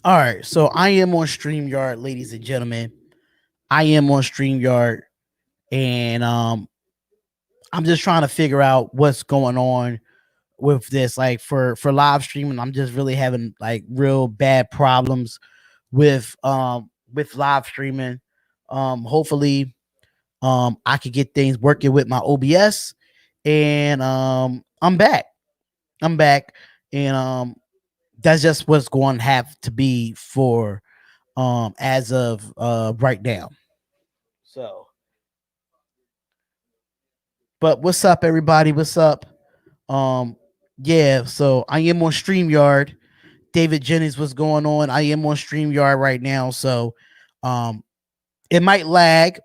All right, so I am on StreamYard, ladies and gentlemen. I am on StreamYard, and I'm just trying to figure out what's going on with this. Like for live streaming, I'm just really having like real bad problems with live streaming. Hopefully, I could get things working with my OBS, and I'm back. I'm back, and that's just what's going to have to be for as of right now. So, but what's up, everybody? What's up? Um, yeah. So I am on Streamyard. David Jennings, what's going on? I am on Streamyard right now. So, um, it might lag.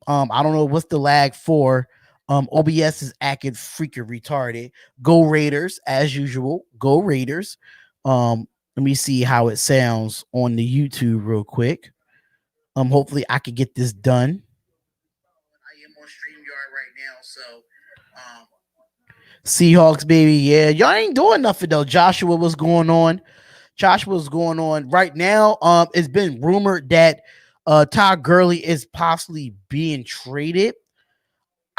I don't know what's the lag for. OBS is acting freaking retarded. Go Raiders, as usual. Go Raiders. Let me see how it sounds on the YouTube real quick. Hopefully I could get this done. I am on StreamYard right now, so Seahawks, baby. Yeah, y'all ain't doing nothing though. Joshua, what's going on? Joshua, what's going on right now? It's been rumored that Todd Gurley is possibly being traded.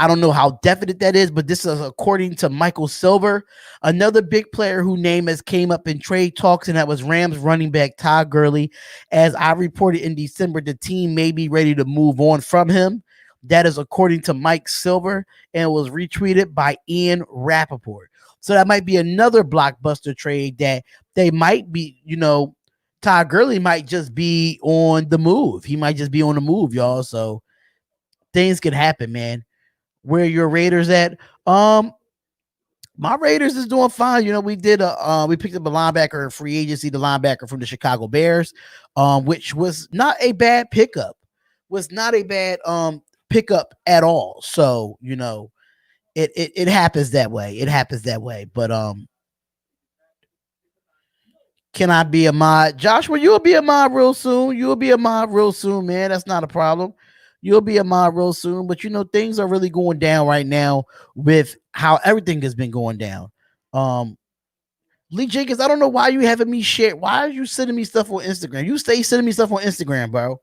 I don't know how definite that is, but this is according to Michael Silver, another big player whose name has came up in trade talks, and that was Rams running back Todd Gurley. As I reported in December, the team may be ready to move on from him. That is according to Mike Silver, and was retweeted by Ian Rappaport. So that might be another blockbuster trade that they might be, Todd Gurley might just be on the move. He might just be on the move, y'all. So things can happen, man. Where your Raiders at? My Raiders is doing fine. We did we picked up a linebacker in free agency, the linebacker from the Chicago Bears, which was not a bad pickup. Was not a bad pickup at all. So, it happens that way. It happens that way. But can I be a mod? Joshua, you'll be a mod real soon. You'll be a mod real soon, man. That's not a problem. You'll be a mod real soon. But things are really going down right now with how everything has been going down. Lee Jenkins, I don't know why you having me share. Why are you sending me stuff on Instagram? You stay sending me stuff on Instagram, bro.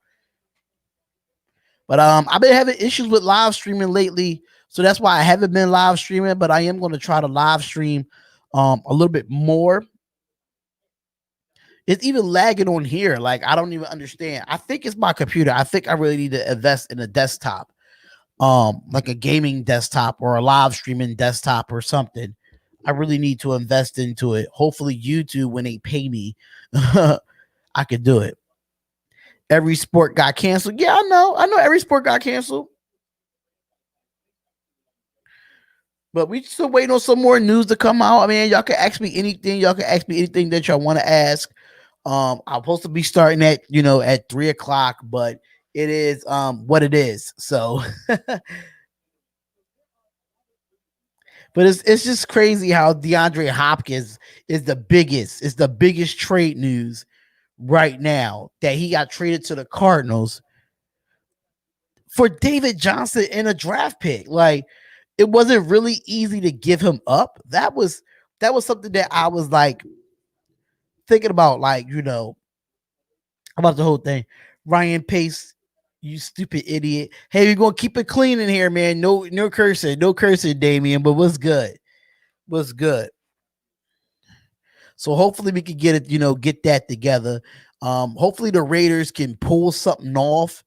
But I've been having issues with live streaming lately. So that's why I haven't been live streaming, but I am going to try to live stream a little bit more. It's even lagging on here. Like, I don't even understand. I think it's my computer. I think I really need to invest in a desktop, like a gaming desktop or a live streaming desktop or something. I really need to invest into it. Hopefully YouTube, when they pay me, I could do it. Every sport got canceled. Yeah, I know every sport got canceled. But we still waiting on some more news to come out. I mean, y'all can ask me anything. Y'all can ask me anything that y'all want to ask. I'm supposed to be starting at at 3:00, but it is what it is. So, but it's just crazy how DeAndre Hopkins is the biggest. It's the biggest trade news right now, that he got traded to the Cardinals for David Johnson in a draft pick. Like, it wasn't really easy to give him up. That was something that I was like thinking about, like, about the whole thing. Ryan Pace, you stupid idiot. Hey, we're gonna keep it clean in here, man. No cursing, Damien. But what's good? What's good? So hopefully we can get it, get that together. Hopefully the Raiders can pull something off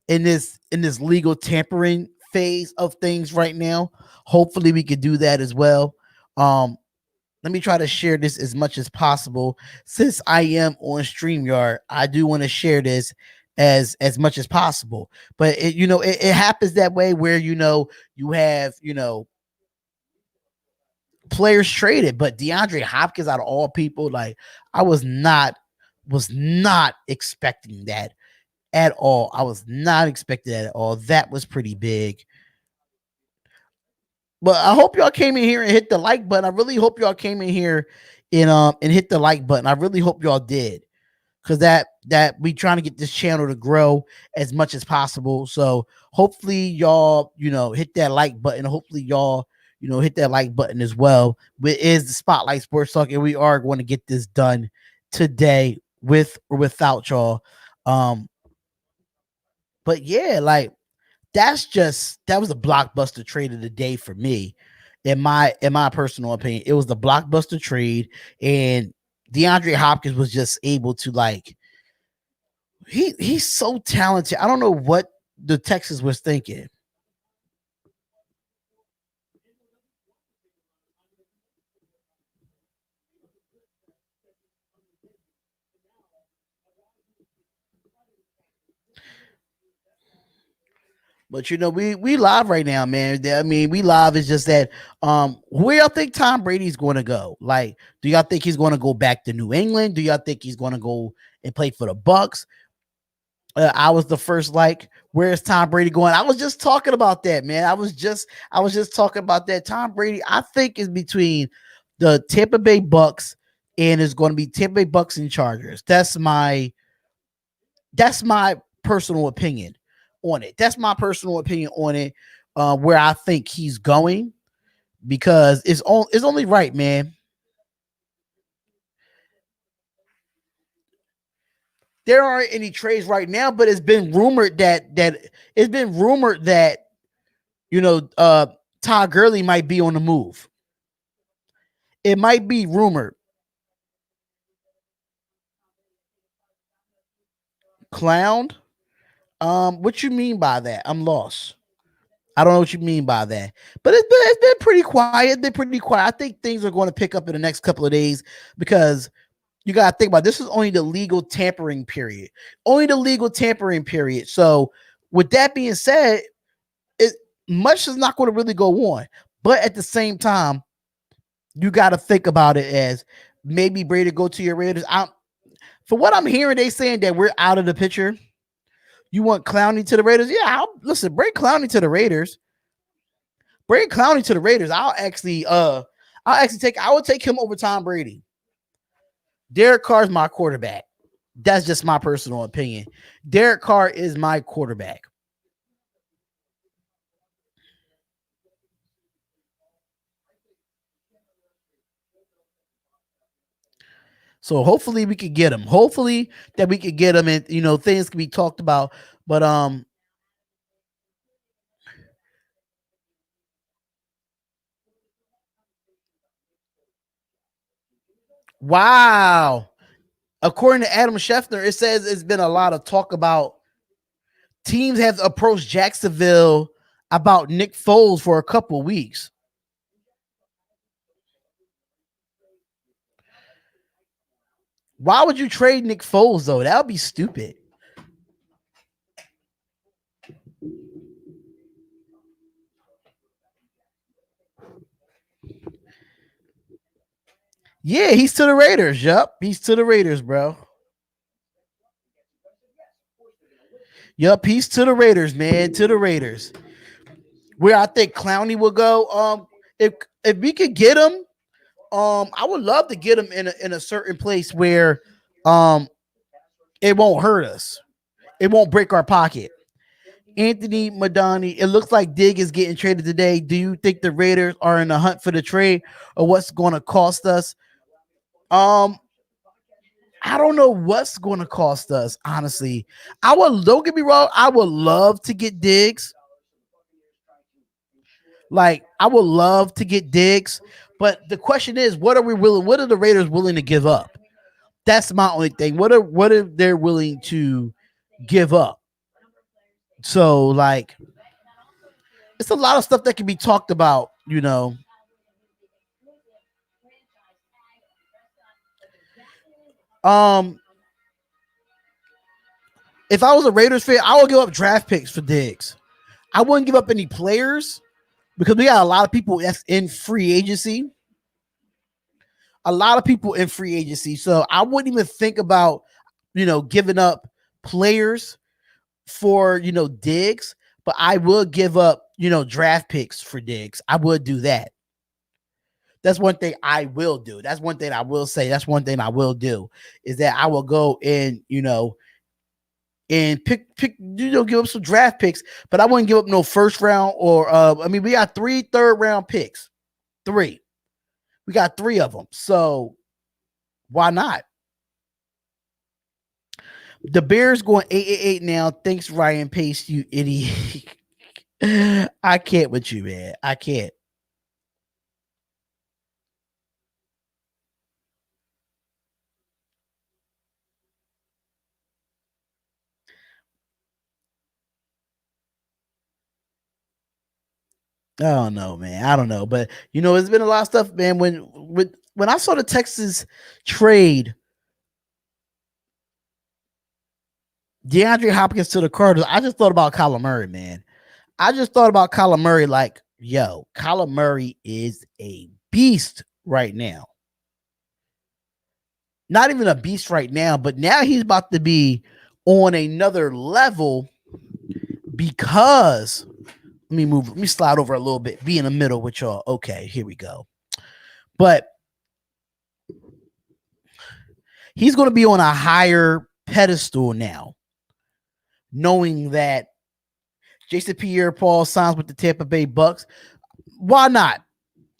in this legal tampering phase of things right now. Hopefully we could do that as well. Let me try to share this as much as possible. Since I am on StreamYard, I do want to share this as much as possible. But it happens that way where you have players traded, but DeAndre Hopkins, out of all people, like, I was not expecting that at all. I was not expecting that at all. That was pretty big. But I hope y'all came in here and hit the like button. I really hope y'all came in here and hit the like button. I really hope y'all did, because that we trying to get this channel to grow as much as possible. So hopefully y'all hit that like button. Hopefully y'all hit that like button as well. It is the Spotlight Sports Talk, and we are going to get this done today with or without y'all. Um, but yeah, like that was a blockbuster trade of the day for me. In my personal opinion, it was the blockbuster trade, and DeAndre Hopkins was just able to like he's so talented. I don't know what the Texans was thinking. But we live right now, man. I mean, we live. Is just that where y'all think Tom Brady's going to go? Like, do y'all think he's going to go back to New England? Do y'all think he's going to go and play for the Bucks? I was the first like, where's Tom Brady going? I was just talking about that, man. I was just talking about that. Tom Brady, I think, is between the Tampa Bay Bucks and it's going to be Tampa Bay Bucks and Chargers. That's my personal opinion on it. That's my personal opinion on it. Where I think he's going because it's only right, man. There aren't any trades right now, but it's been rumored that you know Todd Gurley might be on the move. It might be rumored. Clown. What you mean by that? I'm lost. I don't know what you mean by that. But it's been pretty quiet. It's been pretty quiet. I think things are going to pick up in the next couple of days because you got to think about this is only the legal tampering period. Only the legal tampering period. So with that being said, it much is not going to really go on. But at the same time, you got to think about it as maybe Brady go to your Raiders. For what I'm hearing, they saying that we're out of the picture. You want Clowney to the Raiders? Yeah, listen. Bring Clowney to the Raiders. Bring Clowney to the Raiders. I would take him over Tom Brady. Derek Carr's my quarterback. That's just my personal opinion. Derek Carr is my quarterback. So hopefully we could get him. Hopefully that we could get him, and things can be talked about. But wow. According to Adam Schefter, it says it's been a lot of talk about teams have approached Jacksonville about Nick Foles for a couple weeks. Why would you trade Nick Foles though? That would be stupid. Yeah, he's to the Raiders. Yup, he's to the Raiders, bro. Yup, he's to the Raiders, man. To the Raiders. Where I think Clowney will go. If if we could get him, I would love to get him in a certain place where um it won't hurt us. It won't break our pocket. Anthony Madani, it looks like Dig is getting traded today. Do you think the Raiders are in the hunt for the trade or what's going to cost us? Um, I don't know what's going to cost us, honestly. Don't get me wrong, I would love to get Diggs. Like, I would love to get Diggs, but the question is, what are the Raiders willing to give up? That's my only thing. What are they willing to give up? So like it's a lot of stuff that can be talked about. Um, if I was a Raiders fan, I would give up draft picks for Diggs. I wouldn't give up any players because we got a lot of people that's in free agency. A lot of people in free agency. So I wouldn't even think about, giving up players for, Diggs, but I would give up, draft picks for Diggs. I would do that. That's one thing I will do. That's one thing I will say. That's one thing I will do is that I will go and pick give up some draft picks, but I wouldn't give up no first round or I mean we got three third round picks. Three. We got three of them. So why not? The Bears going 8-8 now. Thanks, Ryan Pace, you idiot. I can't with you, man. I can't. I don't know, man. I don't know, but it's been a lot of stuff, man. When I saw the Texas trade DeAndre Hopkins to the Cardinals, I just thought about Kyler Murray, man. I just thought about Kyler Murray, like, yo, Kyler Murray is a beast right now. Not even a beast right now, but now he's about to be on another level because let me slide over a little bit, be in the middle with y'all. Okay, here we go. But he's going to be on a higher pedestal now, knowing that Jason Pierre-Paul signs with the Tampa Bay Bucks. Why not?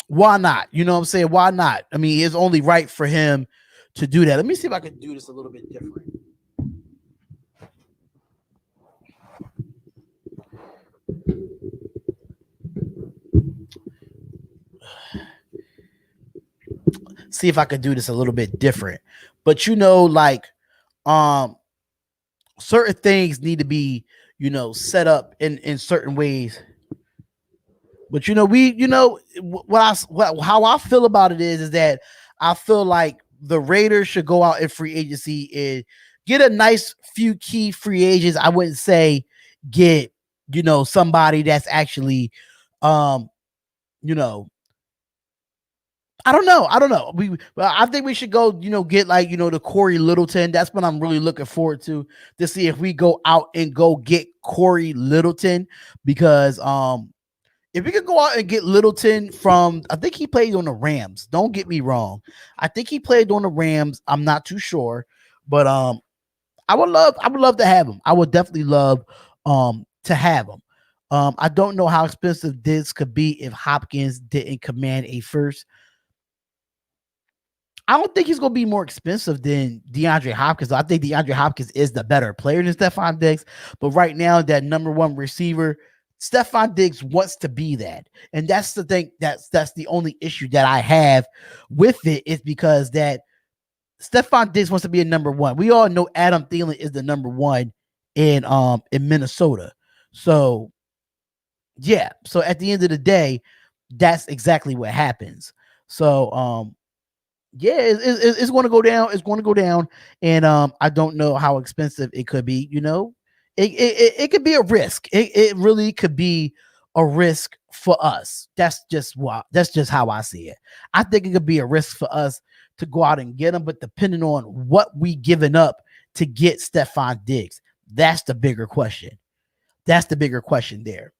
Why not? You know what I'm saying? Why not? I mean, it's only right for him to do that. Let me see if I can do this a little bit different. See if I could do this a little bit different. But like certain things need to be, set up in certain ways. But how I feel about it is that I feel like the Raiders should go out in free agency and get a nice few key free agents. I wouldn't say get, somebody that's actually you know, I don't know. I think we should go, get like, the Corey Littleton. That's what I'm really looking forward to see if we go out and go get Corey Littleton, because if we could go out and get Littleton from, I think he played on the Rams. Don't get me wrong. I think he played on the Rams. I'm not too sure, but I would love to have him. I would definitely love to have him. I don't know how expensive this could be if Hopkins didn't command a first. I don't think he's going to be more expensive than DeAndre Hopkins. I think DeAndre Hopkins is the better player than Stephon Diggs. But right now, that number one receiver, Stephon Diggs wants to be that. And that's the thing. That's the only issue that I have with it, is because that Stephon Diggs wants to be a number one. We all know Adam Thielen is the number one in Minnesota. So yeah. So at the end of the day, that's exactly what happens. So yeah, it's going to go down. It's going to go down, and I don't know how expensive it could be. It could be a risk. It really could be a risk for us. That's just how I see it. I think it could be a risk for us to go out and get them, but depending on what we giving up to get Stephon Diggs, that's the bigger question. That's the bigger question there.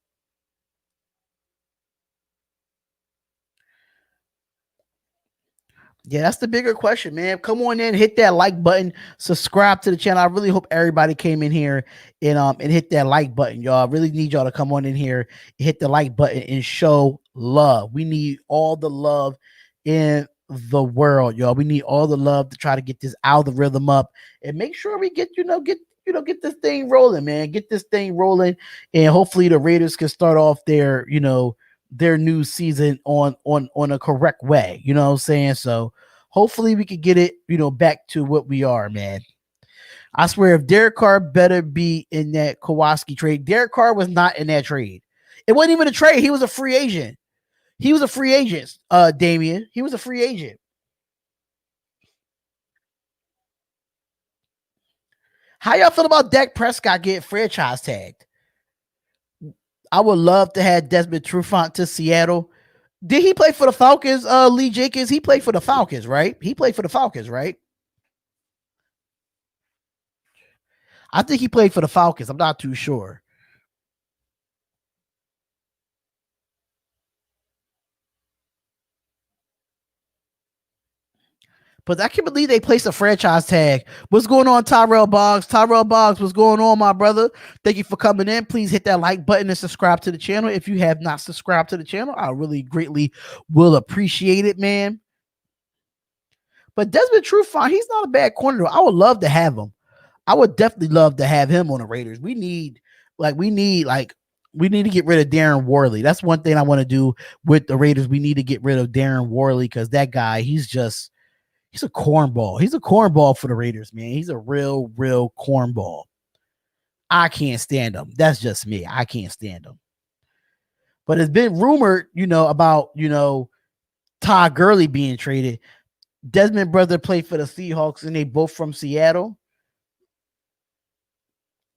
Yeah, that's the bigger question, man. Come on in, hit that like button, subscribe to the channel. I really hope everybody came in here and hit that like button, y'all. I really need y'all to come on in here, hit the like button, and show love. We need all the love in the world, y'all. We need all the love to try to get this algorithm up and make sure we get this thing rolling, man. Get this thing rolling, and hopefully the Raiders can start off their new season on a correct way. You know what I'm saying? So hopefully we could get it, back to what we are, man. I swear, if Derek Carr better be in that Kowalski trade. Derek Carr was not in that trade. It wasn't even a trade. He was a free agent. He was a free agent, Damian. He was a free agent. How y'all feel about Dak Prescott getting franchise tagged? I would love to have Desmond Trufant to Seattle. Did he play for the Falcons, Lee Jenkins? He played for the Falcons, right? He played for the Falcons, right? I think he played for the Falcons. I'm not too sure. But I can't believe they placed a franchise tag. What's going on, Tyrell Boggs? Tyrell Boggs, what's going on, my brother? Thank you for coming in. Please hit that like button and subscribe to the channel. If you have not subscribed to the channel, I really greatly will appreciate it, man. But Desmond Trufant, he's not a bad corner. I would love to have him. I would definitely love to have him on the Raiders. We need to get rid of Darren Worley. That's one thing I want to do with the Raiders. We need to get rid of Darren Worley because that guy, he's a cornball. He's a cornball for the Raiders, man. He's a real cornball. I can't stand him. That's just me. I can't stand him. But it's been rumored, about, Todd Gurley being traded. Desmond brother played for the Seahawks and they both from Seattle.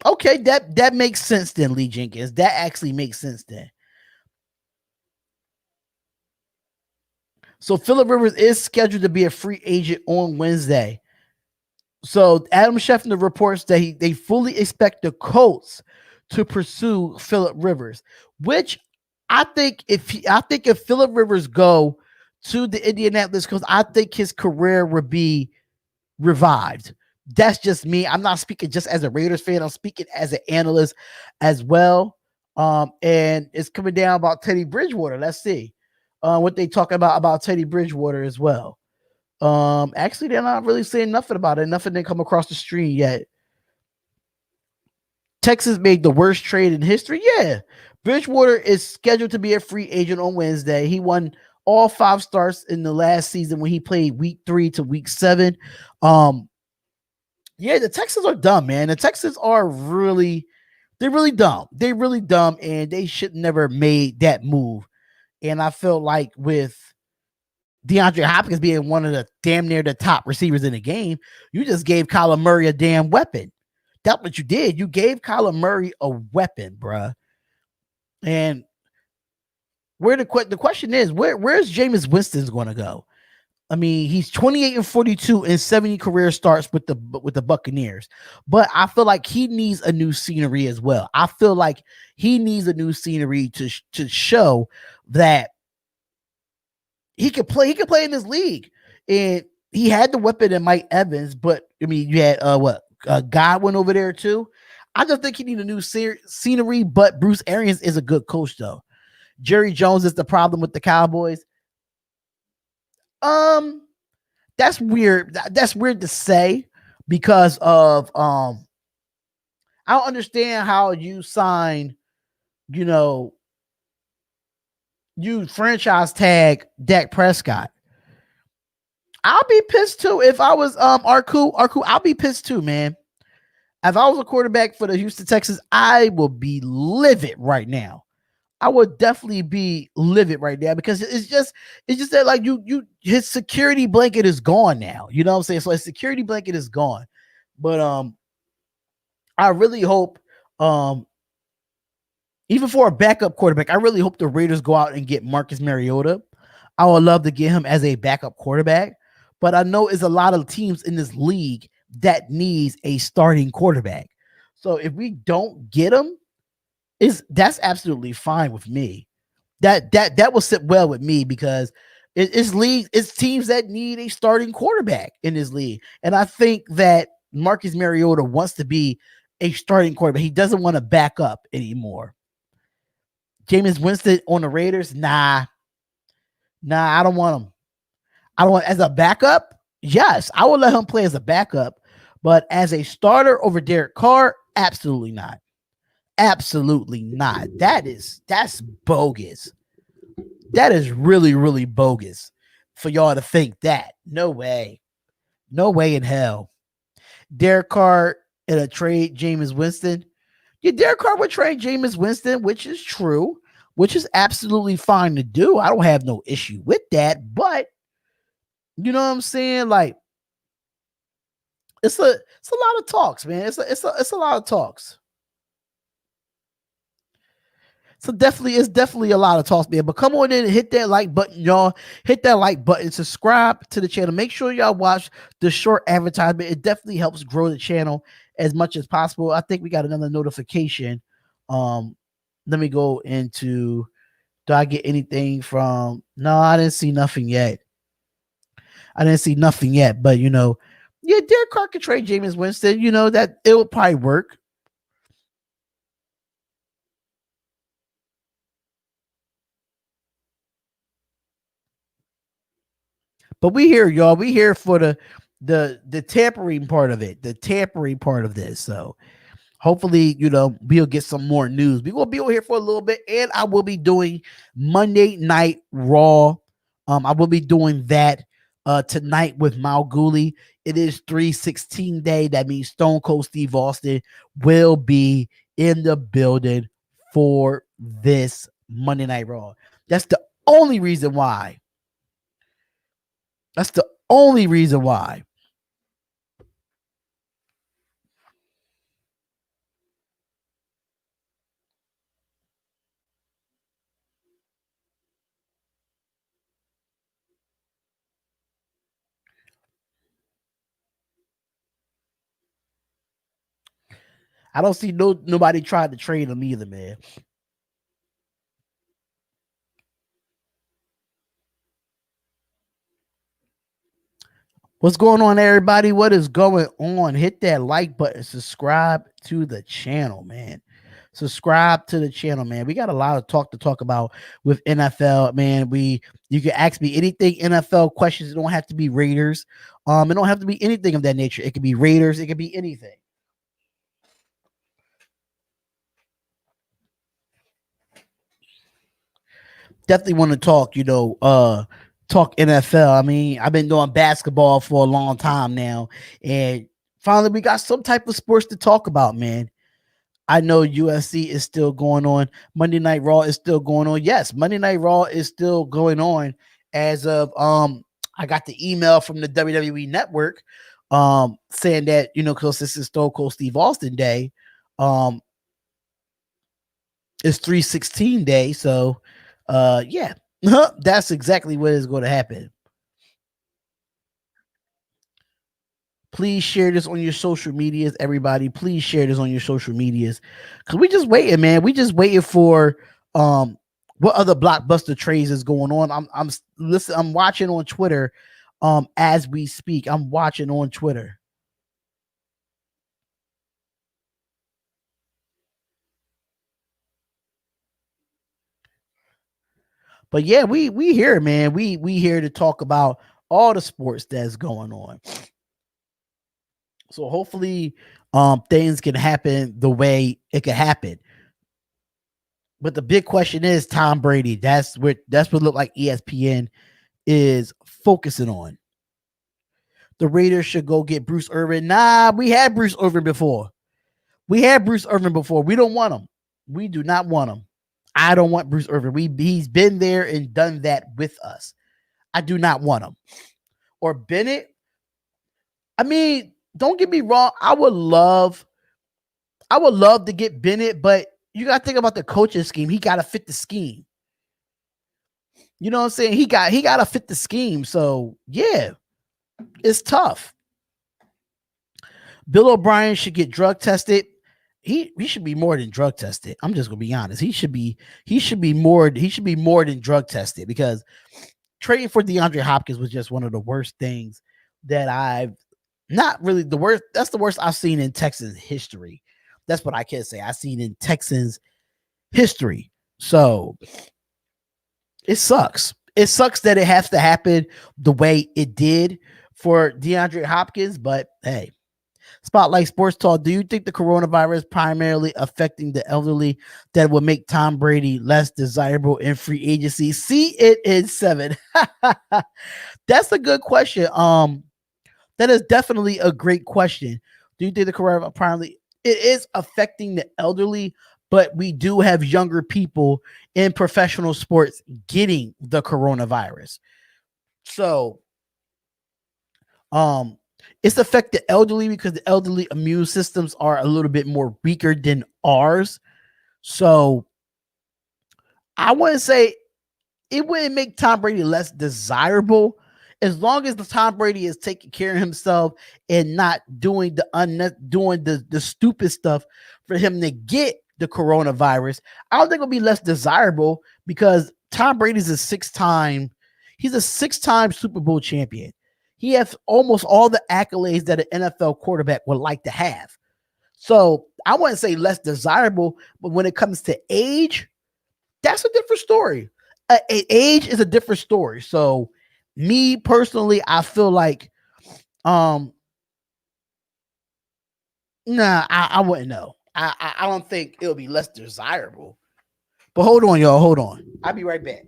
Okay, that makes sense then, Lee Jenkins. That actually makes sense then. So Phillip Rivers is scheduled to be a free agent on Wednesday. So Adam Schefter reports that they fully expect the Colts to pursue Phillip Rivers, which I think if Phillip Rivers go to the Indianapolis Colts, I think his career would be revived. That's just me. I'm not speaking just as a Raiders fan. I'm speaking as an analyst as well. And it's coming down about Teddy Bridgewater. Let's see what they talk about Teddy Bridgewater as well. Actually, they're not really saying nothing about it. Nothing didn't come across the stream yet. Texas made the worst trade in history. Yeah. Bridgewater is scheduled to be a free agent on Wednesday. He won all 5 starts in the last season when he played week 3 to week 7. Yeah, the Texans are dumb, man. The Texans are they're really dumb. They're really dumb, and they should never made that move. And I feel like with DeAndre Hopkins being one of the damn near the top receivers in the game, you just gave Kyler Murray a damn weapon. That's what you did. You gave Kyler Murray a weapon, bruh. And the question is, where's Jameis Winston's going to go? I mean, he's 28-42 in 70 career starts with the Buccaneers, but I feel like he needs a new scenery as well. I feel like he needs a new scenery to show that he could play. He could play in this league, and he had the weapon in Mike Evans. But I mean, you had Godwin over there too. I just think he needs a new scenery. But Bruce Arians is a good coach, though. Jerry Jones is the problem with the Cowboys. That's weird. That's weird to say because of I don't understand how you sign, you franchise tag Dak Prescott. I'll be pissed too if I was Arku. I'll be pissed too, man. If I was a quarterback for the Houston Texans, I will be livid right now. I would definitely be livid right now because it's just that like his security blanket is gone now. You know what I'm saying? So his security blanket is gone. But I really hope even for a backup quarterback, I really hope the Raiders go out and get Marcus Mariota. I would love to get him as a backup quarterback, but I know there's a lot of teams in this league that needs a starting quarterback. So if we don't get him, that's absolutely fine with me. That will sit well with me because it's teams that need a starting quarterback in this league. And I think that Marcus Mariota wants to be a starting quarterback. He doesn't want to back up anymore. Jameis Winston on the Raiders, nah, I don't want him. I don't want as a backup. Yes, I will let him play as a backup, but as a starter over Derek Carr, absolutely not. Absolutely not. That's bogus. That is really bogus for y'all to think that. No way. No way in hell. Derek Carr in a trade, Jameis Winston. Yeah, Derek Carr would trade Jameis Winston, which is true, which is absolutely fine to do. I don't have no issue with that, but you know what I'm saying? Like, it's a lot of talks, man. It's a lot of talks. So it's definitely a lot of talks, man. But come on in and hit that like button, y'all. Hit that like button. Subscribe to the channel. Make sure y'all watch the short advertisement. It definitely helps grow the channel as much as possible. I think we got another notification. Let me go into. Do I get anything from? No, I didn't see nothing yet. But yeah, Derek Carr could trade Jameis Winston. That it would probably work. But we here, y'all. We here for the the tampering part of it, the tampering part of this. So hopefully, we'll get some more news. We will be over here for a little bit, and I will be doing Monday Night Raw. I will be doing that tonight with Malguli. It is 316 day. That means Stone Cold Steve Austin will be in the building for this Monday Night Raw. That's the only reason why. That's the only reason why. I don't see nobody trying to trade him either, man. What's going on, everybody? What is going on? Hit that like button. Subscribe to the channel, man. Subscribe to the channel, man. We got a lot of talk about with NFL, man. You can ask me anything NFL questions. It don't have to be Raiders. It don't have to be anything of that nature. It could be Raiders. It could be anything. Definitely want to talk, talk NFL. I mean, I've been doing basketball for a long time now, and finally we got some type of sports to talk about, man. I know UFC is still going on. Monday Night Raw is still going on. Yes, Monday Night Raw is still going on as of I got the email from the WWE network saying that, because this is Stone Cold Steve Austin Day, it's 316 day. So yeah, that's exactly what is going to happen. Please share this on your social medias, everybody. Please share this on your social medias, because we just waiting, man. We just waiting for what other blockbuster trades is going on. I'm listen. I'm watching on Twitter as we speak. I'm watching on Twitter. But yeah, we here, man. We here to talk about all the sports that's going on. So hopefully things can happen the way it could happen. But the big question is Tom Brady. That's what look like ESPN is focusing on. The Raiders should go get Bruce Irvin. Nah, we had Bruce Irvin before. We had Bruce Irvin before. We don't want him. We do not want him. I don't want Bruce Irvin. He's been there and done that with us. I do not want him. Or Bennett. I mean, don't get me wrong. I would love to get Bennett, but you got to think about the coaching scheme. He got to fit the scheme. You know what I'm saying? He got to fit the scheme. So yeah, it's tough. Bill O'Brien should get drug tested. He should be more than drug tested. I'm just gonna be honest. He should be more than drug tested, because trading for DeAndre Hopkins was just one of the worst things that I've not really the worst. That's the worst I've seen in Texans history. That's what I can say. I've seen in Texans history. So it sucks. It sucks that it has to happen the way it did for DeAndre Hopkins, but hey. Spotlight Sports Talk. Do you think the coronavirus primarily affecting the elderly that will make Tom Brady less desirable in free agency? See it in 7. That's a good question. That is definitely a great question. Do you think the coronavirus primarily it is affecting the elderly, but we do have younger people in professional sports getting the coronavirus. So, it's affect the elderly because the elderly immune systems are a little bit more weaker than ours. So I wouldn't say it wouldn't make Tom Brady less desirable, as long as the Tom Brady is taking care of himself and not doing the stupid stuff for him to get the coronavirus. I don't think it'll be less desirable, because Tom Brady's he's a six-time Super Bowl champion. He has almost all the accolades that an NFL quarterback would like to have. So I wouldn't say less desirable, but when it comes to age, that's a different story. Age is a different story. So me personally, I feel like Um, nah, I wouldn't know. I don't think it'll be less desirable. But hold on, y'all. Hold on. I'll be right back.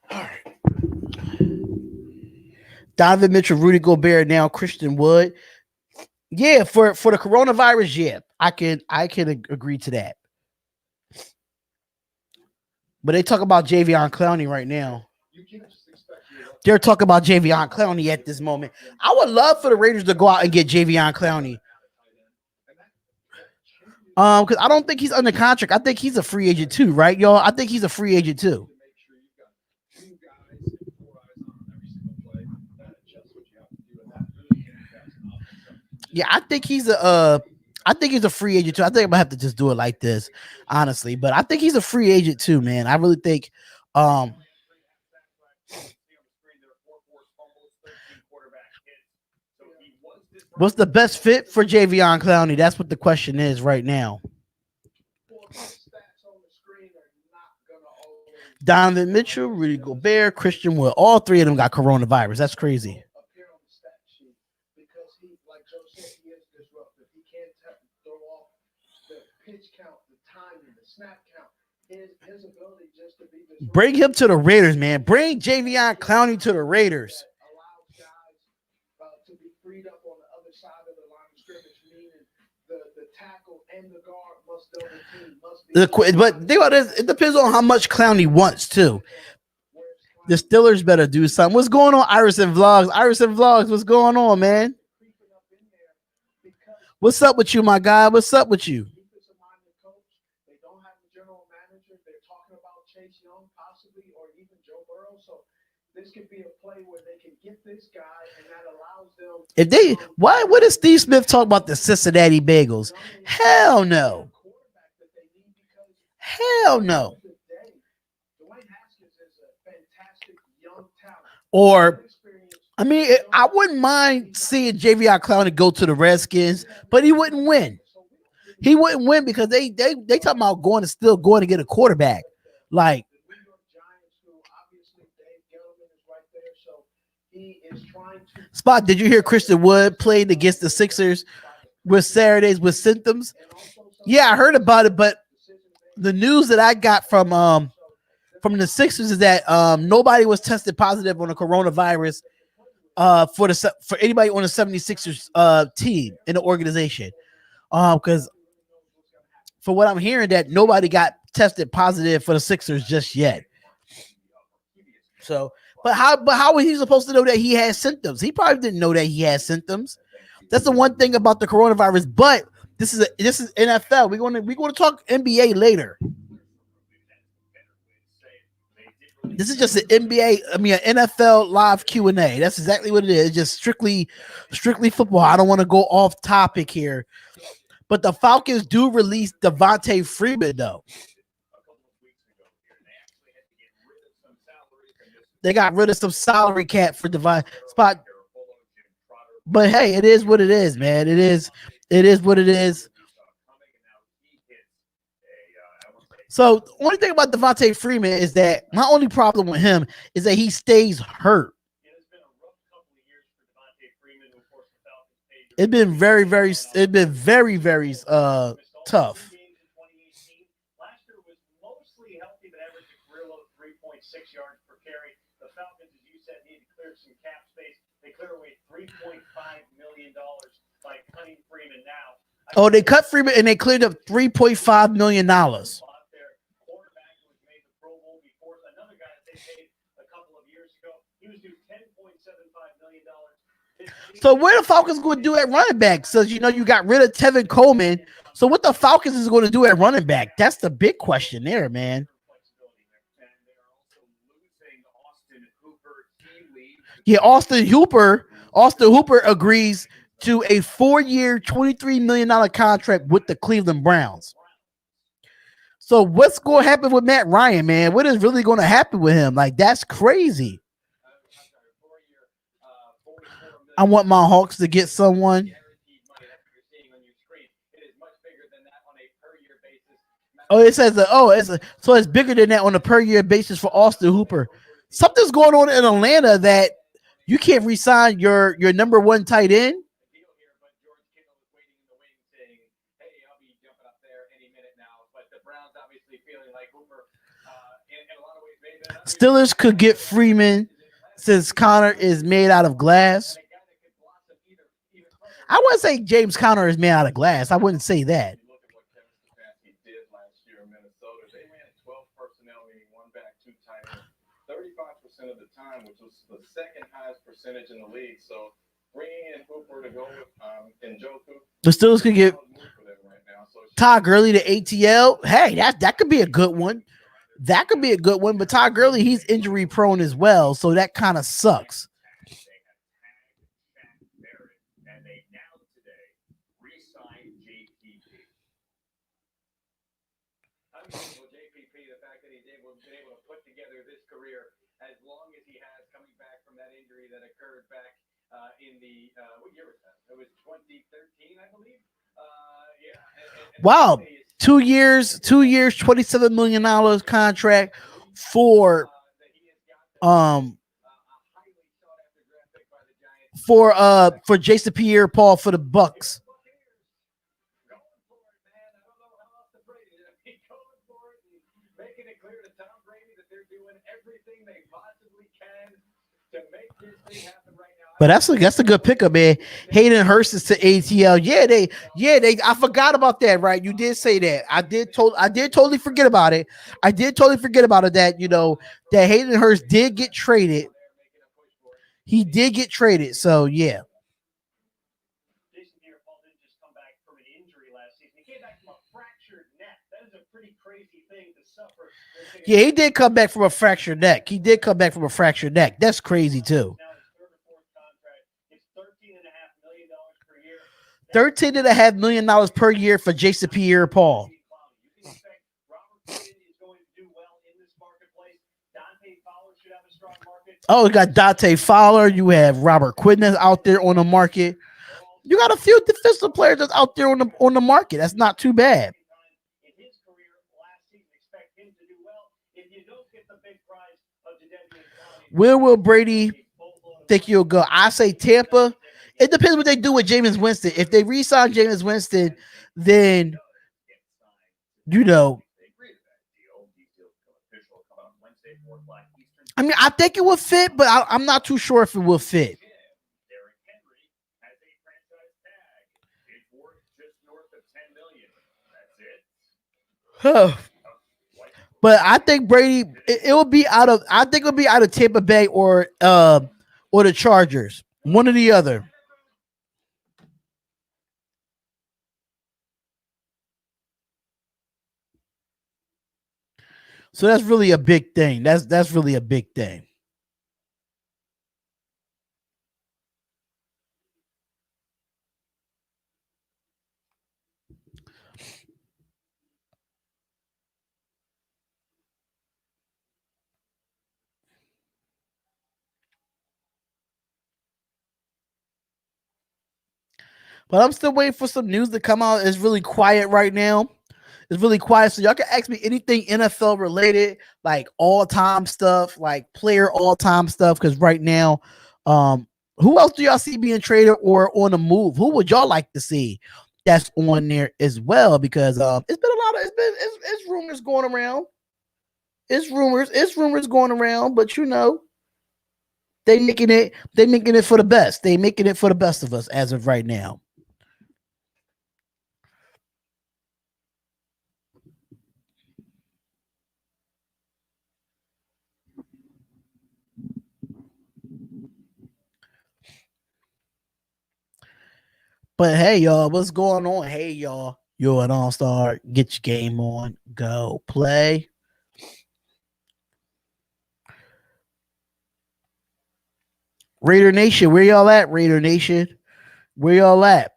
All right. Donovan Mitchell, Rudy Gobert, now Christian Wood. Yeah, for the coronavirus, yeah, I can agree to that. But they talk about Javion Clowney right now. They're talking about Javion Clowney at this moment. I would love for the Raiders to go out and get Javion Clowney. Because I don't think he's under contract. I think he's a free agent too, right, y'all? I think he's a free agent too. Yeah, I think he's a free agent too. I think I'm gonna have to just do it like this, honestly. But I think he's a free agent too, man. I really think um what's the best fit for Javion Clowney? That's what the question is right now. Donovan Mitchell, Rudy Gobert, Christian Wood. All three of them got coronavirus. That's crazy. Bring him to the Raiders, man. Bring Javion Clowney to the Raiders. But it depends on how much Clowney wants too. The Steelers better do something. What's going on, Iverson Vlogs? Iverson Vlogs, what's going on, man? What's up with you, my guy? What's up with you? If they why what did Steve Smith talk about the Cincinnati Bengals? Hell no. Hell no. Or I mean, I wouldn't mind seeing JVI Clowney go to the Redskins, but he wouldn't win. He wouldn't win because they talking about going to get a quarterback. Like Spot, did you hear Christian Wood played against the Sixers with Saturdays with symptoms? Yeah, I heard about it, but the news that I got from the Sixers is that nobody was tested positive on the coronavirus for anybody on the 76ers team in the organization. Because for what I'm hearing, that nobody got tested positive for the Sixers just yet. So, but how was he supposed to know that he had symptoms? He probably didn't know that he had symptoms. That's the one thing about the coronavirus. But this is NFL. We're gonna talk NBA later. This is just an NBA, I mean, an NFL live Q&A. That's exactly what it is. It's just strictly football. I don't want to go off topic here, but the Falcons do release Devontae Freeman though. They got rid of some salary cap for Devon Spot, but hey, it is what it is, man. It is what it is. So the only thing about Devontae Freeman is that my only problem with him is that he stays hurt. It's been very, very tough. Oh, they cut Freeman and they cleared up $3.5 million. So where the Falcons going to do at running back? So you got rid of Tevin Coleman. So what the Falcons is going to do at running back? That's the big question there, man. Yeah, Austin Hooper agrees to a 4-year, $23 million contract with the Cleveland Browns. So what's going to happen with Matt Ryan, man? What is really going to happen with him? Like, that's crazy. I want my Hawks to get someone. Oh, it says so it's bigger than that on a per year basis for Austin Hooper. Something's going on in Atlanta that you can't re-sign your number one tight end. Steelers could get Freeman since Connor is made out of glass. I wouldn't say James Conner is made out of glass. I wouldn't say that. The Steelers could get Todd Gurley to ATL. Hey, that could be a good one. That could be a good one. But Todd Gurley, he's injury prone as well, so that kind of sucks. Wow, 2 years, $27 million contract um for Jason Pierre-Paul for the Bucks. But that's a good pickup, man. Hayden Hurst is to ATL. They I forgot about that, right? You did say that. I did totally forget about it. I did totally forget about it that that Hayden Hurst did get traded. He did get traded. So yeah. Yeah, he did come back from a fractured neck. That's crazy too. $13.5 million per year for Jason Pierre-Paul. Oh, you got Dante Fowler. You have Robert Quinn that's out there on the market. You got a few defensive players that's out there on the market. That's not too bad. Where will Brady think you'll go? I say Tampa. It depends what they do with Jameis Winston. If they re-sign Jameis Winston, then I mean, I think it will fit, but I'm not too sure if it will fit. Huh. But I think Brady, it will be out of. I think it'll be out of Tampa Bay or the Chargers, one or the other. So that's really a big thing. That's really a big thing. But I'm still waiting for some news to come out. It's really quiet right now. It's really quiet. So y'all can ask me anything NFL related, like all time stuff, like player all time stuff. Because right now, who else do y'all see being traded or on the move? Who would y'all like to see that's on there as well? Because it's been a lot of it's rumors going around. It's rumors going around, but they making it for the best. They making it for the best of us as of right now. But hey, y'all, what's going on? Hey, y'all, you're an all star. Get your game on. Go play. Raider Nation, where y'all at? Raider Nation, where y'all at?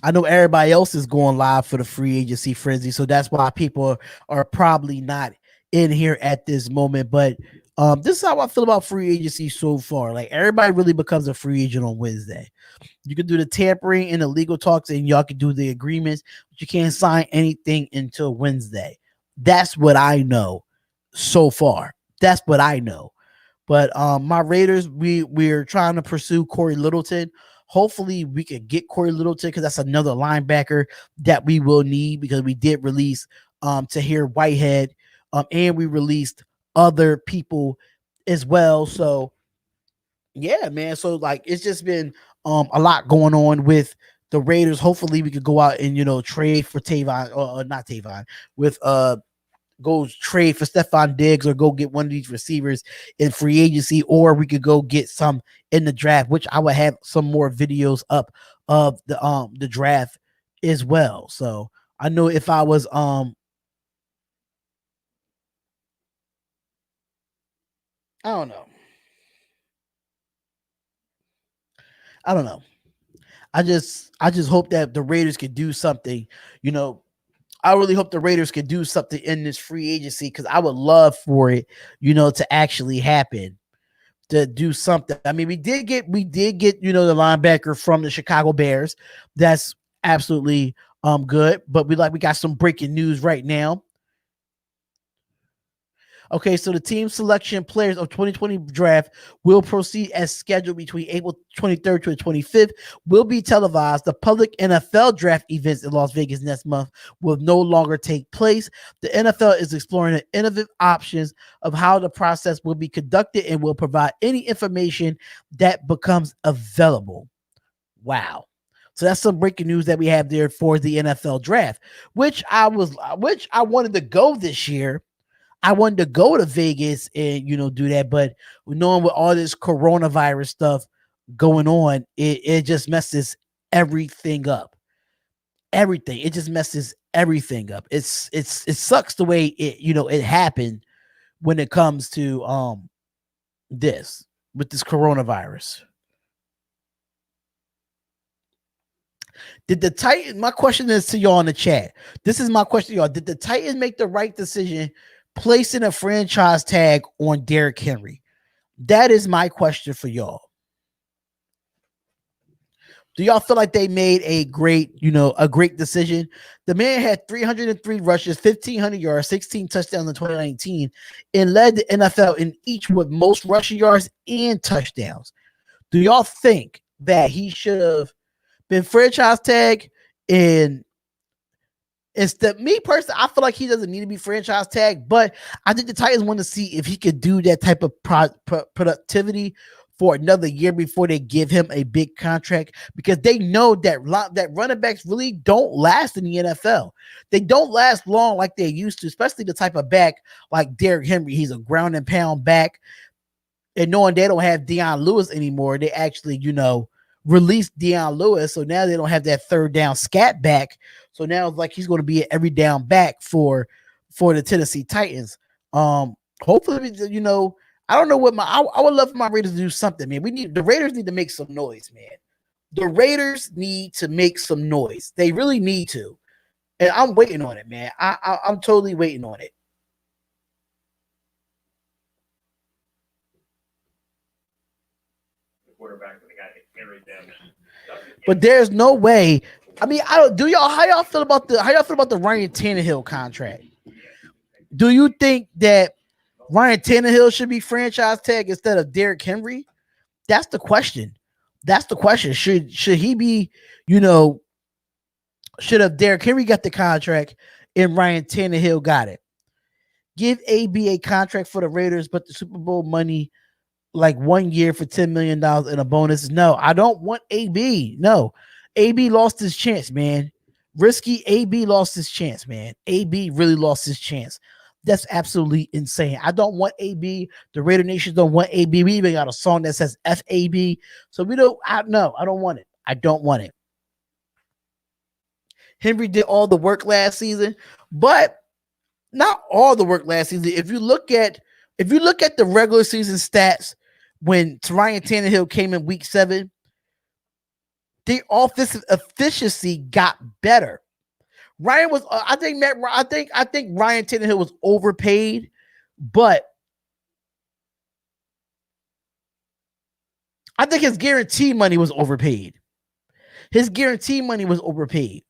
I know everybody else is going live for the free agency frenzy, so that's why people are probably not in here at this moment. But this is how I feel about free agency so far. Like everybody really becomes a free agent on Wednesday. You can do the tampering and the legal talks, and y'all can do the agreements, but you can't sign anything until Wednesday. That's what I know so far. That's what I know. But my Raiders, we're trying to pursue Corey Littleton. Hopefully, we can get Corey Littleton because that's another linebacker that we will need because we did release Tahir Whitehead, and we released other people as well. So yeah, man. So like it's just been a lot going on with the Raiders. Hopefully, we could go out and trade for Tavon or not Tavon with go trade for Stephon Diggs or go get one of these receivers in free agency, or we could go get some in the draft, which I would have some more videos up of the draft as well. So I know if I was I don't know. I don't know. I just hope that the Raiders could do something, you know. I really hope the Raiders could do something in this free agency because I would love for it, to actually happen. To do something. I mean, we did get the linebacker from the Chicago Bears. That's absolutely good. But we got some breaking news right now. Okay, so the team selection players of 2020 draft will proceed as scheduled between April 23rd to the 25th, will be televised. The public NFL draft events in Las Vegas next month will no longer take place. The NFL is exploring the innovative options of how the process will be conducted and will provide any information that becomes available. Wow. So that's some breaking news that we have there for the NFL draft, which I wanted to go this year. I wanted to go to Vegas and do that, but knowing with all this coronavirus stuff going on, it just messes everything up. Everything. It just messes everything up. It sucks the way it happened when it comes to this with this coronavirus. Did the Titans? My question is to y'all in the chat. This is my question to y'all. Did the Titans make the right decision placing a franchise tag on Derrick Henry? That is my question for y'all. Do y'all feel like they made a great decision? The man had 303 rushes, 1,500 yards, 16 touchdowns in 2019, and led the NFL in each with most rushing yards and touchdowns. Do y'all think that he should have been franchise tag? And instead, me personally, I feel like he doesn't need to be franchise tag, but I think the Titans want to see if he could do that type of productivity for another year before they give him a big contract, because they know that running backs really don't last in the NFL. They don't last long like they used to, especially the type of back like Derrick Henry. He's a ground and pound back, and knowing they don't have Deion Lewis anymore, they actually, released Deion Lewis. So now they don't have that third down scat back. So now it's like he's going to be an every down back for the Tennessee Titans. Hopefully, I don't know what I would love for my Raiders to do something, man. The Raiders need to make some noise, man. The Raiders need to make some noise. They really need to. And I'm waiting on it, man. I'm totally waiting on it. But there's no way. I mean, I don't. Do y'all? How y'all feel about the Ryan Tannehill contract? Do you think that Ryan Tannehill should be franchise tag instead of Derrick Henry? That's the question. That's the question. Should he be? Should have Derrick Henry got the contract and Ryan Tannehill got it? Give AB a contract for the Raiders, but the Super Bowl money like 1 year for $10 million and a bonus. No, I don't want AB. No, AB lost his chance, man. Risky AB lost his chance, man. AB really lost his chance. That's absolutely insane. I don't want AB. The Raider Nation don't want AB. We even got a song that says FAB. So we don't, I don't want it. I don't want it. Henry did all the work last season, but not all the work last season. If you look at the regular season stats when Ryan Tannehill came in week 7, the offensive efficiency got better. Ryan was I think Ryan Tannehill was overpaid, but I think his guarantee money was overpaid. His guarantee money was overpaid.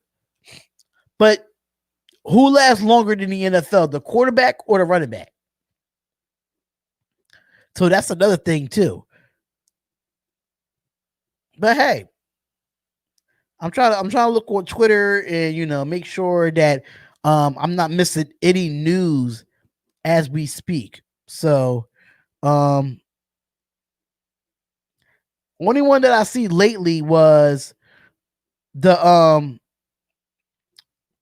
But who lasts longer than the NFL, the quarterback or the running back? So that's another thing too. But hey, I'm trying to look on Twitter and make sure that I'm not missing any news as we speak. So only one that I see lately was the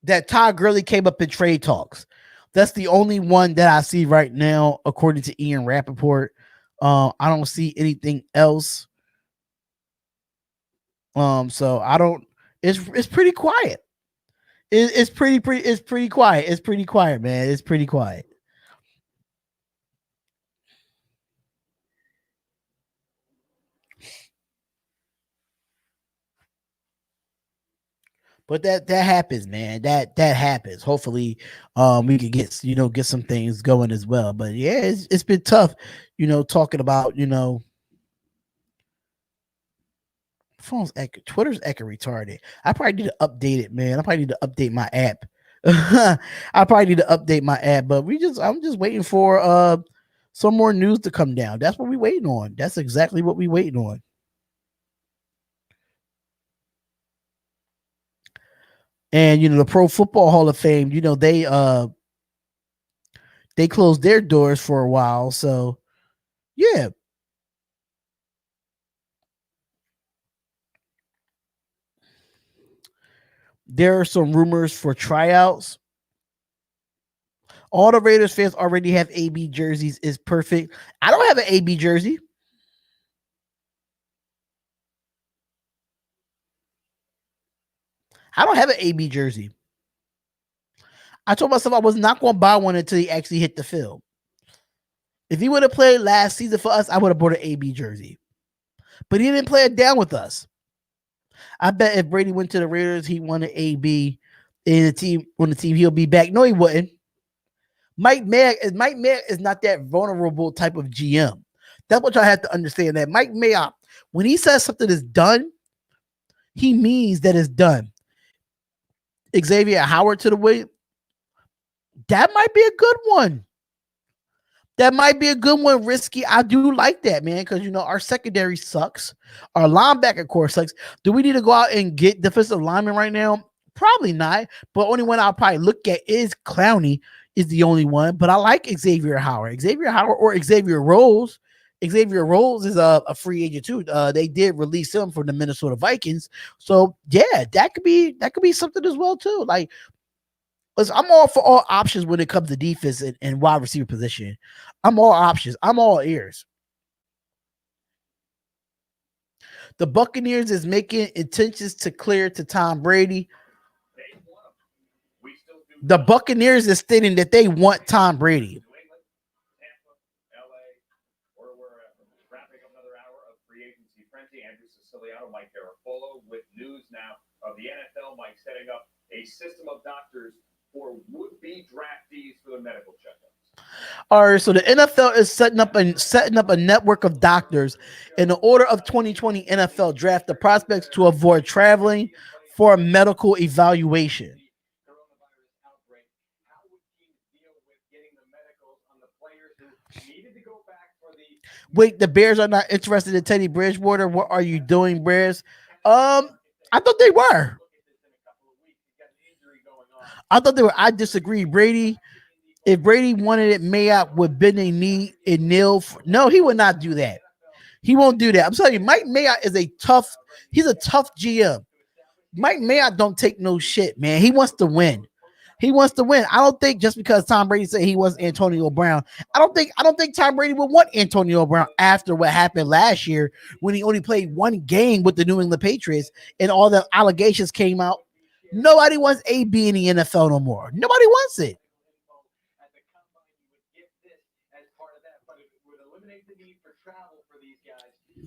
that Todd Gurley came up in trade talks. That's the only one that I see right now, according to Ian Rappaport. I don't see anything else. So I don't. It's pretty quiet. It's pretty quiet. It's pretty quiet, man. It's pretty quiet. But that happens, man. That happens. Hopefully, we can get some things going as well. But yeah, it's been tough, talking about Twitter's echo retarded. I probably need to update it, man. I probably need to update my app. I probably need to update my app, but I'm just waiting for some more news to come down. That's what we waiting on. That's exactly what we waiting on. And the Pro Football Hall of Fame, they closed their doors for a while. So yeah. There are some rumors for tryouts. All the Raiders fans already have AB jerseys. Is perfect. I don't have an AB jersey. I don't have an AB jersey. I told myself I was not going to buy one until he actually hit the field. If he would have played last season for us, I would have bought an AB jersey. But he didn't play it down with us. I bet if Brady went to the Raiders, he won an AB in the team. On the team, he'll be back. No, he wouldn't. Mike Mayock is not that vulnerable type of GM. That's what y'all have to understand. That Mike Mayock, when he says something is done, he means that it's done. Xavier Howard to the way, that might be a good one. That might be a good one, risky. I do like that, man, because our secondary sucks. Our linebacker core sucks. Do we need to go out and get defensive linemen right now? Probably not. But only one I'll probably look at is Clowney, is the only one. But I like Xavier Howard. Xavier Howard or Xavier Rose. Xavier Rose is a free agent too. They did release him from the Minnesota Vikings. So yeah, that could be something as well too. Like, I'm all for all options when it comes to defense and wide receiver position. I'm all options. I'm all ears. The Buccaneers is making intentions to clear to Tom Brady. The Buccaneers is stating that they want Tom Brady. With news now of the NFL, Mike, setting up a system of doctors for would-be draftees for their medical checkups. All right, so the NFL is setting up a network of doctors in the order of 2020 NFL draft the prospects to avoid traveling for a medical evaluation. Wait, the Bears are not interested in Teddy Bridgewater. What are you doing, Bears? I thought they were. I disagree. Brady, if Brady wanted it, Mayock would bend a knee and kneel. No, he would not do that. He won't do that. I'm telling you, Mike Mayock is he's a tough GM. Mike Mayock don't take no shit, man. He wants to win. He wants to win. I don't think just because Tom Brady said he was Antonio Brown, I don't think Tom Brady would want Antonio Brown after what happened last year when he only played one game with the New England Patriots and all the allegations came out. Nobody wants AB in the NFL no more. Nobody wants it.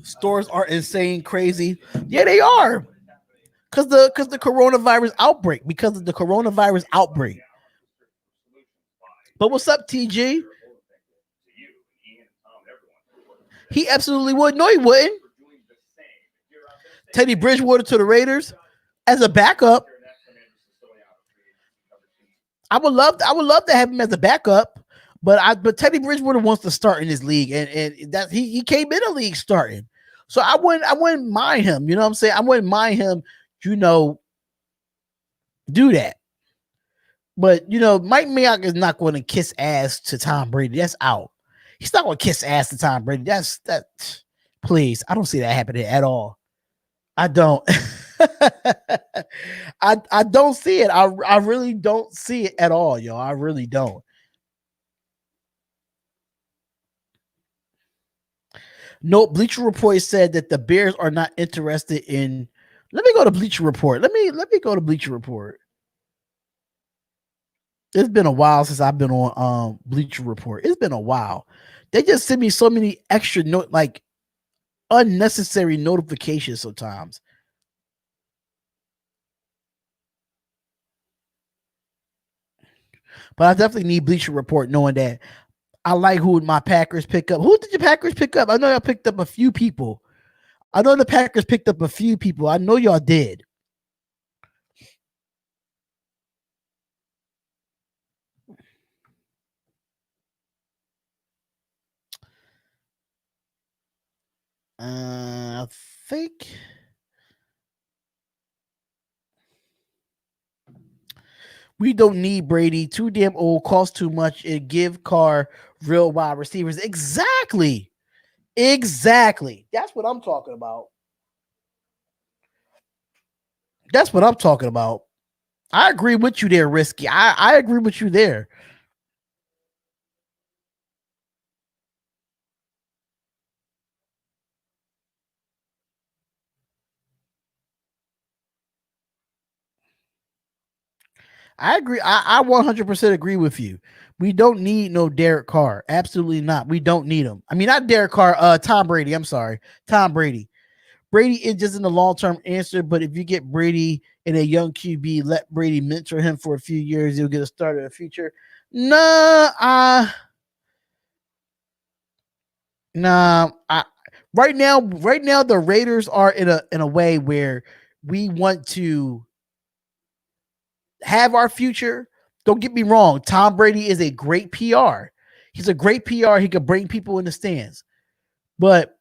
Stores are insane, crazy. Yeah, they are. Because the coronavirus outbreak. Because of the coronavirus outbreak. But what's up, TG? He absolutely would. No, he wouldn't. Teddy Bridgewater to the Raiders as a backup. I would love to have him as a backup, but Teddy Bridgewater wants to start in this league, and that he came in the league starting. So I wouldn't mind him. You know what I'm saying? I wouldn't mind him, you know, do that. But Mike Mayock is not going to kiss ass to Tom Brady. That's out. He's not going to kiss ass to Tom Brady. That's that. Please, I don't see that happening at all. I don't. I don't see it. I really don't see it at all, yo. I really don't. No, Bleacher Report said that the Bears are not interested in. Let me go to Bleacher Report. Let me go to Bleacher Report. It's been a while since I've been on Bleacher Report. It's been a while. They just send me so many extra like unnecessary notifications sometimes. But I definitely need Bleacher Report knowing that I like who my Packers pick up. Who did the Packers pick up? I know y'all picked up a few people. I know the Packers picked up a few people. I know y'all did. I think we don't need Brady. Too damn old, costs too much, and give Carr real wide receivers. Exactly. Exactly. That's what I'm talking about. That's what I'm talking about. I agree with you there, Risky. I agree with you there. I agree. I 100% agree with you. We don't need no Derek Carr. Absolutely not. We don't need him. I mean, not Derek Carr. Tom Brady. I'm sorry, Tom Brady. Brady is just in the long term answer. But if you get Brady and a young QB, let Brady mentor him for a few years, he'll get a start in the future. Nah, nah. Right now, the Raiders are in a way where we want to have our future. Don't get me wrong. Tom Brady is a great PR. He's a great PR. He could bring people in the stands. But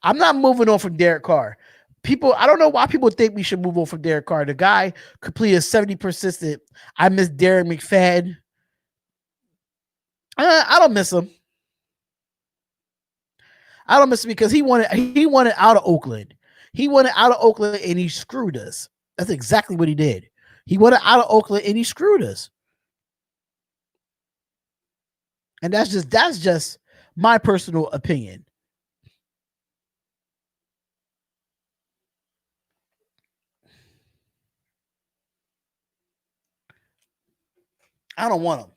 I'm not moving on from Derek Carr. I don't know why people think we should move on from Derek Carr. The guy completed 70 persistent. I miss Darren McFadden. I don't miss him. I don't miss him because he wanted out of Oakland. He wanted out of Oakland and he screwed us. That's exactly what he did. He wanted out of Oakland and he screwed us. And that's just my personal opinion. I don't want him.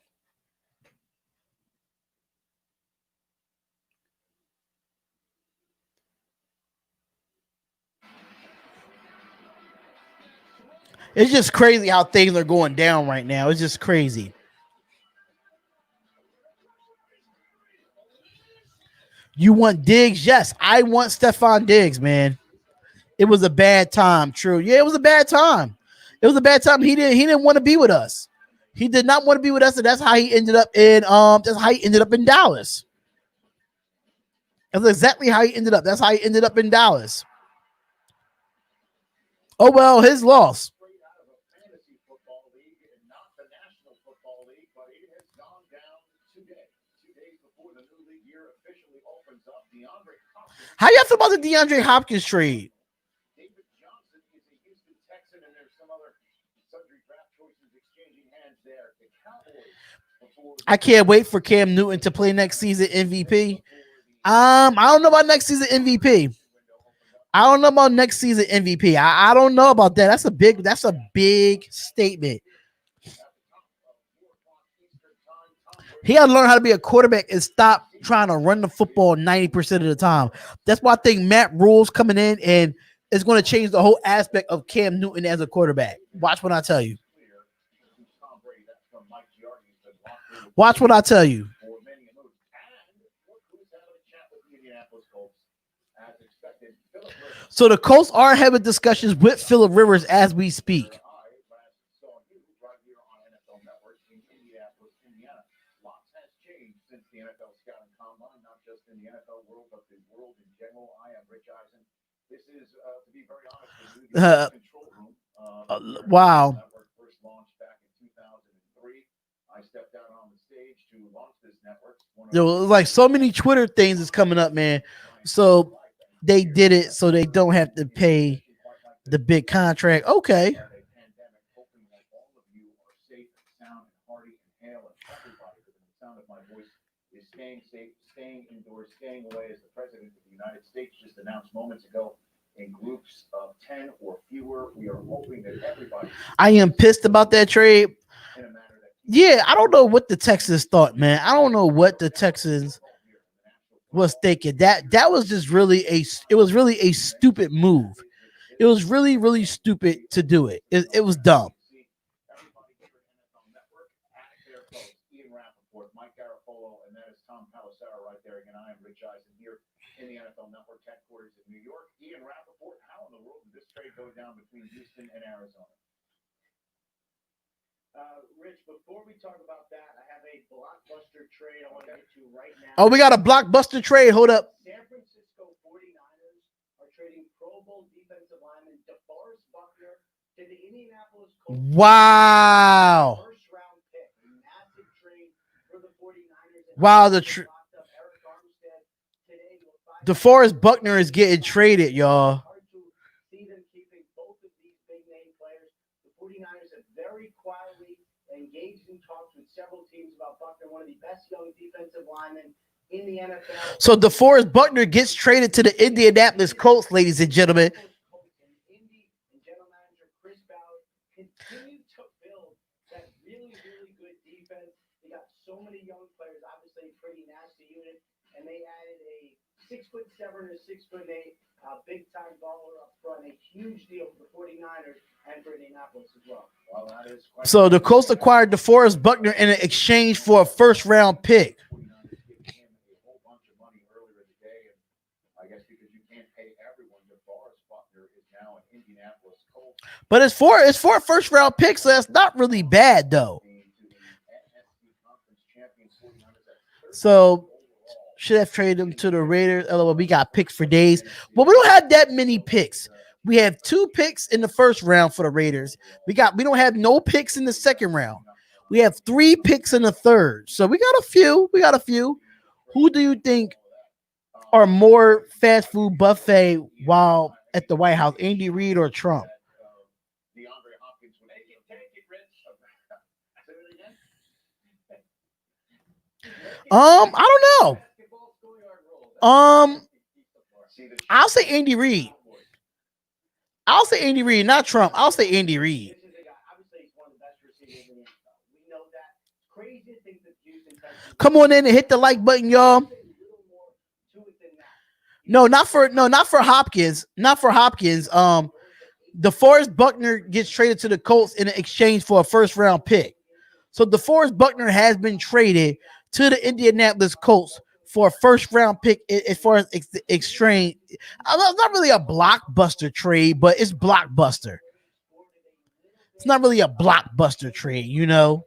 It's just crazy how things are going down right now. It's just crazy. You want Diggs? Yes, I want Stefan Diggs, man. It was a bad time. True. Yeah, it was a bad time. It was a bad time. He didn't want to be with us. He did not want to be with us, and that's how he ended up in Dallas. That's exactly how he ended up. That's how he ended up in Dallas. Oh well, his loss. How y'all feel about the DeAndre Hopkins trade? I can't wait for Cam Newton to play next season MVP. I don't know about next season MVP. I don't know about next season MVP. I don't know about that. That's a big statement. He got to learn how to be a quarterback and stop trying to run the football 90% of the time. That's why I think Matt Rule's coming in and it's going to change the whole aspect of Cam Newton as a quarterback. Watch what I tell you. Watch what I tell you. So the Colts are having discussions with Phillip Rivers as we speak. Wow. There was like so many Twitter things is coming up, man. So they did it so they don't have to pay the big contract. Okay. I am pissed about that trade. Yeah, I don't know what the Texans thought, man. I don't know what the Texans was thinking. That was just really it was really a stupid move. It was really stupid to do it. It was dumb. Oh, we got a blockbuster trade. Hold up. Wow. Wow, DeForest Buckner is getting traded, y'all. So DeForest Buckner gets traded to the Indianapolis Colts, ladies and gentlemen. So the Colts acquired DeForest Buckner in exchange for a first round pick. But it's for a first round pick, so that's not really bad though. So should have traded him to the Raiders. LOL, we got picks for days. But we don't have that many picks. We have 2 picks in the first round for the Raiders. We don't have no picks in the second round. We have 3 picks in the third. So we got a few. Who do you think are more fast food buffet while at the White House? Andy Reid or Trump? I don't know. I'll say Andy Reid. Not Trump. I'll say Andy Reid. Come on in and hit the like button, y'all. No, not for Hopkins. Not for Hopkins. DeForest Buckner gets traded to the Colts in exchange for a first round pick. So DeForest Buckner has been traded to the Indianapolis Colts for a first round pick as far as exchange. It's not really a blockbuster trade, but it's blockbuster. It's not really a blockbuster trade, you know.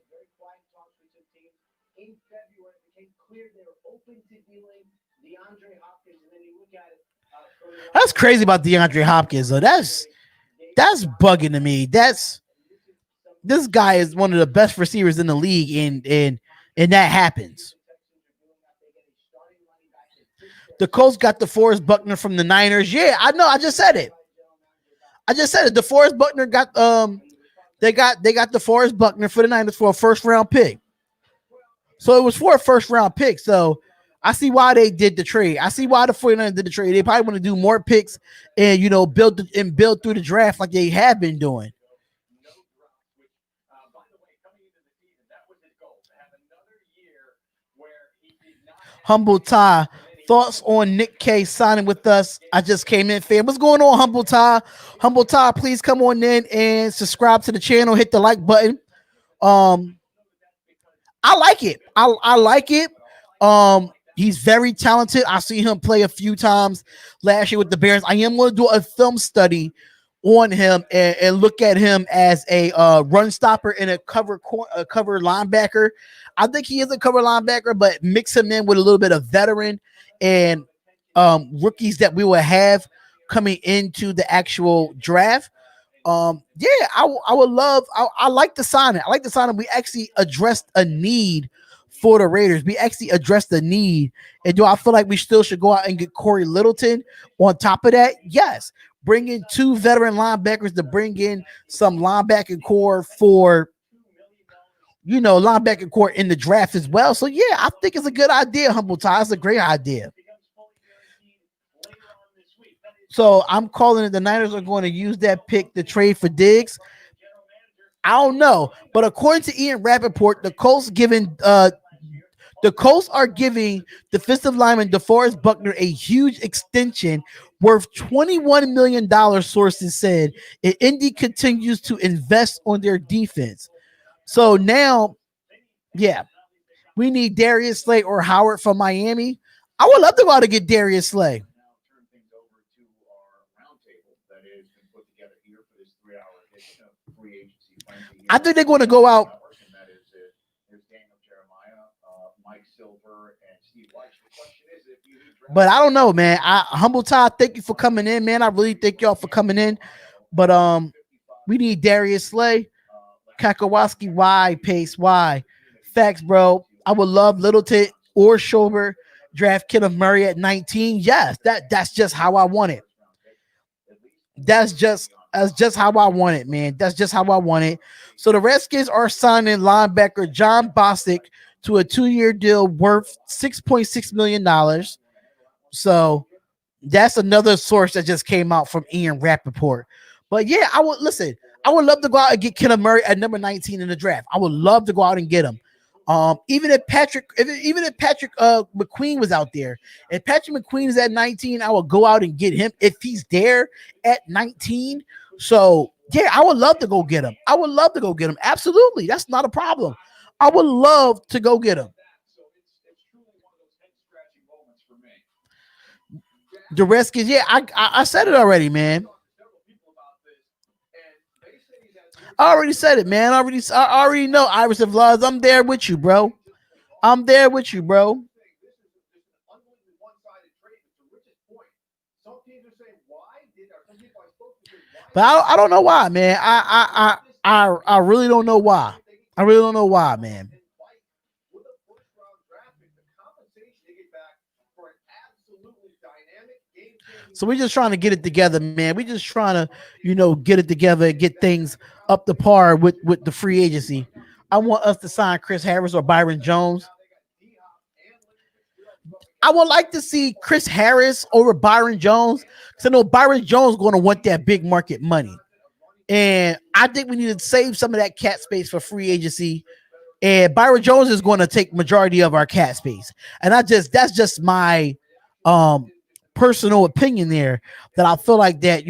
That's crazy about DeAndre Hopkins, though. That's bugging to me. This guy is one of the best receivers in the league, and that happens. The Colts got DeForest Buckner from the Niners. Yeah, I know. I just said it. DeForest Buckner got they got DeForest Buckner for the Niners for a first round pick. So it was for a first round pick. So I see why they did the trade. I see why the 49ers did the trade. They probably want to do more picks and build through the draft like they have been doing. Humble Ty, thoughts on Nick K signing with us? I just came in, fam. What's going on, Humble Ty? Humble Ty, please come on in and subscribe to the channel. Hit the like button. Um, I like it. I like it. He's very talented. I see him play a few times last year with the Bears. I am going to do a film study on him and look at him as a run stopper and a cover linebacker. I think he is a cover linebacker, but mix him in with a little bit of veteran and rookies that we will have coming into the actual draft. Yeah, I would love. I like the signing. I like the signing. We actually addressed a need for the Raiders. We actually addressed the need. And do I feel like we still should go out and get Corey Littleton on top of that? Yes. Bring in two veteran linebackers to bring in some linebacking core for linebacking core in the draft as well. So yeah, I think it's a good idea. Humble Tie, it's a great idea. So I'm calling it the Niners are going to use that pick to trade for Diggs. I don't know, but according to Ian Rappaport, the Colts are giving defensive lineman DeForest Buckner a huge extension worth $21 million. Sources said, and Indy continues to invest on their defense. So now, yeah, we need Darius Slay or Howard from Miami. I would love to go out and get Darius Slay. I think they're going to go out. But I don't know, man. Humble Todd, thank you for coming in, man. I really thank y'all for coming in. But we need Darius Slay, Kakawaski, Y, Pace, Y. Facts, bro. I would love Littleton or Schober draft Kenneth Murray at 19. Yes, that's just how I want it. That's just how I want it, man. That's just how I want it. So the Redskins are signing linebacker John Bostic to a 2-year deal worth $6.6 million. So that's another source that just came out from Ian Rappaport. But yeah, I would listen. I would love to go out and get Kenneth Murray at number 19 in the draft. I would love to go out and get him. Even if Patrick McQueen was out there, if Patrick McQueen is at 19, I would go out and get him if he's there at 19. So yeah, I would love to go get him. I would love to go get him. Absolutely, that's not a problem. I would love to go get him. The Redskins, yeah, I said it already, man. I already said it, man. I already know Iris of Laws. I'm there with you, bro. I'm there with you, bro. But I don't know why, man. I really don't know why. I really don't know why, man. So we're just trying to get it together, man. We're just trying to, get it together and get things up to par with the free agency. I want us to sign Chris Harris or Byron Jones. I would like to see Chris Harris over Byron Jones because I know Byron Jones is going to want that big market money. And I think we need to save some of that cat space for free agency. And Byron Jones is going to take majority of our cat space. And that's just my personal opinion there that I feel like that,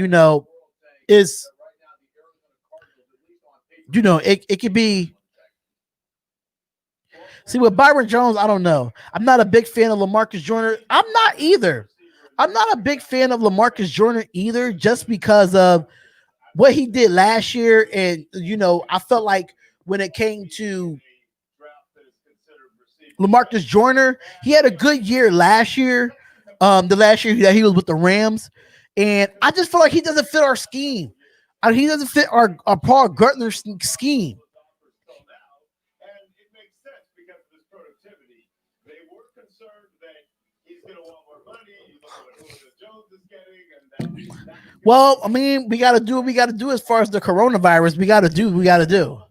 is, it could be. See, with Byron Jones, I don't know. I'm not a big fan of LaMarcus Joyner. I'm not either. I'm not a big fan of LaMarcus Joyner either, just because of what he did last year. And, I felt like when it came to LaMarcus Joyner, he had a good year last year. The last year that he was with the Rams. And I just feel like he doesn't fit our scheme. He doesn't fit our Paul Gertner scheme. Well, I mean, we got to do what we got to do as far as the coronavirus. We got to do what we got to do.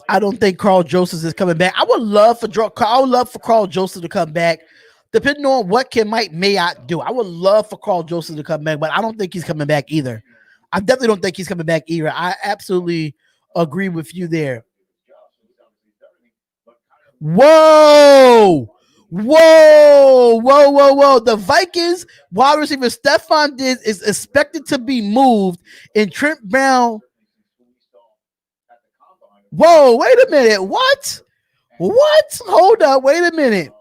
I don't think Carl Joseph is coming back. I would love for Carl Joseph to come back. Depending on what can Mike Mayock do, I would love for Carl Joseph to come back, but I don't think he's coming back either. I definitely don't think he's coming back either. I absolutely agree with you there. Whoa! Whoa. The Vikings wide receiver Stephon Diggs is expected to be moved, and Trent Brown. Whoa, wait a minute. What? What? Hold up. Wait a minute.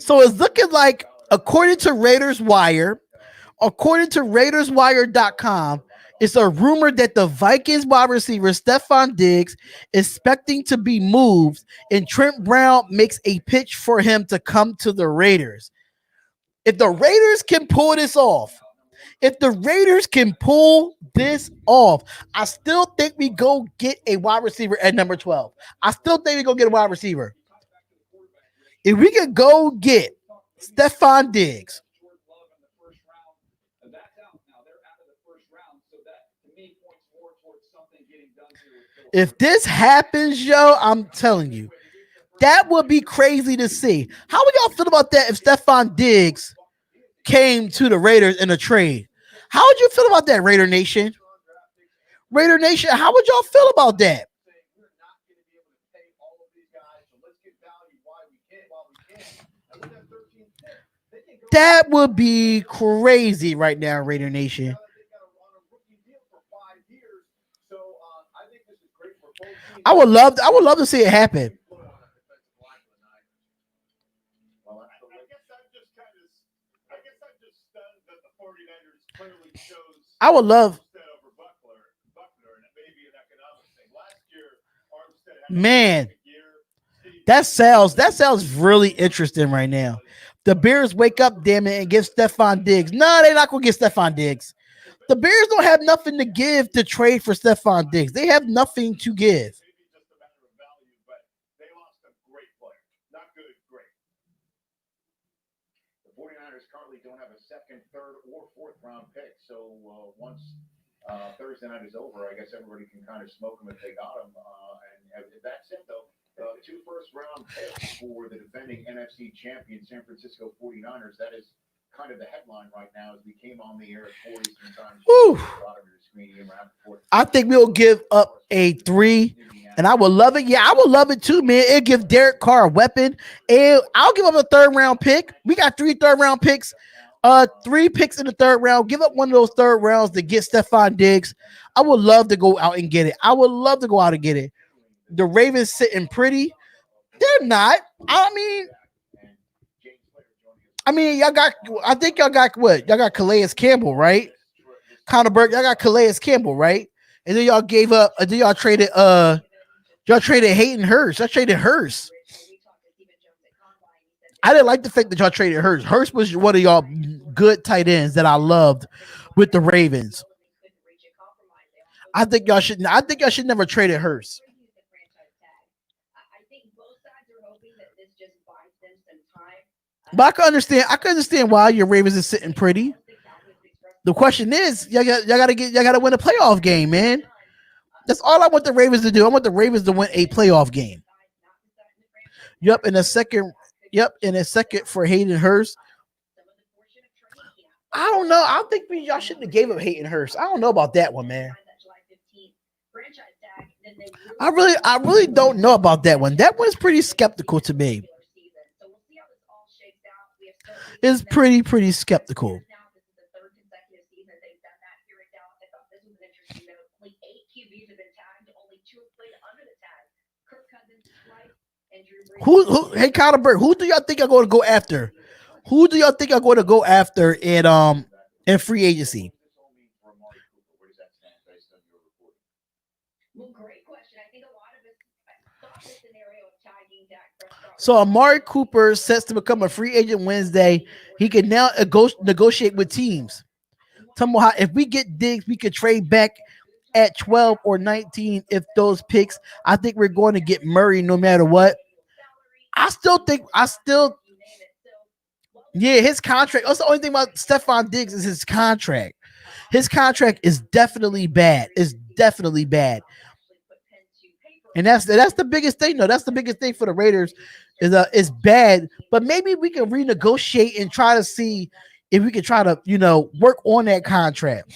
So it's looking like, according to RaidersWire.com, it's a rumor that the Vikings wide receiver Stephon Diggs is expecting to be moved, and Trent Brown makes a pitch for him to come to the Raiders. If the Raiders can pull this off, I still think we go get a wide receiver at number 12. I still think we go get a wide receiver. If we could go get Stephon Diggs, if this happens, yo, I'm telling you, that would be crazy to see. How would y'all feel about that if Stephon Diggs came to the Raiders in a trade? How would you feel about that, Raider Nation? Raider Nation, how would y'all feel about that? That would be crazy right now, Raider Nation. I would love to see it happen. I would love, man. That sounds really interesting right now. The Bears wake up, damn it, and give Stephon Diggs. No, they're not gonna get Stephon Diggs. The Bears don't have nothing to give to trade for Stephon Diggs. They have nothing to give. Whew. I think we'll give up a 3, and I would love it. Yeah, I would love it too, man. It'll give Derek Carr a weapon, and I'll give up a third round pick. We got 3 third round picks, 3 picks in the third round. Give up one of those third rounds to get Stephon Diggs. I would love to go out and get it. The Ravens sitting pretty. They're not. Y'all got. I think y'all got what? Y'all got Calais Campbell, right? Connor Burke. Y'all got Calais Campbell, right? And then y'all gave up. Then y'all traded. Y'all traded Hayden Hurst. Y'all traded Hurst. I didn't like the fact that y'all traded Hurst. Hurst was one of y'all good tight ends that I loved with the Ravens. I think y'all should. I think y'all should never traded Hurst. But I can understand. Why your Ravens is sitting pretty. The question is, y'all gotta win a playoff game, man. That's all I want the Ravens to do. I want the Ravens to win a playoff game. Yep, in a second. Yep, in a second for Hayden Hurst. I don't know. I think y'all shouldn't have gave up Hayden Hurst. I don't know about that one, man. I really don't know about that one. That one's pretty skeptical to me. It's pretty skeptical. Hey, Connor Burke, who do y'all think are going to go after? Who do y'all think are going to go after in free agency? So Amari Cooper sets to become a free agent Wednesday. He can now negotiate with teams. If we get Diggs, we could trade back at 12 or 19 if those picks. I think we're going to get Murray no matter what. I still yeah, his contract. That's the only thing about Stephon Diggs is his contract. His contract is definitely bad. Is definitely bad. And that's the biggest thing, though. That's the biggest thing for the Raiders is bad. But maybe we can renegotiate and try to see if we can try to work on that contract.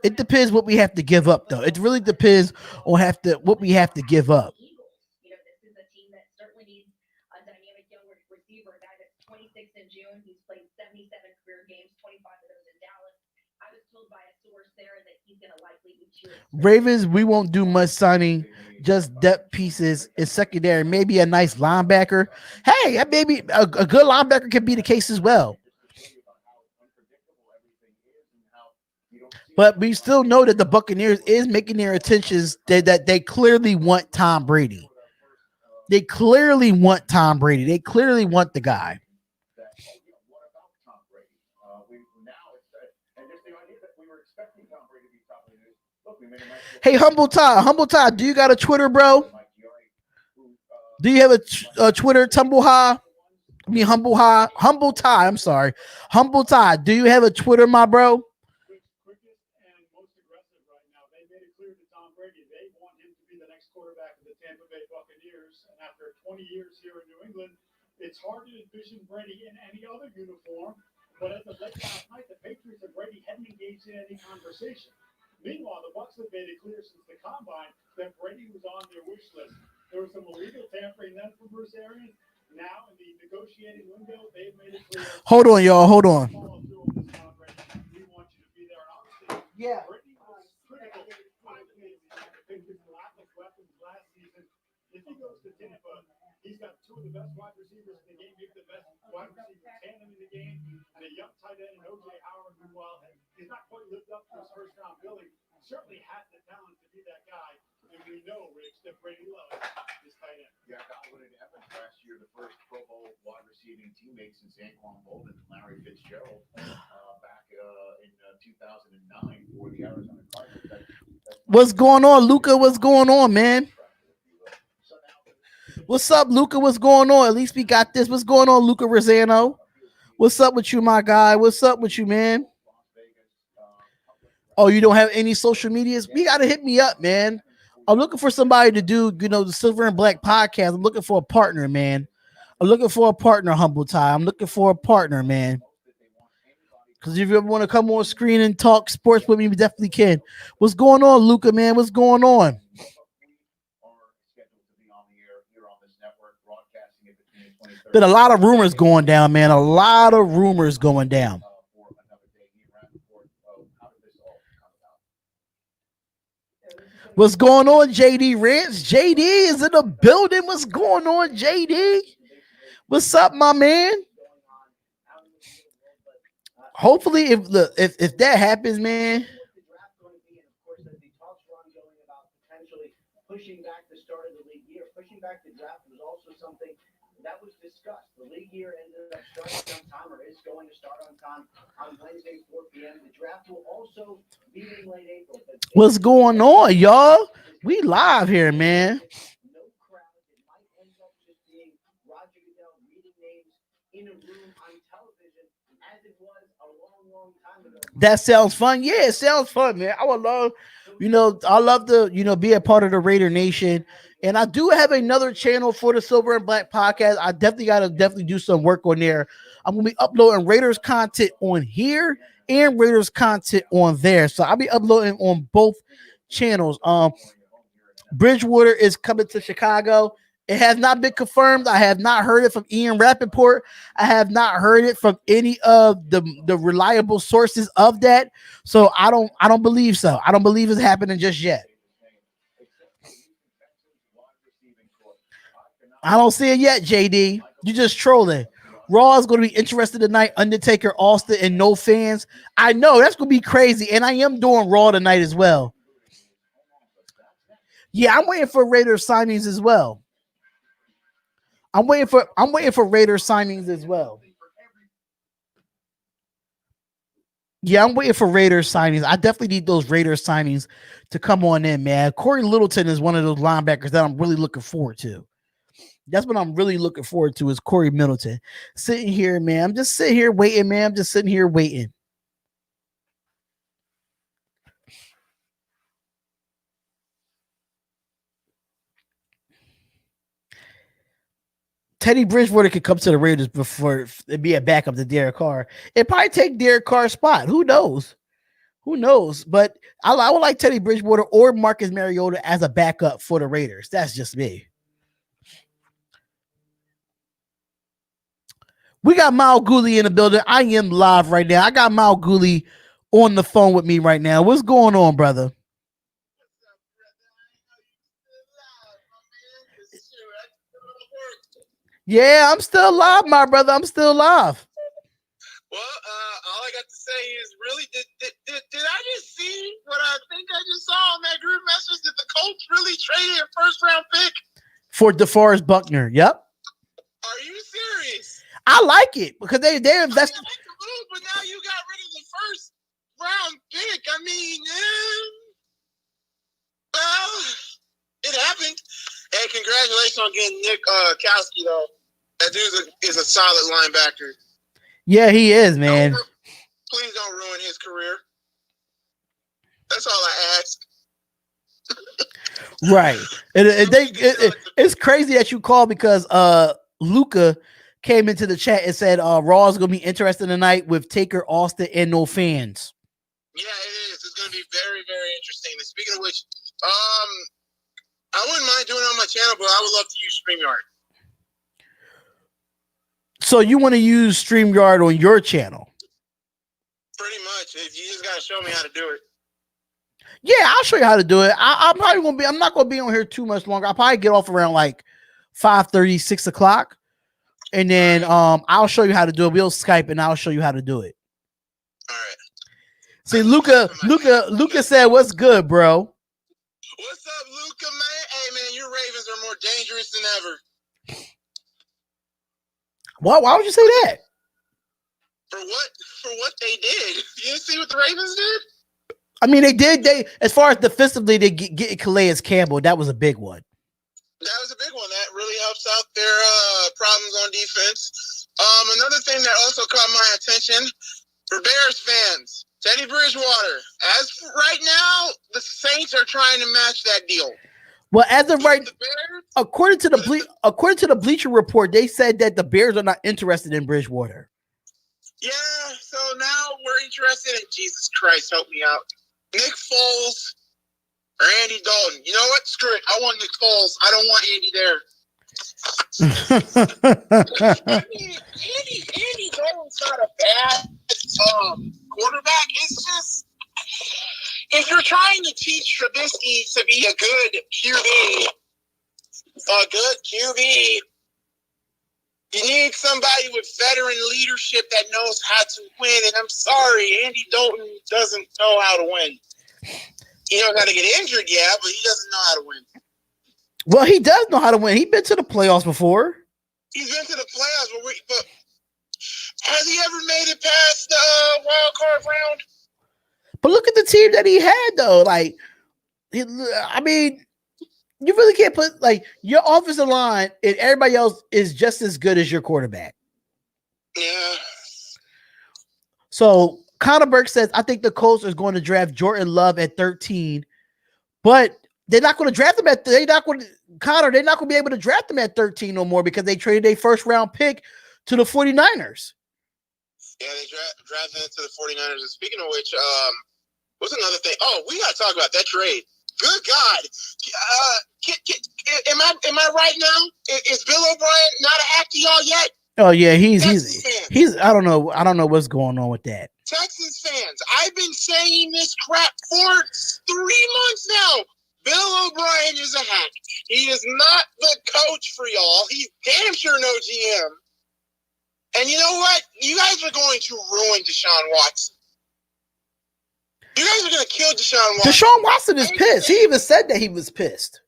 It depends what we have to give up, though. It really depends on what we have to give up. Ravens, we won't do much signing, just depth pieces in secondary, maybe a nice linebacker. Hey, maybe a good linebacker can be the case as well. But we still know that the Buccaneers is making their intentions that they clearly want Tom Brady. They clearly want Tom Brady. They clearly want the guy. Hey, Humble Todd, do you got a Twitter, bro? Do you have a Twitter, Tumble High? I mean, Humble Todd. I'm sorry, Humble Todd. Do you have a Twitter, my bro? Hold on, y'all. Hold on. Yeah. What's going on, Luca? What's going on, man? What's up, Luca? What's going on? At least we got this. What's going on, Luca Rosano? What's up with you, my guy? What's up with you, man? Oh, you don't have any social medias? You gotta hit me up, man. I'm looking for somebody to do, the Silver and Black podcast. I'm looking for a partner, man. I'm looking for a partner, Humble Tie. I'm looking for a partner, man. Because if you ever want to come on screen and talk sports with me, we definitely can. What's going on, Luca, man? What's going on? Been a lot of rumors going down, man. A lot of rumors going down. What's going on, JD Rance? JD is in the building. What's going on, JD? What's up, my man? Hopefully, if that happens, man. What's going on, y'all? We live here, man. That sounds fun. Yeah, it sounds fun, man. I would love, I love to, be a part of the Raider Nation. And I do have another channel for the Silver and Black podcast. I definitely gotta do some work on there. I'm gonna be uploading Raiders content on here and Raiders content on there. So I'll be uploading on both channels. Bridgewater is coming to Chicago. It has not been confirmed. I have not heard it from Ian Rappaport. I have not heard it from any of the reliable sources of that. So I don't believe so. I don't believe it's happening just yet. I don't see it yet, JD. You just trolling. Raw is going to be interested tonight. Undertaker, Austin, and no fans. I know that's going to be crazy, and I am doing Raw tonight as well. Yeah, I'm waiting for Raiders signings as well. I'm waiting for Raiders signings as well. Yeah, I'm waiting for Raiders signings. I definitely need those Raiders signings to come on in, man. Corey Littleton is one of those linebackers that I'm really looking forward to. That's what I'm really looking forward to is Corey Middleton. Sitting here, man. I'm just sitting here waiting, man. I'm just sitting here waiting. Teddy Bridgewater could come to the Raiders before it'd be a backup to Derek Carr. It'd probably take Derek Carr's spot. Who knows? Who knows? But I would like Teddy Bridgewater or Marcus Mariota as a backup for the Raiders. That's just me. We got Mal Gooley in the building. I am live right now. I got Mal Gooley on the phone with me right now. What's going on, brother? Yeah, I'm still alive, my brother. I'm still alive. Well, all I got to say is, really, did I just see what I think I just saw on that group message? Did the Colts really trade a first-round pick for DeForest Buckner? Yep. Are you serious? I like it because they invested. I like the move, but now you got rid of the first-round pick. I mean, well, it happened. Hey, congratulations on getting Nick Kowski, though. That dude is a solid linebacker. Yeah, he is, man. Please don't ruin his career. That's all I ask. Right. It's crazy that you called because Luca came into the chat and said Raw is going to be interesting tonight with Taker, Austin, and no fans. Yeah, it is. It's going to be very, very interesting. And speaking of which, I wouldn't mind doing it on my channel, but I would love to use StreamYard. So you want to use StreamYard on your channel? Pretty much. If you just got to show me how to do it. Yeah, I'll show you how to do it. I'm probably gonna be. I'm not gonna be on here too much longer. I'll probably get off around like 5:30, 6 o'clock, and then I'll show you how to do it. We'll Skype and I'll show you how to do it. All right. See, Luca said, "What's good, bro?" What's up, Luca, man? Hey, man, your Ravens are more dangerous than ever. Why would you say that? For what they did. You didn't see what the Ravens did? I mean, they did. As far as defensively, they get Calais Campbell. That was a big one. That was a big one. That really helps out their problems on defense. Another thing that also caught my attention for Bears fans, Teddy Bridgewater. As for right now, the Saints are trying to match that deal. Well, as of right, according to the Bleacher Report, they said that the Bears are not interested in Bridgewater. Yeah, so now we're interested in Jesus Christ. Help me out, Nick Foles or Andy Dalton. You know what? Screw it. I want Nick Foles. I don't want Andy there. Andy Dalton's not a bad quarterback. It's just, if you're trying to teach Trubisky to be a good QB, you need somebody with veteran leadership that knows how to win. And I'm sorry, Andy Dalton doesn't know how to win. He knows how to get injured, yeah, but he doesn't know how to win. Well, he does know how to win. He's been to the playoffs before. He's been to the playoffs, but has he ever made it past the wild card round? But look at the team that he had, though. Like, I mean, you really can't put, like, your offensive line and everybody else is just as good as your quarterback. Yeah. So Connor Burke says, I think the Colts is going to draft Jordan Love at 13, but they're not going to draft him they're not going to be able to draft him at 13 no more because they traded a first round pick to the 49ers. Yeah, they drafted into the 49ers. And speaking of which, what's another thing? Oh, we got to talk about that trade. Good God. Am I right now? Is Bill O'Brien not a hack to y'all yet? Oh yeah, he's I don't know what's going on with that. Texans fans, I've been saying this crap for 3 months now. Bill O'Brien is a hack. He is not the coach for y'all. He's damn sure no GM. And you know what? You guys are going to ruin Deshaun Watson. You guys are going to kill Deshaun Watson. Deshaun Watson is pissed. He even said that he was pissed.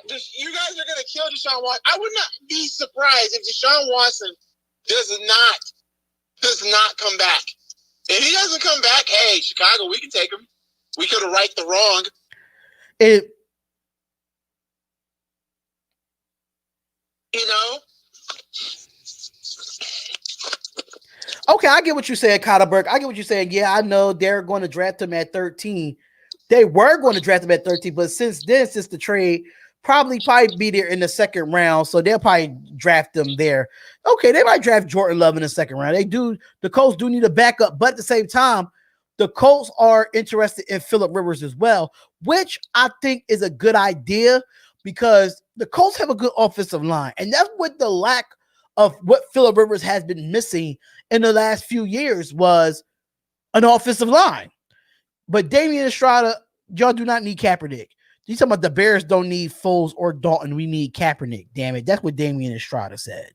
You guys are going to kill Deshaun Watson. I would not be surprised if Deshaun Watson does not come back. If he doesn't come back, hey, Chicago, we can take him. We could have right the wrong. It, you know. Okay, I get what you're saying, Kyler. I get what you're saying. Yeah, I know they're going to draft him at 13. They were going to draft him at 13, but since the trade, probably be there in the second round, so they'll probably draft them there. Okay, they might draft Jordan Love in the second round. They do. The Colts do need a backup, but at the same time, the Colts are interested in Phillip Rivers as well, which I think is a good idea because the Colts have a good offensive line, and that's what the lack of what Phillip Rivers has been missing in the last few years was an offensive line. But Damian Estrada, y'all do not need Kaepernick. You talking about the Bears don't need Foles or Dalton. We need Kaepernick. Damn it. That's what Damian Estrada said.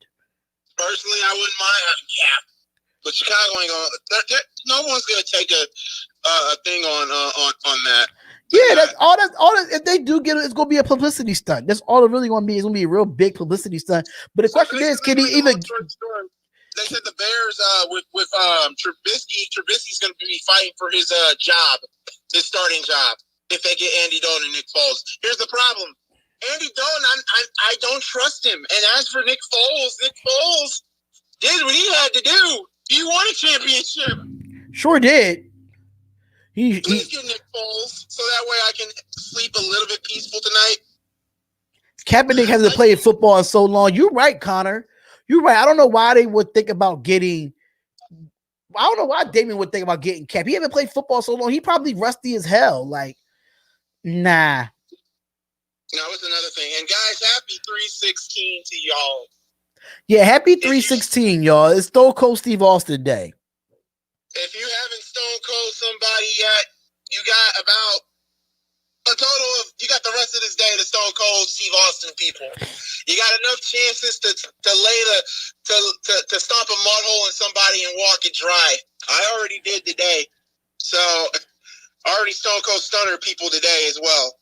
Personally, I wouldn't mind having Cap. But Chicago ain't going. No one's going to take a thing on that. Yeah, that's all. If they do get it, it's going to be a publicity stunt. That's all it really going to be. It's going to be a real big publicity stunt. But the question is, can he even? They said the Bears with Trubisky. Trubisky's going to be fighting for his job, his starting job, if they get Andy Dalton and Nick Foles. Here's the problem: Andy Dalton, I don't trust him. And as for Nick Foles did what he had to do. He won a championship. Sure did. Please get Nick Foles so that way I can sleep a little bit peaceful tonight. Kaepernick hasn't played football in so long. You're right, Connor. You're right. I don't know why they would think about getting. I don't know why Damien would think about getting Cap. He haven't played football so long. He probably rusty as hell. Like, nah. No, it's another thing. And guys, happy 3/16 to y'all. Yeah, happy 3/16, y'all. It's Stone Cold Steve Austin Day. If you haven't Stone Cold somebody yet, you got about a total of, you got the rest of this day to Stone Cold Steve Austin people. You got enough chances to stomp a mud hole in somebody and walk it dry. I already did today. So I already Stone Cold Stunner people today as well.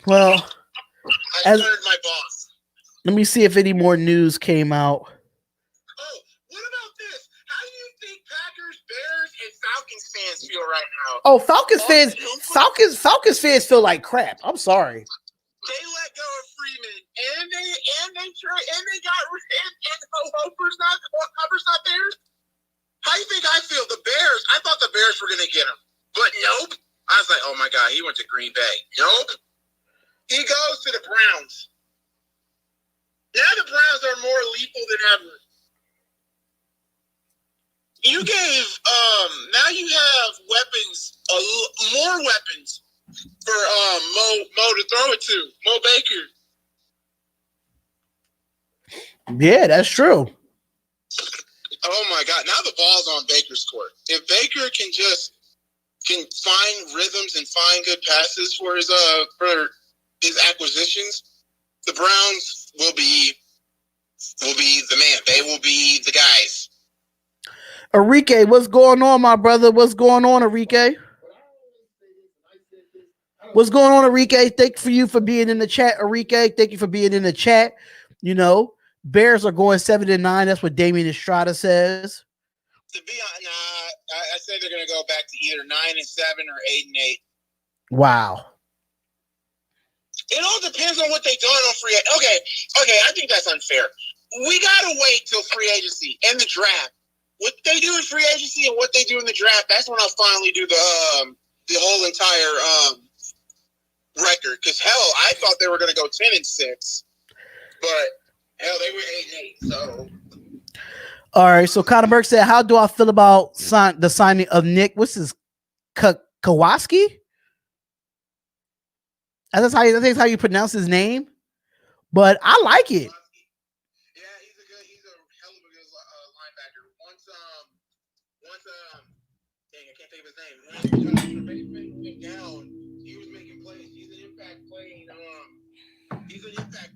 Well, I stunnered my boss. Let me see if any more news came out. Oh, what about this? How do you think Packers, Bears, and Falcons fans feel right now? Oh, Falcons fans feel like crap. I'm sorry. They let go of Freeman, and they got Hopper's not there. How do you think I feel? The Bears. I thought the Bears were gonna get him, but nope. I was like, oh my god, he went to Green Bay. Nope. He goes to the Browns. Now the Browns are more lethal than ever. You gave now you have weapons, more weapons for Mo to throw it to, Mo Baker. Yeah, that's true. Oh my god! Now the ball's on Baker's court. If Baker can find rhythms and find good passes for his acquisitions, the Browns will be the man. They will be the guys. Enrique, what's going on, my brother? What's going on, Enrique? What's going on, Enrique? Thank you for being in the chat, Enrique. Thank you for being in the chat. You know, Bears are going 7-9. That's what Damian Estrada says. To be honest, I said they're going to go back to either 9-7 or 8-8. Wow. It all depends on what they done on free agency. Okay, I think that's unfair. We got to wait till free agency and the draft. What they do in free agency and what they do in the draft, that's when I'll finally do the whole entire record. Because, hell, I thought they were going to go 10-6. But, hell, they were 8-8, so... All right, so Connor Burke said, how do I feel about the signing of Nick? What's his Kowalski? I think that's how you pronounce his name. But I like it. Yeah, he's a hell of a good linebacker. Once dang, I can't think of his name. When Josh Trubisky went down, he was making plays. He's an impact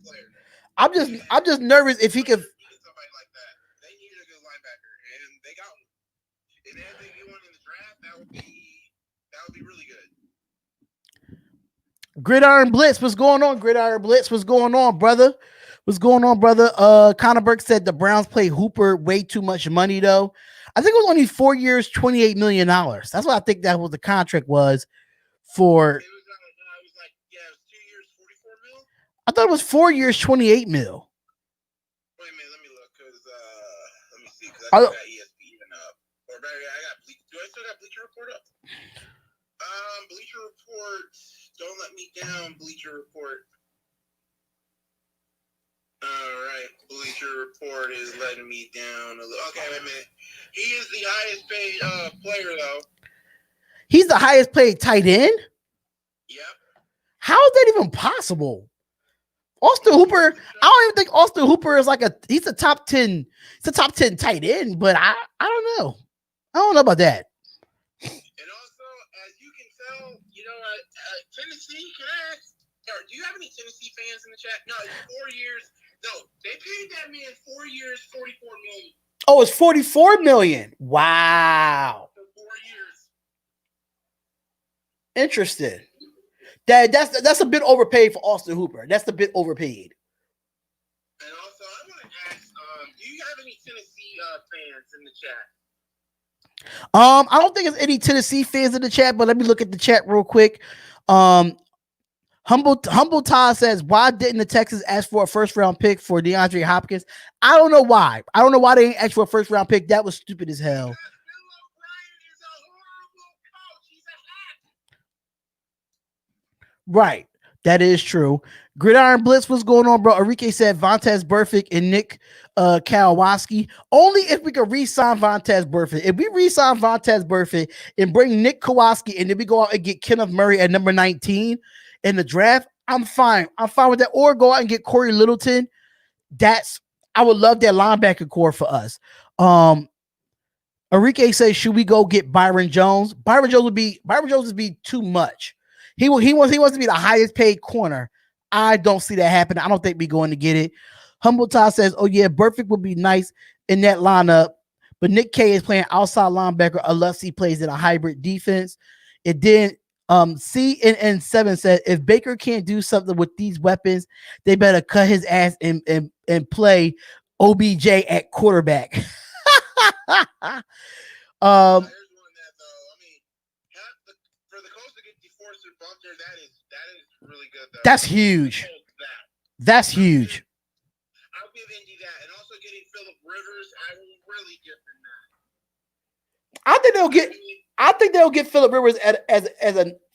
player. I'm just nervous if he could. Somebody like that. They needed a good linebacker, and they got one. And if they get one in the draft, that would be really good. Gridiron Blitz, what's going on? Gridiron Blitz, what's going on, brother? What's going on, brother? Connor Burke said the Browns pay Hooper way too much money, though. I think it was only 4 years, $28 million. That's what I think that was the contract was for. It was like, yeah, it was 2 years, 44 mil. I thought it was 4 years, 28 mil. Wait a minute, let me look, cause let me see, cause I, I got ESPN up, or better, I got. Do I still got Bleacher Report up? Bleacher Report. Don't let me down, Bleacher Report. All right, Bleacher Report is letting me down a little. Okay, wait a minute. He is the highest paid player, though. He's the highest paid tight end? Yep. How is that even possible? Austin Hooper, I don't even think Austin Hooper is like he's a top 10, it's a top 10 tight end, but I don't know. I don't know about that. And also, as you can tell, you know, Tennessee, can I ask, do you have any Tennessee fans in the chat? No, 4 years. No, they paid that man 4 years, $44 million. Oh, it's $44 million. Wow. For 4 years. Interesting. That's a bit overpaid for Austin Hooper. That's a bit overpaid. And also, I want to ask, do you have any Tennessee fans in the chat? I don't think there's any Tennessee fans in the chat, but let me look at the chat real quick. Humble Todd says, why didn't the Texans ask for a first round pick for DeAndre Hopkins? I don't know why. I don't know why they didn't ask for a first round pick. That was stupid as hell. Right. That is true. Gridiron Blitz, what's going on, bro? Enrique said Vontaze Burfict and Nick Kwiatkowski. Only if we could re-sign Vontaze Burfict. If we re-sign Vontaze Burfict and bring Nick Kwiatkowski and then we go out and get Kenneth Murray at number 19 in the draft, I'm fine. I'm fine with that. Or go out and get Corey Littleton. I would love that linebacker core for us. Enrique says, should we go get Byron Jones? Byron Jones would be too much. He wants to be the highest paid corner. I don't see that happening. I don't think we're going to get it. Humble Todd says, oh yeah, Burfict would be nice in that lineup, but Nick K is playing outside linebacker unless he plays in a hybrid defense. It did. CNN7 said, if Baker can't do something with these weapons, they better cut his ass and play OBJ at quarterback. Really good, though. That's huge. That's huge. I'll give Indy that, and also getting Phillip Rivers, I will really give them that. I think they'll get Phillip Rivers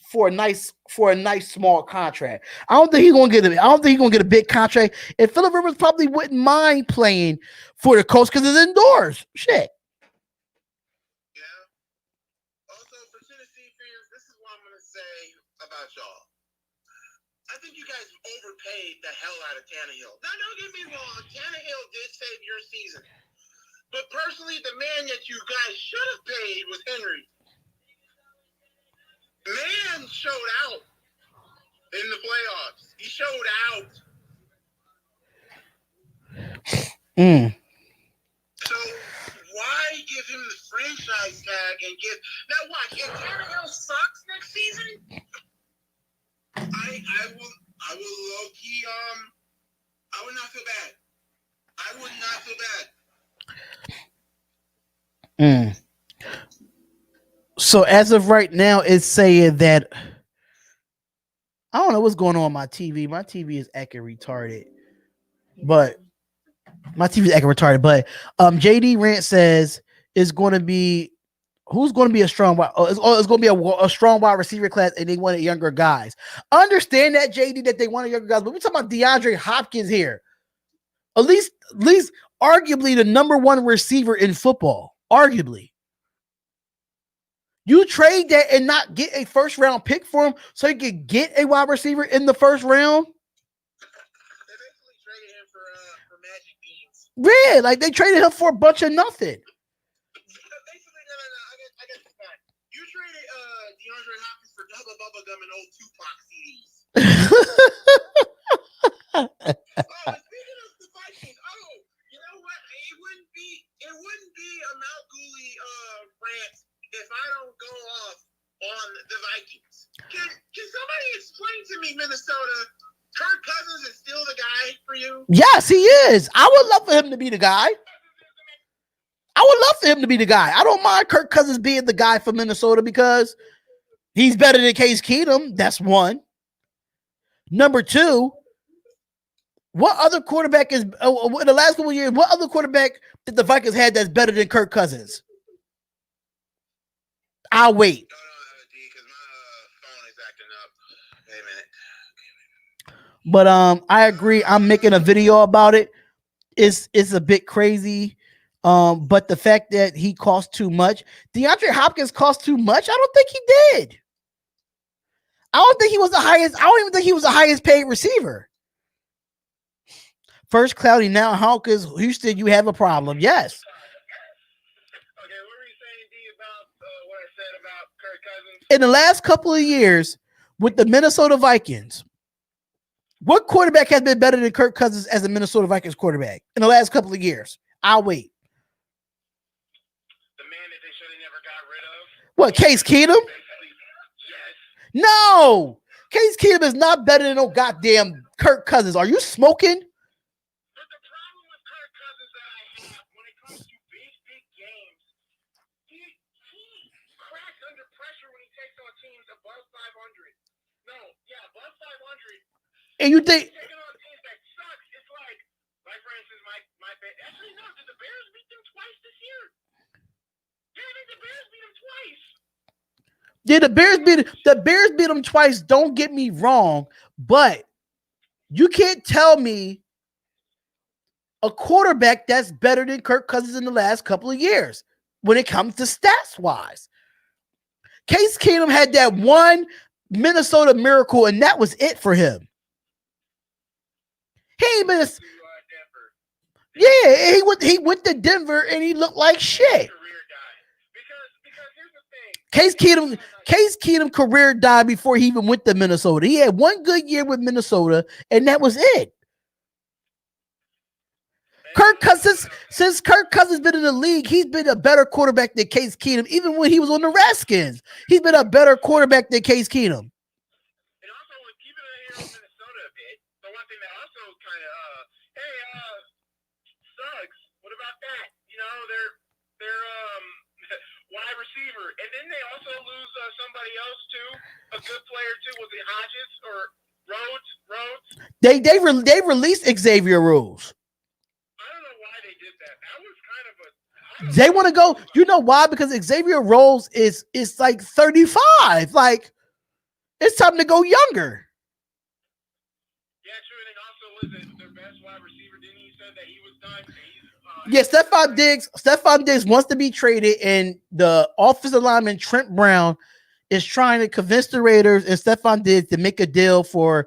for a nice small contract. I don't think he's gonna get a big contract. And Phillip Rivers probably wouldn't mind playing for the Colts because it's indoors. Shit. Yeah. Also, for Tennessee fans, this is what I'm gonna say about y'all. I think you guys overpaid the hell out of Tannehill. Now, don't get me wrong. Tannehill did save your season. But personally, the man that you guys should have paid was Henry. Man showed out in the playoffs. He showed out. So why give him the franchise tag and give... Now, watch. If Tannehill sucks next season... I will low key I would not feel bad. I would not feel bad. So as of right now, it's saying that I don't know what's going on with my TV. My TV is acting retarded. But JD Rant says it's going to be who's going to be a strong wide? It's going to be a strong wide receiver class, and they wanted younger guys. Understand that, JD, that they wanted younger guys, but we're talking about DeAndre Hopkins here. At least, arguably the number one receiver in football. Arguably, you trade that and not get a first round pick for him, so you can get a wide receiver in the first round. They basically traded him for magic beans. Yeah, like they traded him for a bunch of nothing. DeAndre Hopkins for double bubble gum and old Tupac CDs. Speaking of the Vikings, you know what? It wouldn't be a Mount Gooley rant if I don't go off on the Vikings. Can somebody explain to me, Minnesota, Kirk Cousins is still the guy for you? Yes, he is. I would love for him to be the guy. I would love for him to be the guy. I don't mind Kirk Cousins being the guy for Minnesota because he's better than Case Keenum. That's one. Number two, what other quarterback is in the last couple of years? What other quarterback that the Vikings had that's better than Kirk Cousins? I'll wait. No, D, because my phone is acting up. Wait a minute. But I agree. I'm making a video about it. It's a bit crazy. But the fact that he cost too much, DeAndre Hopkins cost too much. I don't think he did. I don't think he was the highest. I don't even think he was the highest paid receiver. First Cloudy, now Hawkins, Houston, you have a problem. Yes. Okay, what were you saying, D, about what I said about Kirk Cousins? In the last couple of years with the Minnesota Vikings, what quarterback has been better than Kirk Cousins as a Minnesota Vikings quarterback in the last couple of years? I'll wait. The man that they should have never got rid of. What, Case Keenum? Yes. No. Case Keenum is not better than no goddamn Kirk Cousins. Are you smoking? But the problem with Kirk Cousins that I have when it comes to big games, he cracks under pressure when he takes on teams above 500. No, yeah, above 500. And you think Taking on teams that sucks, it's like for instance, my actually no, did the Bears beat them twice this year? Yeah, I think the Bears beat them twice. Yeah, the Bears beat them twice. Don't get me wrong, but you can't tell me a quarterback that's better than Kirk Cousins in the last couple of years when it comes to stats wise. Case Keenum had that one Minnesota miracle, and that was it for him. He missed. Yeah, he went to Denver and he looked like shit. Case Keenum career died before he even went to Minnesota. He had one good year with Minnesota, and that was it. Since Kirk Cousins been in the league, he's been a better quarterback than Case Keenum. Even when he was on the Redskins, he's been a better quarterback than Case Keenum. And also, keeping it here in Minnesota a bit, the one thing that also kind of, Suggs, what about that? You know, they're wide receiver, and then they also lose somebody else too, a good player too. Was it Hodges or Rhodes? They released Xavier Rhodes. I don't know why they did that. That was kind of a. They want to go. You know why? Because Xavier Rhodes is like 35. Like it's time to go younger. Yeah, true. And then also was it their best wide receiver? Didn't he say that he was done? Yeah, Stephon Diggs wants to be traded, and the offensive lineman Trent Brown is trying to convince the Raiders and Stephon Diggs to make a deal for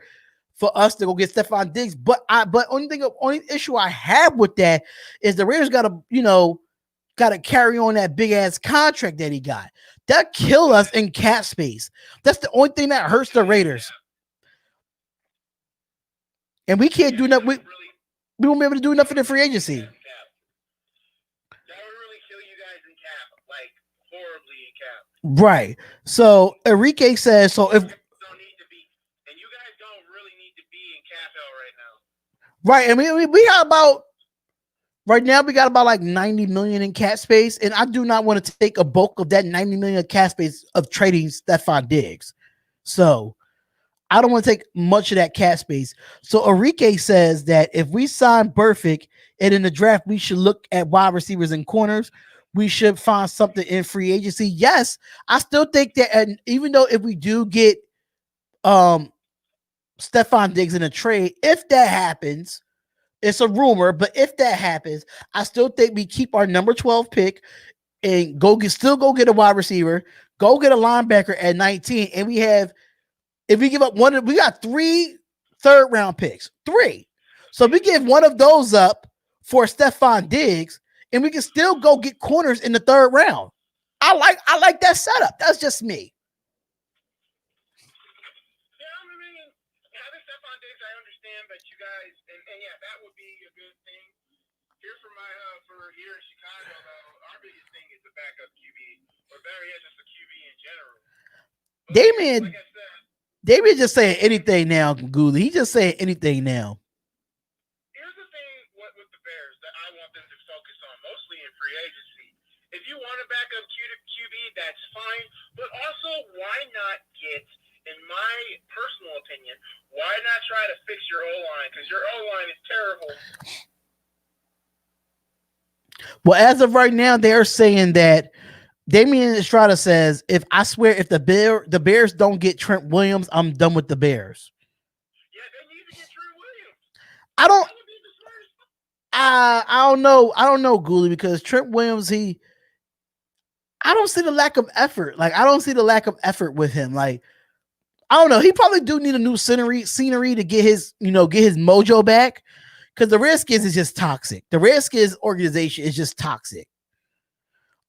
us to go get Stephon Diggs. But only issue I have with that is the Raiders got to carry on that big ass contract that he got. That kill us in cap space. That's the only thing that hurts the Raiders. And we can't do nothing. We won't be able to do nothing in free agency. Right. So Enrique says, so if don't need to be, and you guys don't really need to be in cap hell right now. Right. And we got about right now we got about like 90 million in cap space, and I do not want to take a bulk of that 90 million of cap space of trading Stephon Diggs. So I don't want to take much of that cap space. So Enrique says that if we sign Burfict and in the draft, we should look at wide receivers and corners. We should find something in free agency. Yes, I still think that, and even though if we do get Stephon Diggs in a trade, if that happens, it's a rumor, but if that happens, I still think we keep our number 12 pick and go get a wide receiver, go get a linebacker at 19, and if we give up one, we got 3 third-round picks. 3. So we give one of those up for Stephon Diggs, and we can still go get corners in the 3rd round. I like that setup. That's just me. Yeah, I mean, having Stephon Diggs, I understand, but you guys, and yeah, that would be a good thing. Here for here in Chicago, though, our biggest thing is the backup QB, or better yet, just the QB in general. But like I said, David just saying anything now, Gooley. He just saying anything now. Here's the thing with the Bears that I want them to focus on, mostly in free agency. If you want a backup QB, that's fine. But also, why not get, in my personal opinion, why not try to fix your O-line? Because your O-line is terrible. Well, as of right now, they're saying that Damian Estrada says, if the Bears don't get Trent Williams, I'm done with the Bears. Yeah, they need to get Trent Williams. I don't know. I don't know, Gooley, because Trent Williams, I don't see the lack of effort. Like, I don't see the lack of effort with him. Like, I don't know. He probably do need a new scenery to get his mojo back. Because the risk is it's just toxic. The risk is organization is just toxic.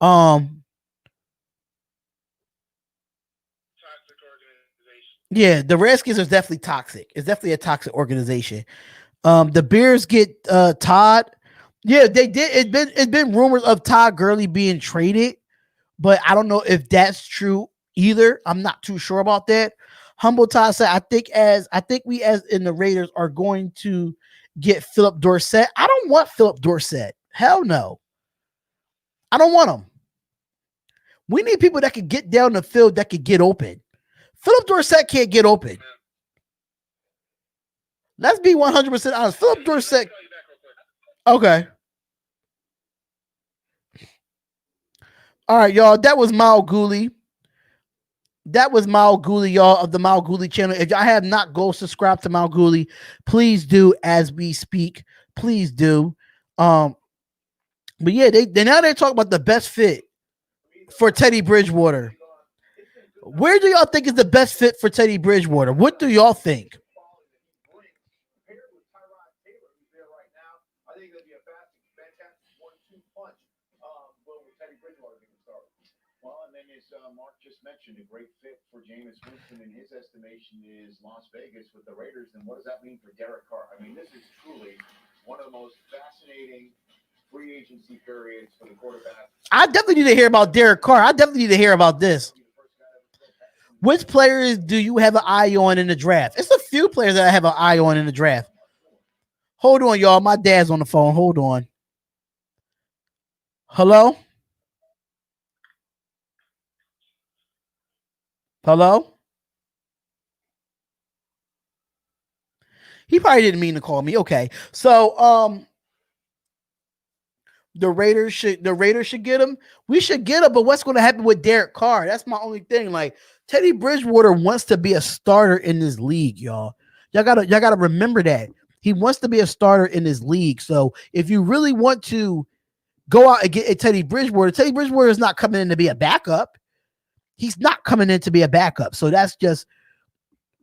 Toxic organization. Yeah, the Redskins is definitely toxic. It's definitely a toxic organization. The Bears get Todd. Yeah, they did. It's been rumors of Todd Gurley being traded, but I don't know if that's true either. I'm not too sure about that. Humble Todd said, I think we as in the Raiders are going to get Philip Dorsett. I don't want Philip Dorsett. Hell no. I don't want him. We need people that can get down the field that can get open. Philip Dorsett can't get open. Let's be 100% honest. Philip Dorsett. Okay. All right, y'all. That was Mal Gooley. Y'all, of the Mal Gooley channel. If y'all have not go subscribe to Mal Gooley, please do as we speak. Please do. But yeah, they now they're talking about the best fit for Teddy Bridgewater. Where do y'all think is the best fit for Teddy Bridgewater? What do y'all think? Mark just mentioned, a great fit for Jameis Winston in his estimation is Las Vegas with the Raiders. And what does that mean for Derek Carr? I mean, this is truly one of the most fascinating free agency periods for the quarterback. I definitely need to hear about Derek Carr. I definitely need to hear about this. Which players do you have an eye on in the draft? It's a few players that I have an eye on in the draft. Hold on, y'all. My dad's on the phone. Hold on. Hello? Hello? He probably didn't mean to call me. Okay. So the Raiders should get him. We should get him, but what's going to happen with Derek Carr? That's my only thing. Like, Teddy Bridgewater wants to be a starter in this league, y'all. Y'all gotta remember that. He wants to be a starter in this league. So if you really want to go out and get a Teddy Bridgewater is not coming in to be a backup. He's not coming in to be a backup. So that's just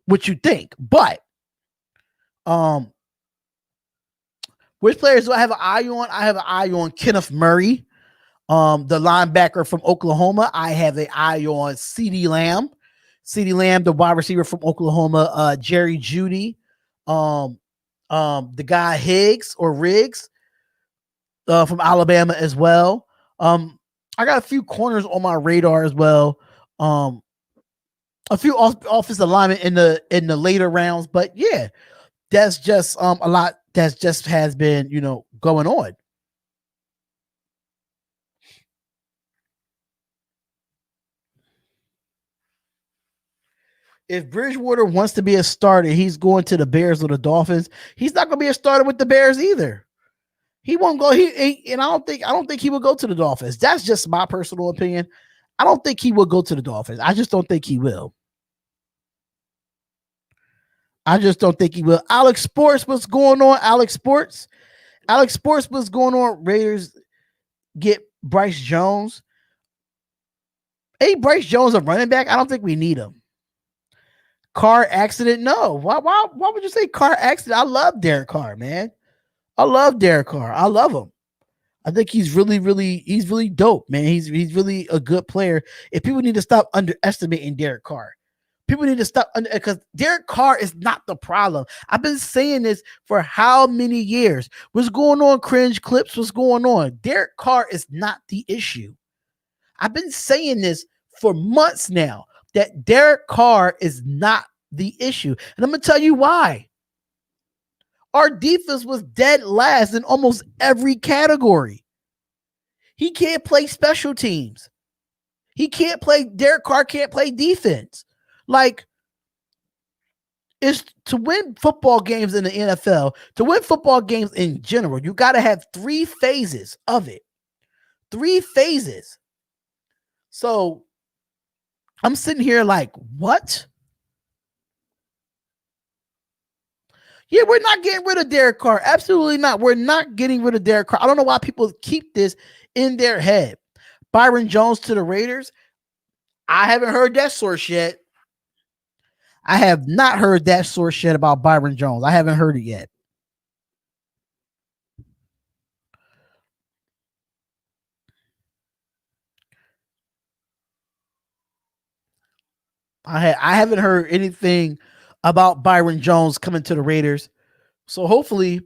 what you think. But which players do I have an eye on? I have an eye on Kenneth Murray, the linebacker from Oklahoma. I have an eye on CeeDee Lamb. CeeDee Lamb, the wide receiver from Oklahoma. Jerry Jeudy, the guy Riggs from Alabama as well. I got a few corners on my radar as well. A few offensive linemen in the later rounds, but yeah, that's just a lot that just has been going on. If Bridgewater wants to be a starter, he's going to the Bears or the Dolphins. He's not going to be a starter with the Bears either. He won't go. And I don't think he will go to the Dolphins. That's just my personal opinion. I don't think he will go to the Dolphins. I just don't think he will. Alex Sports, what's going on? Alex Sports, what's going on? Raiders get Bryce Jones. Hey, Bryce Jones a running back? I don't think we need him. Car accident? No. Why would you say car accident? I love Derek Carr, man. I love Derek Carr. I love him. I think he's really dope, man. He's really a good player. If people need to stop underestimating Derek Carr. People need to stop because Derek Carr is not the problem. I've been saying this for how many years? What's going on, Cringe Clips? What's going on? Derek Carr is not the issue. I've been saying this for months now, that Derek Carr is not the issue. And I'm going to tell you why. Our defense was dead last in almost every category. He can't play special teams. He can't play. Derek Carr can't play defense. Like, it's to win football games in the NFL, to win football games in general, you got to have 3 phases of it. 3 phases. So I'm sitting here like, what? Yeah, we're not getting rid of Derek Carr. Absolutely not. We're not getting rid of Derek Carr. I don't know why people keep this in their head. Byron Jones to the Raiders. I haven't heard that source yet. I have not heard that source yet about Byron Jones. I haven't heard it yet. I haven't heard anything about Byron Jones coming to the Raiders. So hopefully,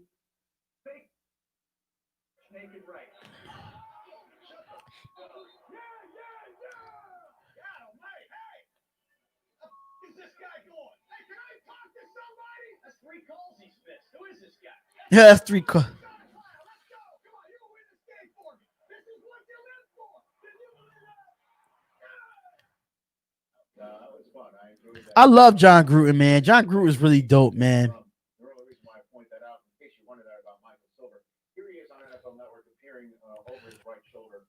yeah, that's 3 calls. I love John Gruden, man. John Gruden is really dope, man. The only reason why I point that out, in case you wondered that about Michael Silver, here he is on NFL Network appearing over his right shoulder.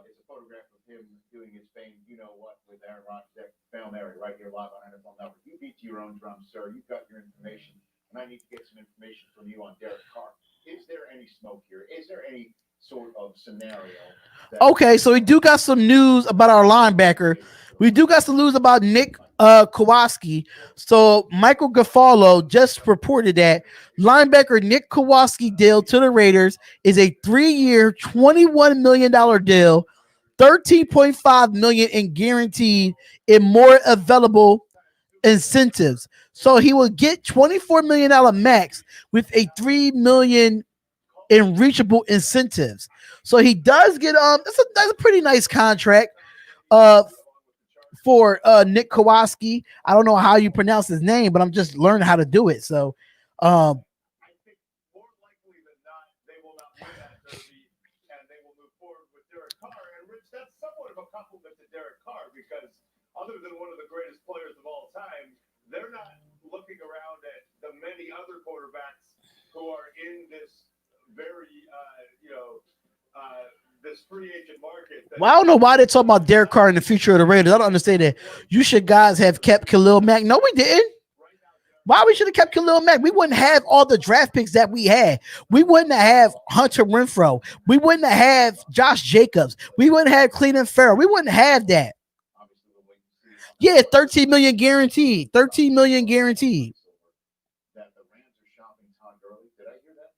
It's a photograph of him doing his fame, you know what, with Aaron Rodgers. Fail Mary, right here live on NFL Network. You beat to your own drum, sir. You've got your information, and I need to get some information from you on Derek Carr. Is there any smoke here? Is there any sort of scenario? Okay, so we do got some news about our linebacker. We do got some news about Nick Kowalski. So Michael Garfalo just reported that linebacker Nick Kowalski deal to the Raiders is a 3-year, $21 million deal, $13.5 million in guaranteed and more available incentives. So he will get $24 million max with a $3 million in reachable incentives. So he does get that's a pretty nice contract uh for Nick Kowalski. I don't know how you pronounce his name, but I'm just learning how to do it. So um I think more likely than not, they will not win that derby, and they will move forward with Derek Carr. And Rich, that's somewhat of a compliment to Derek Carr because, other than one of the greatest players of all time, they're not looking around at the many other quarterbacks who are in this very, this free agent market. well, I don't know why they're talking about Derek Carr in the future of the Raiders. I don't understand that. You should guys have kept Khalil Mack. No, we didn't. Why we should have kept Khalil Mack? We wouldn't have all the draft picks that we had. We wouldn't have Hunter Renfro. We wouldn't have Josh Jacobs. We wouldn't have Cleveland Farrell. We wouldn't have that. Yeah, 13 million guaranteed. 13 million guaranteed. That the Rams are shopping Todd Gurley. Did I hear that?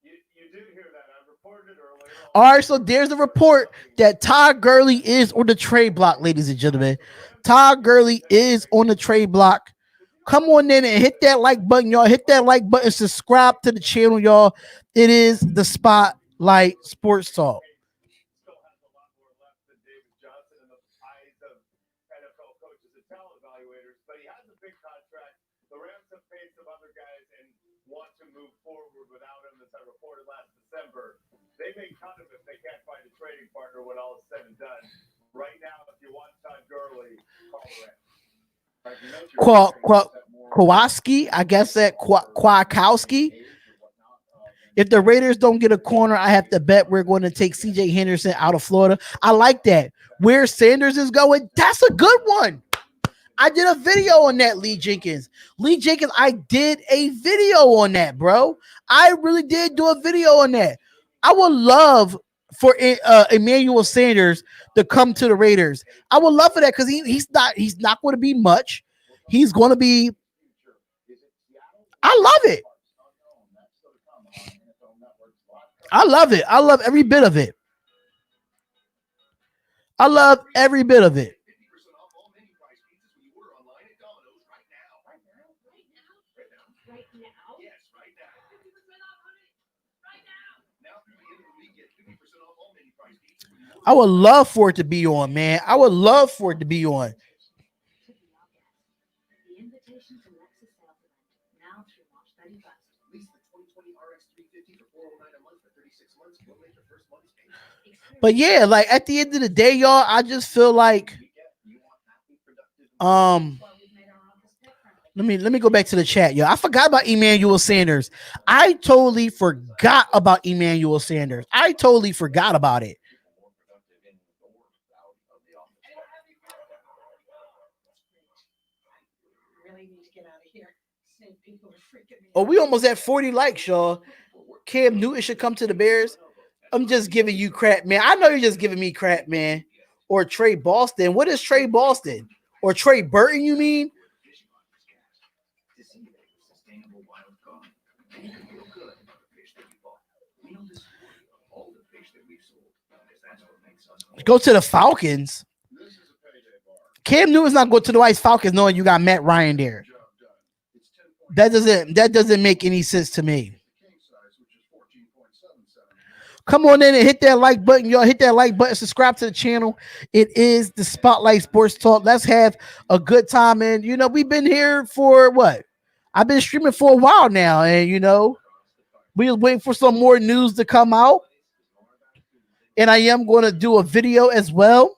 You did hear that. I reported it earlier. All right, so there's a report that Todd Gurley is on the trade block, ladies and gentlemen. Todd Gurley is on the trade block. Come on in and hit that like button, y'all. Hit that like button. Subscribe to the channel, y'all. It is the Spotlight Sports Talk. Still has a lot more left than David Johnson in the eyes of NFL coaches and talent evaluators, but he has a big contract. The Rams have paid some other guys and want to move forward without him, as I reported last December. They may cut him if they can't find a trading partner when all is said and done. Right now, if you want Todd Gurley, call the Rams. Kowalski, I guess that Kwiatkowski. If the Raiders don't get a corner, I have to bet we're going to take CJ Henderson out of Florida. I like that. Where Sanders is going, that's a good one. I did a video on that, Lee Jenkins. I did a video on that, bro. I really did do a video on that. I would love for Emmanuel Sanders to come to the Raiders. I would love for that because he's not going to be much. He's going to be. I love it. I love it. I love every bit of it. I love every bit of it. I would love for it to be on, man. I would love for it to be on. But yeah, like at the end of the day, y'all, I just feel like um let me go back to the chat, yo. I forgot about Emmanuel Sanders. I totally forgot about Emmanuel Sanders. I totally forgot about it. Oh, we almost at 40 likes, y'all. Cam Newton should come to the Bears. I'm just giving you crap, man. I know you're just giving me crap, man. Or Trey Boston. What is Trey Boston? Or Trey Burton, you mean? Go to the Falcons. Cam Newton's not going to the White Falcons knowing you got Matt Ryan there. That doesn't make any sense to me. Come on in and hit that like button, y'all. Hit that like button. Subscribe to the channel. It is the Spotlight Sports Talk. Let's have a good time. And we've been here for what? I've been streaming for a while now, and we was waiting for some more news to come out. And I am going to do a video as well.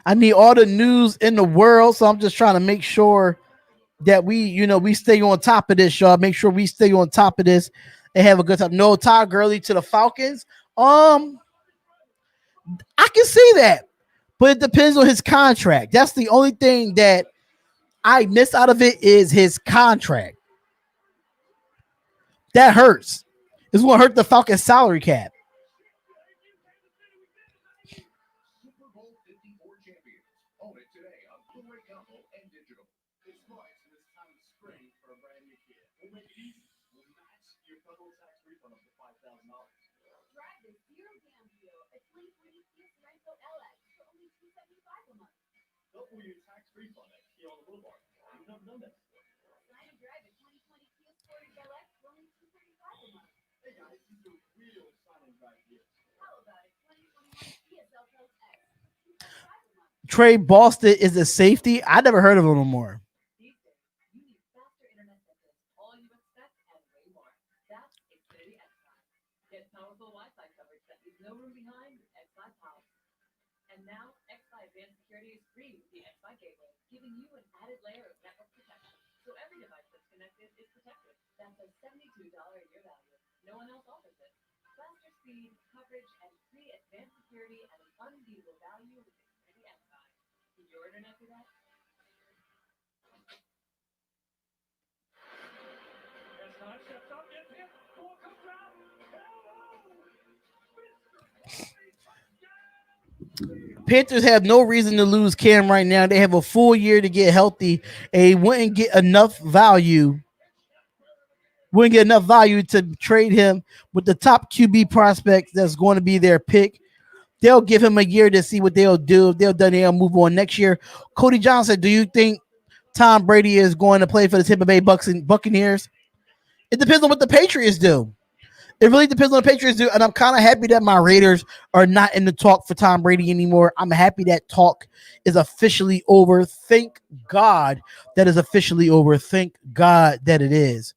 I need all the news in the world, so I'm just trying to make sure that we stay on top of this, y'all. Make sure we stay on top of this and have a good time. No, Todd Gurley to the Falcons. I can see that, but it depends on his contract. That's the only thing that I miss out of it is his contract. That hurts. It's going to hurt the Falcons salary cap. Trey Boston is a safety. I never heard of him no more. Panthers have no reason to lose Cam right now. They have a full year to get healthy. They wouldn't get enough value. Wouldn't get enough value to trade him with the top QB prospect that's going to be their pick. They'll give him a year to see what they'll do. If they'll done, they'll move on next year. Cody Johnson, do you think Tom Brady is going to play for the Tampa Bay Buccaneers? It depends on what the Patriots do. It really depends on the Patriots do, and I'm kind of happy that my Raiders are not in the talk for Tom Brady anymore. I'm happy that talk is officially over. Thank God that is officially over. Thank God that it is.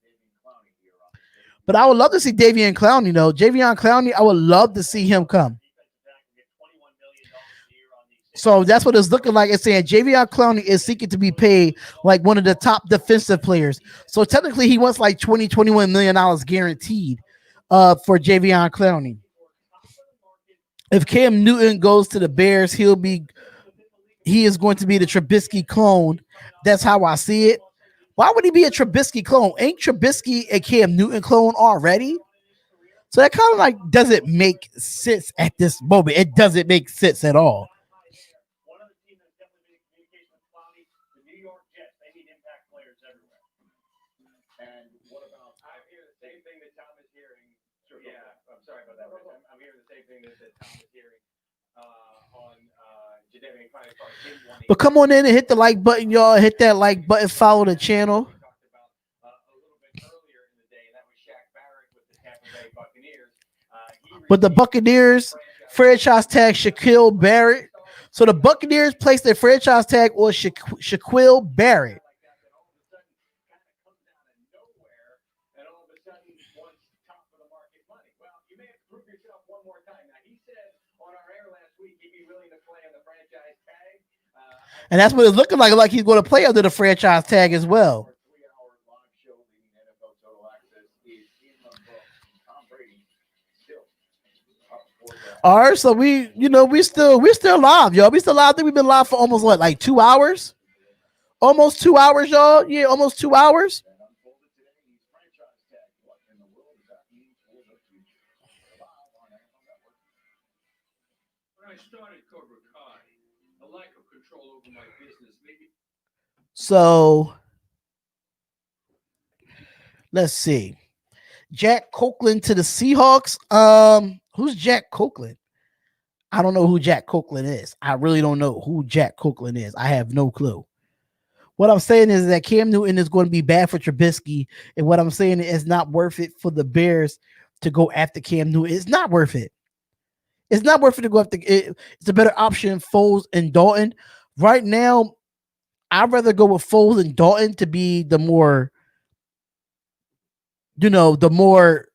But I would love to see Davion Clowney, though. Javion Clowney, I would love to see him come. So that's what it's looking like. It's saying Javion Clowney is seeking to be paid like one of the top defensive players. So technically he wants like $21 million guaranteed for Javion Clowney. If Cam Newton goes to the Bears, he is going to be the Trubisky clone. That's how I see it. Why would he be a Trubisky clone? Ain't Trubisky a Cam Newton clone already? So that kind of like doesn't make sense at this moment. It doesn't make sense at all. But come on in and hit the like button, y'all. Hit that like button. Follow the channel. But the Buccaneers franchise tag Shaquille Barrett. So the Buccaneers placed their franchise tag on Shaquille Barrett. And all of a sudden wants top of the market money. Well, you may have to prove yourself one more time. Now, he said on our air last week he'd be willing to play on the franchise tag. And that's what it's looking like he's going to play under the franchise tag as well. 3-hour live show leading NFL Total Access is in the books. Tom Brady still up for that. All right, so we're still live, y'all. We still live. I think we've been live for almost like 2 hours. Almost 2 hours, y'all. Yeah, almost 2 hours. That unfolded today. He's franchise tag. What in the world does that mean for the future? Live on NFL Network. When I started Cobra Kai, a lack of control over my business made me. So let's see. Jack Copeland to the Seahawks. Who's Jack Copeland? I don't know who Jack Copeland is. I really don't know who Jack Copeland is. I have no clue. What I'm saying is that Cam Newton is going to be bad for Trubisky, and what I'm saying is it's not worth it for the Bears to go after Cam Newton. It's not worth it. It's not worth it to go after it. It's a better option, Foles and Dalton. Right now, I'd rather go with Foles and Dalton to be the more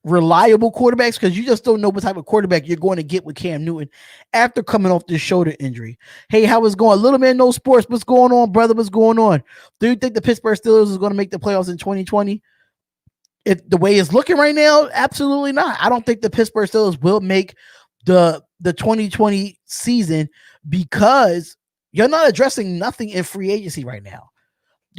reliable quarterbacks, because you just don't know what type of quarterback you're going to get with Cam Newton after coming off this shoulder injury. Hey, how is it going? Little man, no sports. What's going on, brother? What's going on? Do you think the Pittsburgh Steelers is going to make the playoffs in 2020? If the way it's looking right now, absolutely not. I don't think the Pittsburgh Steelers will make the 2020 season because you're not addressing nothing in free agency right now.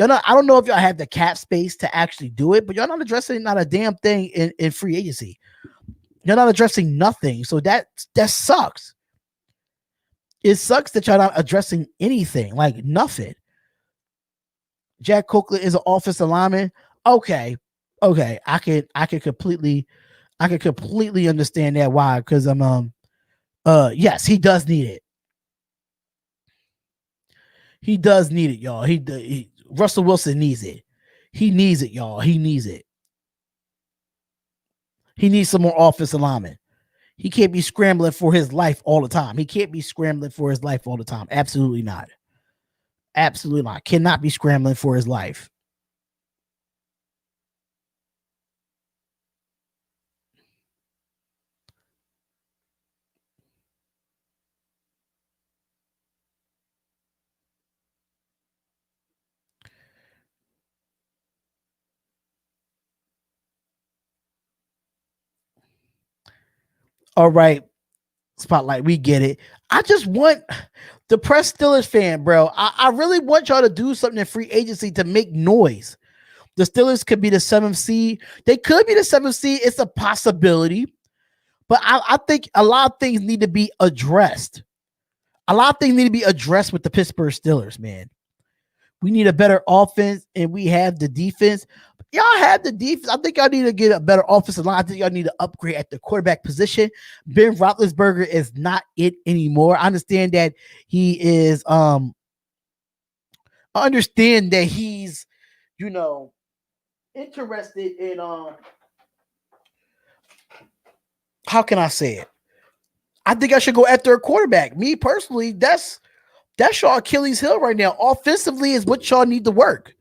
I don't know if y'all have the cap space to actually do it, but y'all not addressing not a damn thing in free agency. You're not addressing nothing. So that sucks. It sucks that y'all not addressing anything, like nothing. Jack Copeland is an offensive lineman. Okay. I could completely understand that. Why? Because yes, he does need it. He does need it, y'all. Russell Wilson needs it. He needs it, y'all. He needs it. He needs some more offensive linemen. He can't be scrambling for his life all the time. Absolutely not. Absolutely not. Cannot be scrambling for his life. All right, Spotlight, we get it. I just want the press Steelers fan, bro. I really want y'all to do something in free agency to make noise. The Steelers could be the 7th seed. They could be the 7th seed. It's a possibility. But I think a lot of things need to be addressed. A lot of things need to be addressed with the Pittsburgh Steelers, man. We need a better offense, and we have the defense. Y'all have the defense. I think y'all need to get a better offensive line. I think y'all need to upgrade at the quarterback position. Ben Roethlisberger is not it anymore. I understand that he is. I understand that he's, interested in. How can I say it? I think I should go after a quarterback. Me personally, that's your Achilles heel right now. Offensively is what y'all need to work.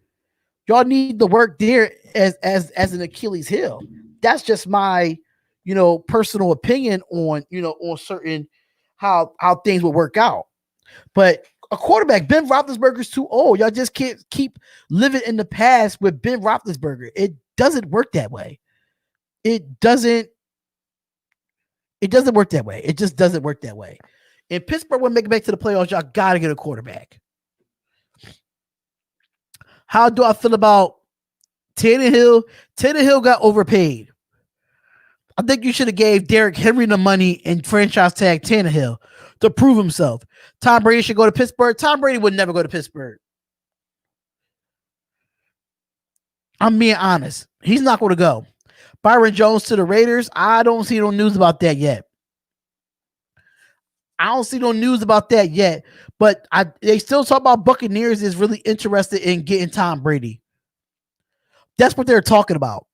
Y'all need to work there as an Achilles heel. That's just my, personal opinion on, on certain how things will work out. But a quarterback, Ben Roethlisberger's too old. Y'all just can't keep living in the past with Ben Roethlisberger. It doesn't work that way. It doesn't work that way. It just doesn't work that way. If Pittsburgh will make it back to the playoffs, y'all got to get a quarterback. How do I feel about Tannehill? Tannehill got overpaid. I think you should have gave Derrick Henry the money and franchise tag Tannehill to prove himself. Tom Brady should go to Pittsburgh. Tom Brady would never go to Pittsburgh. I'm being honest. He's not going to go. Byron Jones to the Raiders. I don't see no news about that yet. But they still talk about Buccaneers is really interested in getting Tom Brady. That's what they're talking about.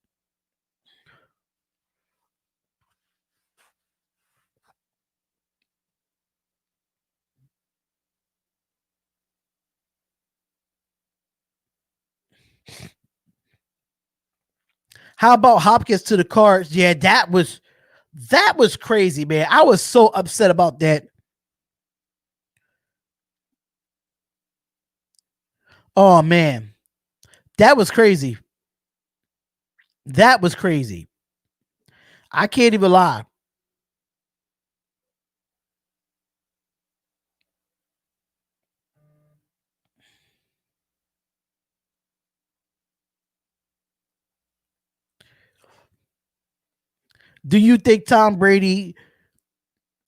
How about Hopkins to the Cards? Yeah, that was crazy, man. I was so upset about that. Oh man, that was crazy. That was crazy. I can't even lie. Do you think Tom Brady?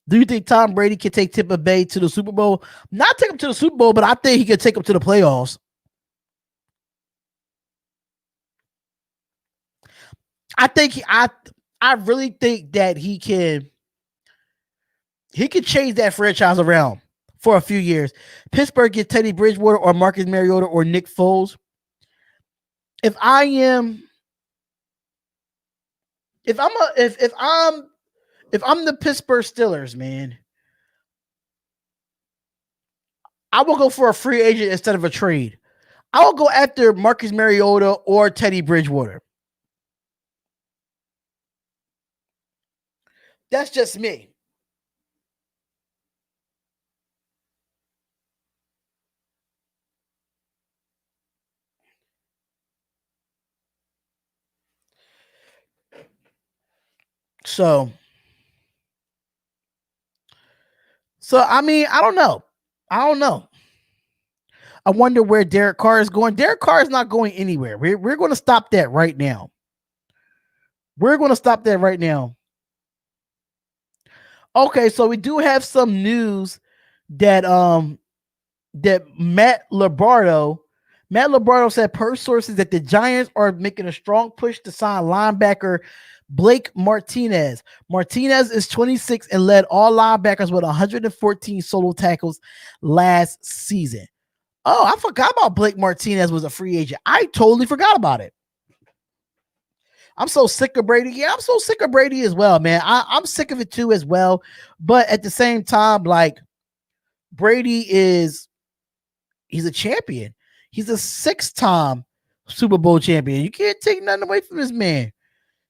Do you think Tom Brady can take Tampa Bay to the Super Bowl? Not take him to the Super Bowl, but I think he can take him to the playoffs. I think I really think that he can change that franchise around for a few years. Pittsburgh gets Teddy Bridgewater or Marcus Mariota or Nick Foles. If I am if I'm a if I'm the Pittsburgh Steelers, man, I will go for a free agent instead of a trade. I will go after Marcus Mariota or Teddy Bridgewater. That's just me. So, so I mean, I don't know. I don't know. I wonder where Derek Carr is going. Derek Carr is not going anywhere. We're going to stop that right now. We're going to stop that right now. Okay, so we do have some news that Matt Lombardo said per sources that the Giants are making a strong push to sign linebacker Blake Martinez. Martinez is 26 and led all linebackers with 114 solo tackles last season. Oh, I forgot about Blake Martinez was a free agent. I totally forgot about it. I'm so sick of Brady. Yeah, I'm so sick of Brady as well, man. I'm sick of it too as well. But at the same time, like Brady he's a champion. He's a six-time Super Bowl champion. You can't take nothing away from this man.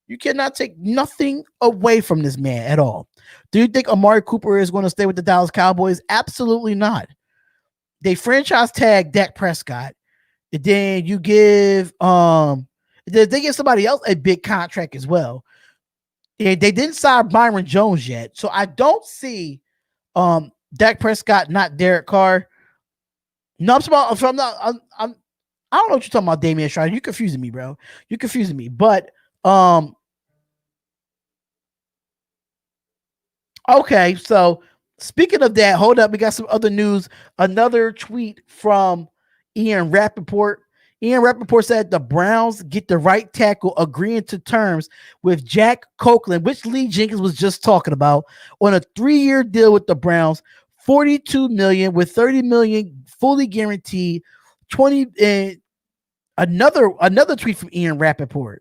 You cannot take nothing away from this man at all. Do you think Amari Cooper is going to stay with the Dallas Cowboys? Absolutely not. They franchise tag Dak Prescott. And then you give they give somebody else a big contract as well. They didn't sign Byron Jones yet. So I don't see Dak Prescott, not Derek Carr. No, I'm not. I don't know what you're talking about, Damian Strider. You're confusing me, bro. You're confusing me. But okay. So speaking of that, hold up. We got some other news. Another tweet from Ian Rappaport. Ian Rappaport said the Browns get the right tackle agreeing to terms with Jack Copeland, which Lee Jenkins was just talking about, on a 3-year deal with the Browns, $42 million with $30 million fully guaranteed. 20 and another tweet from Ian Rappaport.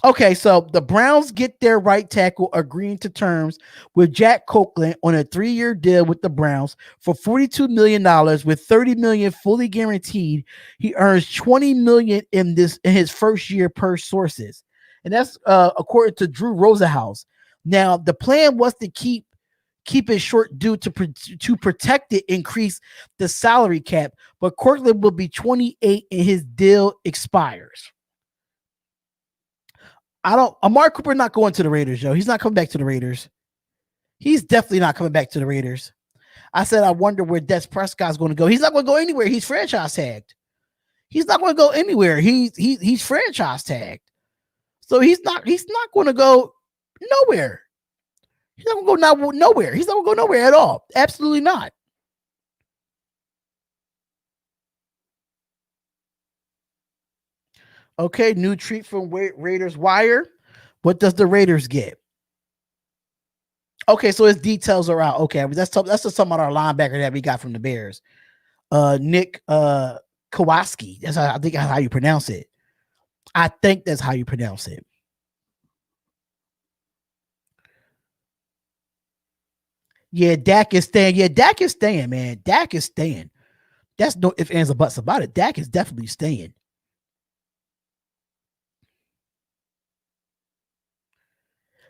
Okay, so the Browns get their right tackle agreeing to terms with Jack Copeland on a 3-year deal with the Browns for $42 million with $30 million fully guaranteed. He earns $20 million in his first year per sources. And that's according to Drew Rosenhaus. Now, the plan was to keep it short due to protect it, increase the salary cap, but Copeland will be 28 and his deal expires. Amari Cooper not going to the Raiders, yo. He's not coming back to the Raiders. He's definitely not coming back to the Raiders. I said, I wonder where Des Prescott's going to go. He's not going to go anywhere. He's franchise tagged. He's not going to go anywhere. He's franchise tagged. So he's not going to go nowhere. He's not going to go nowhere. He's not going to go nowhere at all. Absolutely not. Okay, new treat from Raiders Wire. What does the Raiders get? Okay, so his details are out. Okay, that's just talking about our linebacker that we got from the Bears. Nick Kowalski. I think that's how you pronounce it. I think that's how you pronounce it. Yeah, Dak is staying. Yeah, Dak is staying, man. Dak is staying. That's no ifs, ands, or buts about it. Dak is definitely staying.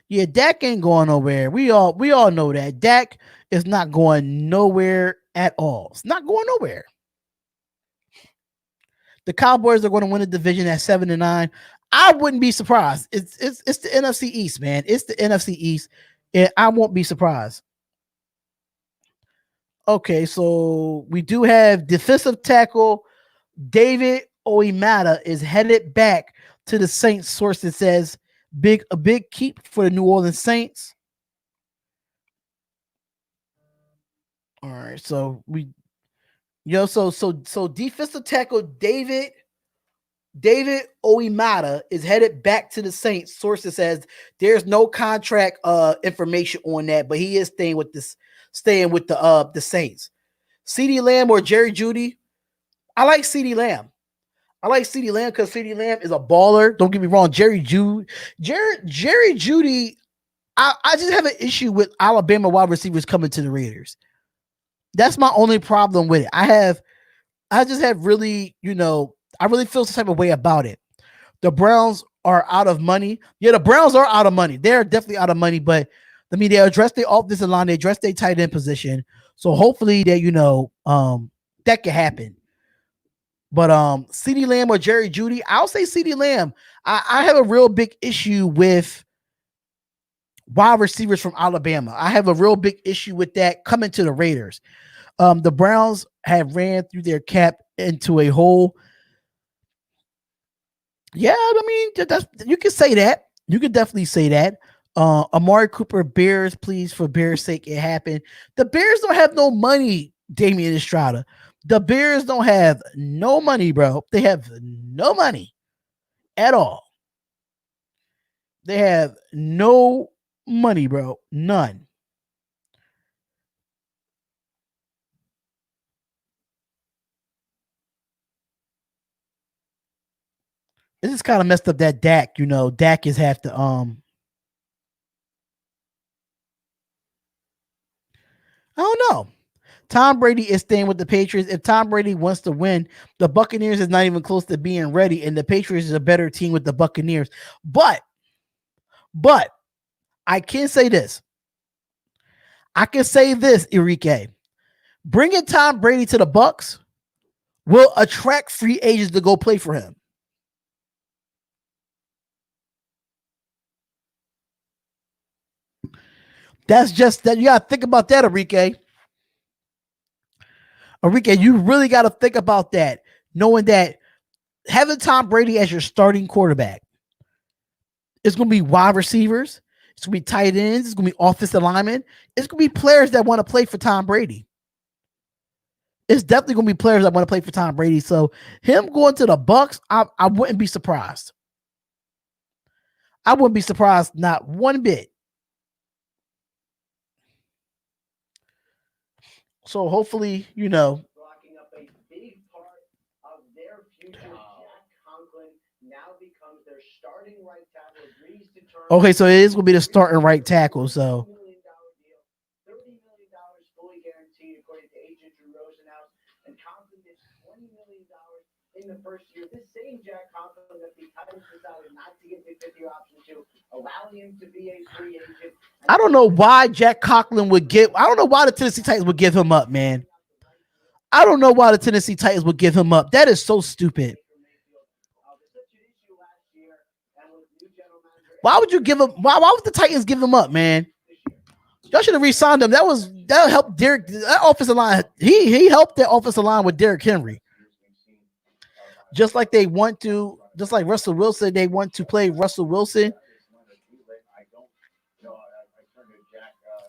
Yeah, Dak ain't going nowhere. We all know that. Dak is not going nowhere at all. It's not going nowhere. The Cowboys are going to win the division at 7-9. I wouldn't be surprised. It's the NFC East, man. It's the NFC East, and I won't be surprised. Okay, so we do have defensive tackle David Oimata is headed back to the Saints. Source that says a big keep for the New Orleans Saints. All right, so so defensive tackle David Oimata is headed back to the Saints. Sources says there's no contract information on that, but he is staying with the Saints. CeeDee Lamb or Jerry Jeudy. I like CeeDee Lamb. I like CeeDee Lamb because CeeDee Lamb is a baller. Don't get me wrong. Jerry Jeudy. I just have an issue with Alabama wide receivers coming to the Raiders. That's my only problem with it. I just have really, I really feel some type of way about it. The Browns are out of money. Yeah, the Browns are out of money. They're definitely out of money, but I mean, they address the offensive line, they address their tight end position. So hopefully that, that could happen. But CeeDee Lamb or Jerry Jeudy, I'll say CeeDee Lamb. I have a real big issue with wide receivers from Alabama. I have a real big issue with that coming to the Raiders. The Browns have ran through their cap into a hole. Yeah, I mean, you can say that. You could definitely say that. Amari Cooper, Bears, please, for Bears' sake, it happened. The Bears don't have no money, Damian Estrada. The Bears don't have no money, bro. They have no money at all. They have no money, bro. None. This is kind of messed up that Dak, Dak is have to I don't know. Tom Brady is staying with the Patriots. If Tom Brady wants to win, the Buccaneers is not even close to being ready, and the Patriots is a better team with the Buccaneers. But I can say this. I can say this, Enrique. Bringing Tom Brady to the Bucks will attract free agents to go play for him. That's just that. You got to think about that, Enrique. Enrique, you really got to think about that, knowing that having Tom Brady as your starting quarterback, it's going to be wide receivers, it's going to be tight ends, it's going to be offensive linemen, it's going to be players that want to play for Tom Brady. It's definitely going to be players that want to play for Tom Brady. So him going to the Bucks, I wouldn't be surprised. I wouldn't be surprised, not one bit. So hopefully, Locking up a big part of their future. Jack Conklin now becomes their starting right tackle. Agrees to terms. Okay, so it is going to be the starting right tackle. So $30 million deal, $30 million fully guaranteed, according to agent Drew Rosenhaus. And Conklin gets $20 million in the first year. This same Jack Conklin that the Titans decided not to give the 50-year option to, allowing him to be a free agent. I don't know why Jack Conklin would I don't know why the Tennessee Titans would give him up, man. I don't know why the Tennessee Titans would give him up. That is so stupid. Why would you give him? Why would the Titans give him up, man? Y'all should have re-signed him. That helped Derek. That offensive line. He helped that offensive line with Derrick Henry. Just like Russell Wilson, they want to play Russell Wilson.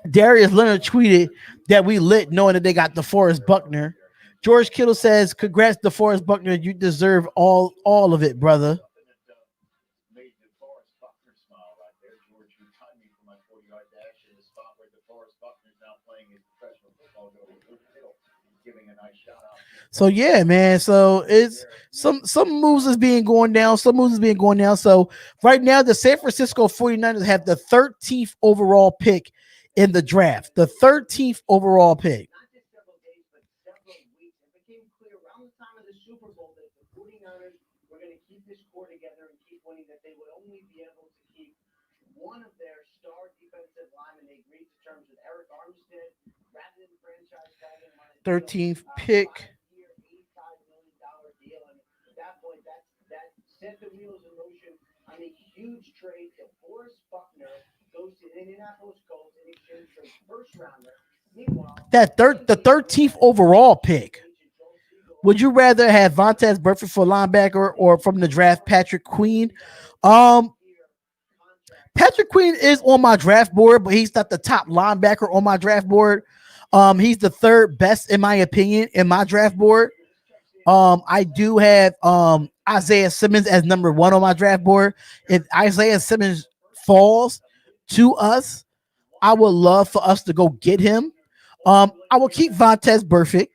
Darius Leonard tweeted that we lit knowing that they got DeForest Buckner. George Kittle says, "Congrats, DeForest Buckner. You deserve all of it, brother." So yeah, man. So it's some moves is being going down. Some moves is being going down. So right now, the San Francisco 49ers have the 13th overall pick in the draft. The 13th overall pick. Not just several days, but several weeks. It became clear around the time of the Super Bowl that the 49ers were going to keep this core together and keep winning, that they would only be able to keep one of their stars lineman. They agreed to terms with Eric Armstead rather than franchise tagging him on a 13th pick. 5-year, $85 million deal. And at that point, that set the wheels in motion on a huge trade. DeForest Buckner goes to the Indianapolis Colts in exchange for a first rounder. Meanwhile, The 13th overall pick. Would you rather have Vontaze Burfict for linebacker or from the draft Patrick Queen? Patrick Queen is on my draft board, but he's not the top linebacker on my draft board. He's the third best in my opinion in my draft board. I do have Isaiah Simmons as number 1 on my draft board. If Isaiah Simmons falls to us, I would love for us to go get him. I will keep Vontaze Burfict.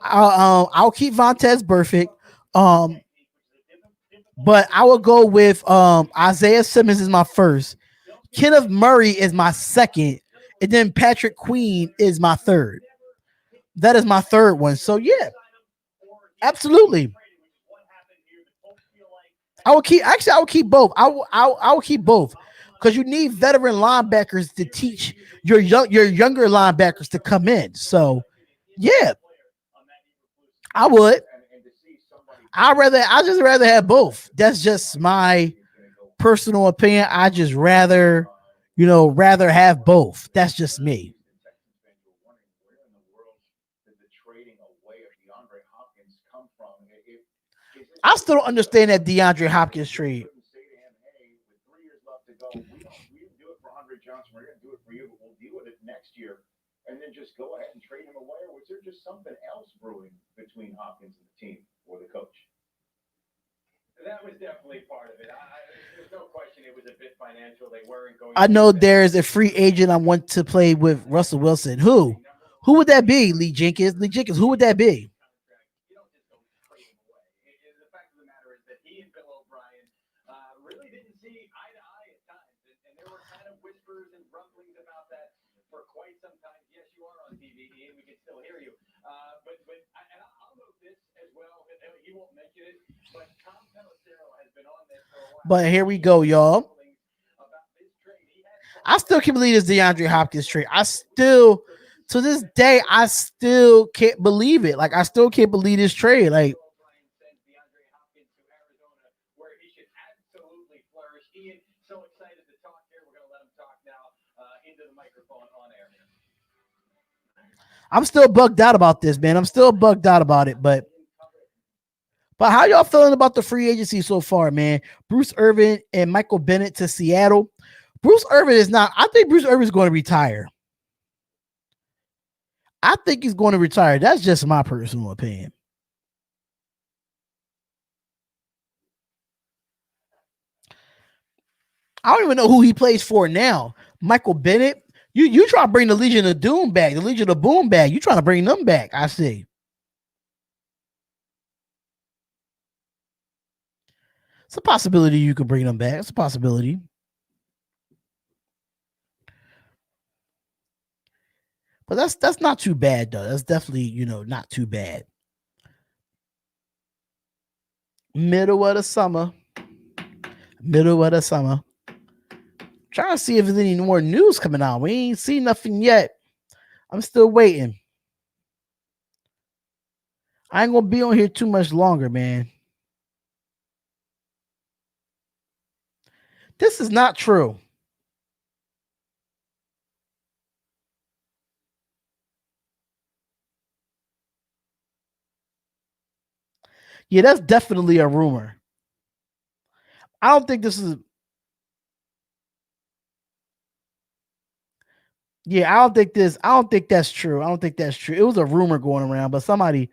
I'll keep Vontaze Burfict. But I will go with Isaiah Simmons is my first. Kenneth Murray is my second. And then Patrick Queen is my third. That is my third one. So yeah, absolutely. I will keep both. I will keep both. Because you need veteran linebackers to teach your younger linebackers to come in. So yeah, I would. I just rather have both. That's just my personal opinion. I just rather have both. That's just me. I still don't understand that DeAndre Hopkins trade. Next year, and then just go ahead and trade him away, or was there just something else brewing between Hopkins and the team or the coach? That was definitely part of it. There's no question it was a bit financial. They weren't going. I know there's a free agent I want to play with Russell Wilson. Who would that be? Lee Jenkins. Who would that be? You don't just go trade him away. The fact of the matter is that he and Bill O'Brien really didn't see eye to eye at times, and there were kind of whispers and rumblings about that for quite some time. Yes, you are on TV, and we can still hear you. But I'll note this as well. He won't mention it, but Tom Pelissero has been on this for a while. But here we go, y'all. I still can't believe this DeAndre Hopkins trade. To this day, I still can't believe it. Like, I still can't believe this trade. Like, DeAndre Hopkins to Arizona, where he should absolutely flourish. Ian, so excited to talk here. We're going to let him talk now into the microphone on air. I'm still bugged out about this, man. I'm still bugged out about it. But how y'all feeling about the free agency so far, man? Bruce Irvin and Michael Bennett to Seattle. Bruce Irvin is not. I think Bruce Irvin is going to retire. I think he's going to retire. That's just my personal opinion. I don't even know who he plays for now. Michael Bennett. You try to bring the Legion of Doom back, the Legion of Boom back. You trying to bring them back, I see. It's a possibility you could bring them back. It's a possibility. But that's not too bad, though. That's definitely, not too bad. Middle of the summer. Trying to see if there's any more news coming out. We ain't seen nothing yet. I'm still waiting. I ain't gonna be on here too much longer, man. This is not true. Yeah, that's definitely a rumor. I don't think this is. Yeah, I don't think that's true. I don't think that's true. It was a rumor going around, but somebody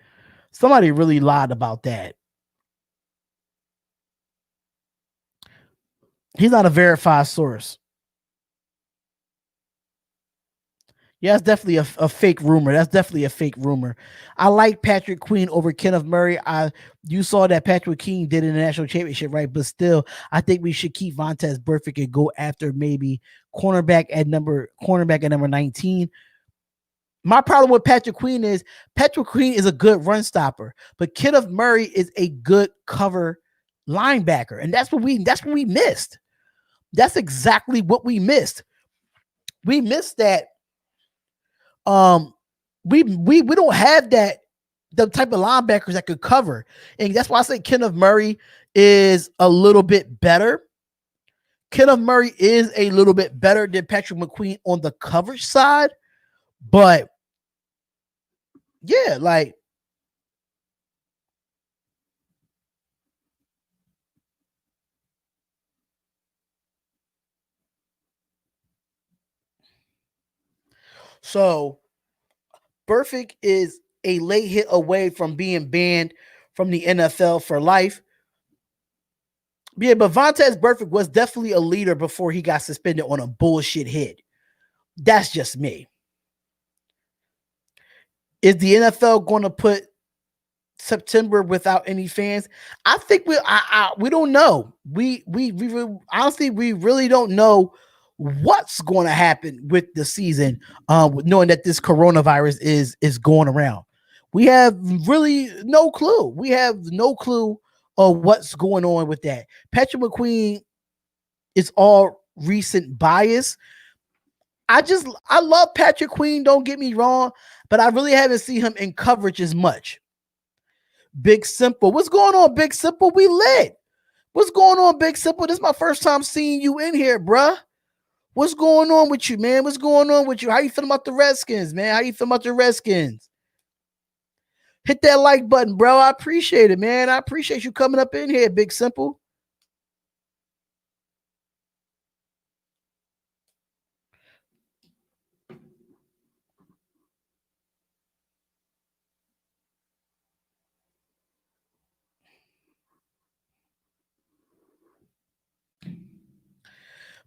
really lied about that. He's not a verified source. Yeah, that's definitely a fake rumor. That's definitely a fake rumor. I like Patrick Queen over Kenneth Murray. You saw that Patrick Queen did in the national championship, right? But still, I think we should keep Vontaze Burfict and go after maybe cornerback at number 19. My problem with Patrick Queen is a good run stopper, but Kenneth Murray is a good cover linebacker, and that's what we missed. That's exactly what we missed. We missed that. We don't have that the type of linebackers that could cover, and that's why I say Kenneth Murray is a little bit better. Kenneth Murray is a little bit better than Patrick McQueen on the coverage side, but yeah, like so Burfict is a late hit away from being banned from the NFL for life. Yeah, but Vontaze Burfict was definitely a leader before he got suspended on a bullshit hit. That's just me. Is the NFL going to put September without any fans? I think we don't know. Honestly we really don't know what's going to happen with the season. Knowing that this coronavirus is going around, we have really no clue. We have no clue of what's going on with that. Patrick McQueen is all recent bias. I love Patrick Queen. Don't get me wrong, but I really haven't seen him in coverage as much. Big Simple. What's going on, Big Simple? We lit. What's going on, Big Simple? This is my first time seeing you in here, bruh. What's going on with you, man? What's going on with you? How you feeling about the Redskins, man? How you feeling about the Redskins? Hit that like button, bro. I appreciate it, man. I appreciate you coming up in here, Big Simple.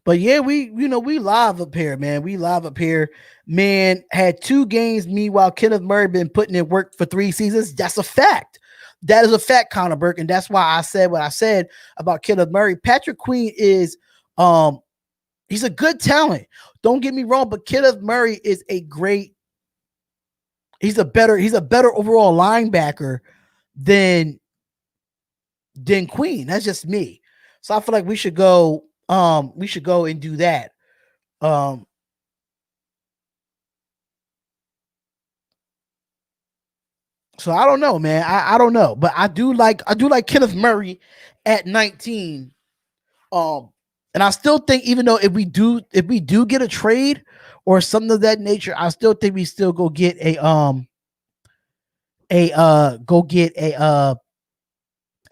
But yeah, we live up here, man. We live up here. Man, had 2 games. Meanwhile, Kenneth Murray been putting in work for 3 seasons. That's a fact. That is a fact, Connor Burke, and that's why I said what I said about Kenneth Murray. Patrick Queen is he's a good talent. Don't get me wrong, but Kenneth Murray is he's a better overall linebacker than Queen. That's just me. So I feel like we should go and do that. So I don't know, man. I don't know, but I do like Kenneth Murray at 19. And I still think even though if we do get a trade or something of that nature, I still think we still go get a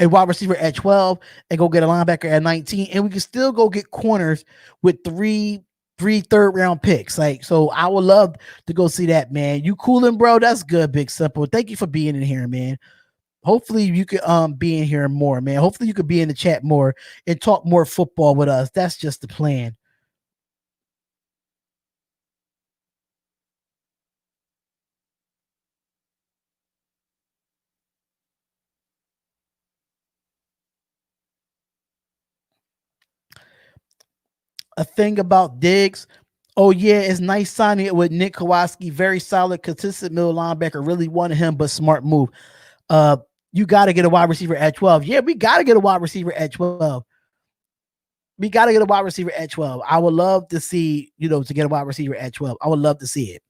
wide receiver at 12 and go get a linebacker at 19, and we can still go get corners with three third-round picks. Like, so I would love to go see that, man. You coolin', bro? That's good, Big Simple. Thank you for being in here, man. Hopefully you could be in here more, man. Hopefully you could be in the chat more and talk more football with us. That's just the plan. A thing about Diggs. Oh yeah, it's nice signing it with Nick Kowalski. Very solid, consistent middle linebacker. Really wanted him, but smart move. You got to get a wide receiver at 12. Yeah, we got to get a wide receiver at 12. We got to get a wide receiver at 12. I would love to see, to get a wide receiver at 12. I would love to see it.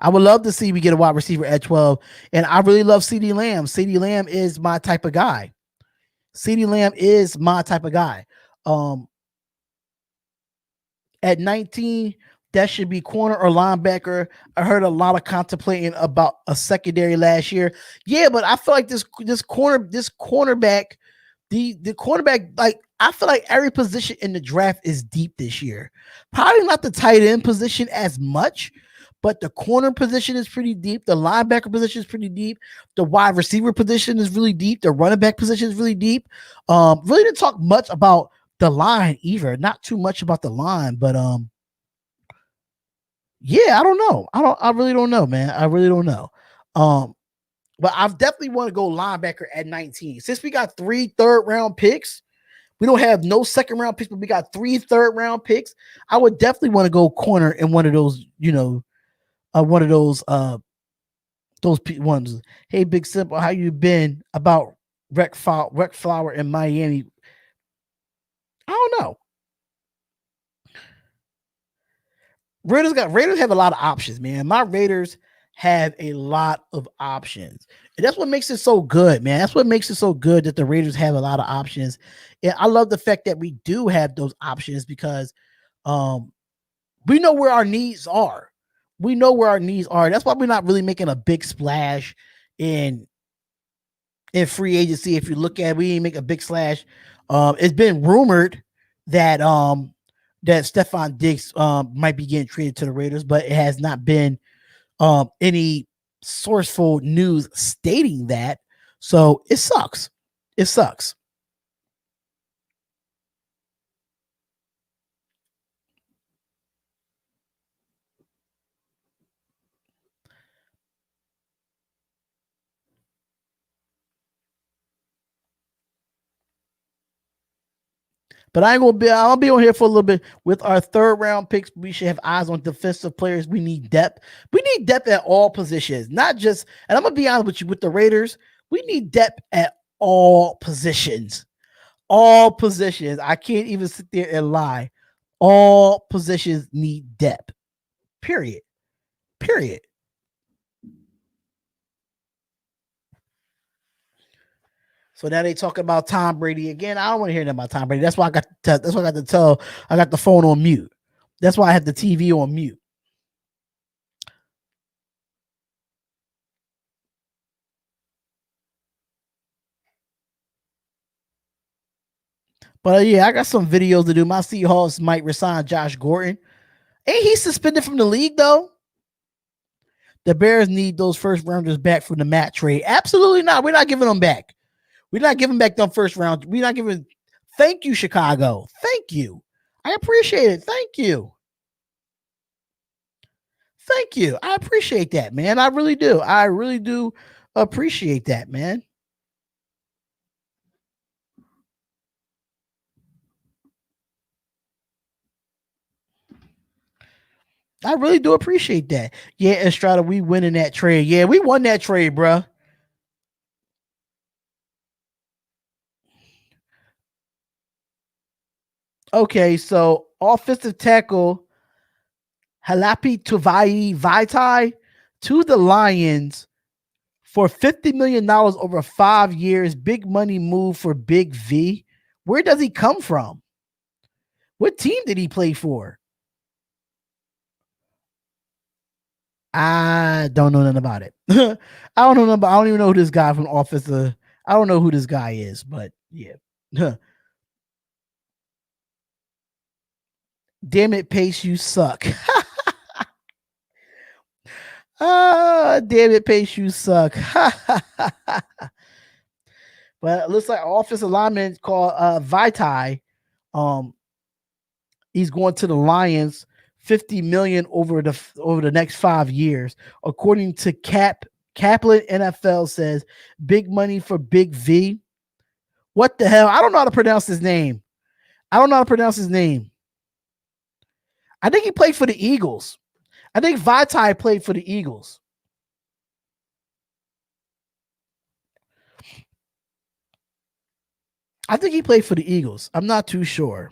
I would love to see we get a wide receiver at 12. And I really love CeeDee Lamb. CeeDee Lamb is my type of guy. CeeDee Lamb is my type of guy. At 19, that should be corner or linebacker. I heard a lot of contemplating about a secondary last year. Yeah, but I feel like this cornerback, the cornerback, like I feel like every position in the draft is deep this year. Probably not the tight end position as much, but the corner position is pretty deep. The linebacker position is pretty deep. The wide receiver position is really deep. The running back position is really deep. Really didn't talk much about the line either. Not too much about the line, but yeah, I don't know. I really don't know, man. I really don't know. But I definitely want to go linebacker at 19. Since we got 3 third-round picks, we don't have no second-round picks, but we got 3 third-round picks. I would definitely want to go corner in one of those, one of those ones. Hey, Big Simple, how you been? About Rec Flower in Miami. I don't know. Raiders have a lot of options, man. My Raiders have a lot of options. And that's what makes it so good, man. That's what makes it so good that the Raiders have a lot of options. And I love the fact that we do have those options because um we know where our needs are. We know where our needs are. That's why we're not really making a big splash in free agency. If you look at it, we didn't make a big splash. It's been rumored that that Stephon Diggs might be getting traded to the Raiders, but it has not been any sourceful news stating that. So it sucks. It sucks. But I ain't gonna be. I'll be on here for a little bit. With our third round picks, we should have eyes on defensive players. We need depth. We need depth at all positions, not just. And I'm gonna be honest with you. With the Raiders, we need depth at all positions. All positions. I can't even sit there and lie. All positions need depth. Period. Period. So now they talking about Tom Brady again. I don't want to hear that about Tom Brady. That's why I got. That's why I got to tell. I got the phone on mute. That's why I have the TV on mute. But yeah, I got some videos to do. My Seahawks might resign Josh Gordon. Ain't he suspended from the league though? The Bears need those first rounders back from the Matt trade. Absolutely not. We're not giving them back. We're not giving back them first round. We're not giving. Thank you, Chicago. Thank you. I appreciate it. Thank you. Thank you. I appreciate that, man. I really do. I really do appreciate that, man. I really do appreciate that. Yeah, Estrada, we winning that trade. Yeah, we won that trade, bruh. Okay, so offensive tackle Halapi Tuvai Vaitai to the Lions for $50 million over 5 years. Big money move for Big V. Where does he come from? What team did he play for? I don't know nothing about it. I don't know nothing about, I don't even know who this guy from offensive. I don't know who this guy is, but yeah. Damn it, Pace, you suck. Ah, damn it, Pace, you suck. But it looks like offensive lineman called Vaitai. Um, he's going to the Lions, 50 million over the next 5 years, according to Kaplan. NFL says big money for Big V. What the hell? I don't know how to pronounce his name. I don't know how to pronounce his name. I think he played for the Eagles. I think Vaitai played for the Eagles. I think he played for the Eagles. I'm not too sure.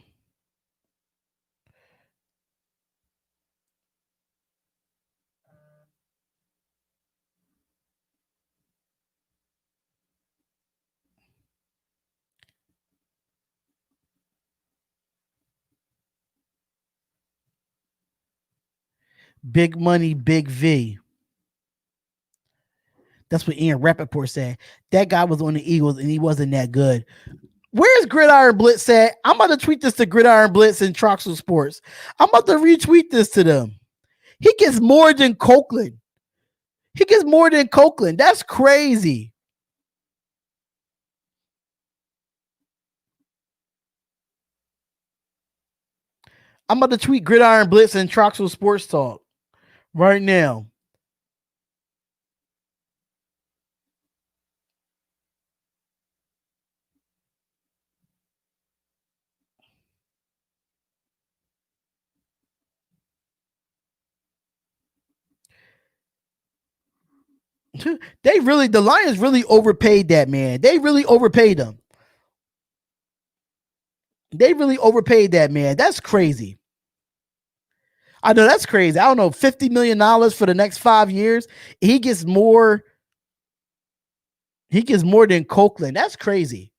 Big money, Big V. That's what Ian Rappaport said. That guy was on the Eagles and he wasn't that good. Where's Gridiron Blitz at? I'm about to tweet this to Gridiron Blitz and Troxel Sports. I'm about to retweet this to them. He gets more than Copeland. He gets more than Copeland. That's crazy. I'm about to tweet Gridiron Blitz and Troxel Sports Talk right now. The Lions really overpaid that man. They really overpaid him. They really overpaid that man. That's crazy. I know that's crazy. I don't know, $50 million for the next 5 years. He gets more. He gets more than Copeland. That's crazy.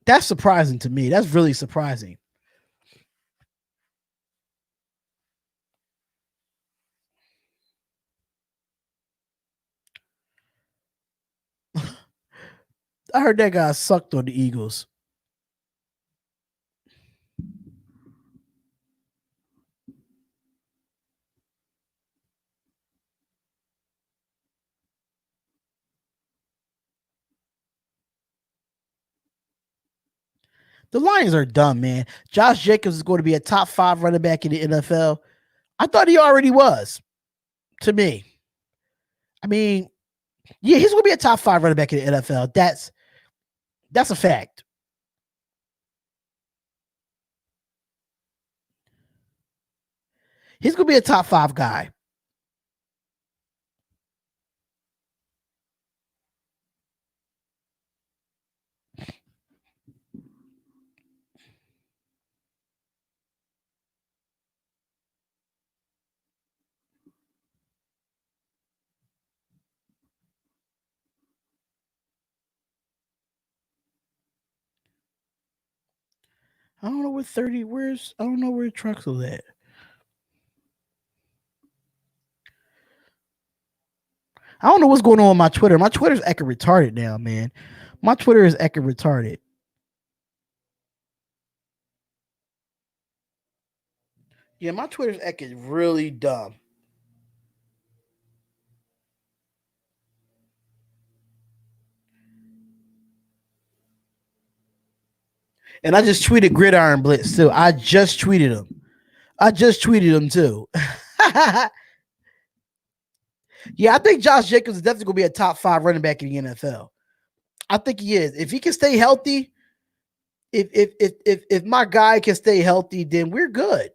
That's surprising to me. That's really surprising. I heard that guy sucked on the Eagles. The Lions are dumb, man. Josh Jacobs is going to be a top 5 running back in the NFL. I thought he already was, to me. I mean, yeah, he's going to be a top 5 running back in the NFL. That's a fact. He's going to be a top 5 guy. I don't know where 30, I don't know where Truxell's at. I don't know what's going on with my Twitter. My Twitter's acting retarded now, man. My Twitter is acting retarded. Yeah, my Twitter's acting really dumb. And I just tweeted Gridiron Blitz too. I just tweeted him too. Yeah, I think Josh Jacobs is definitely going to be a top 5 running back in the NFL. I think he is. If he can stay healthy, if my guy can stay healthy, then we're good.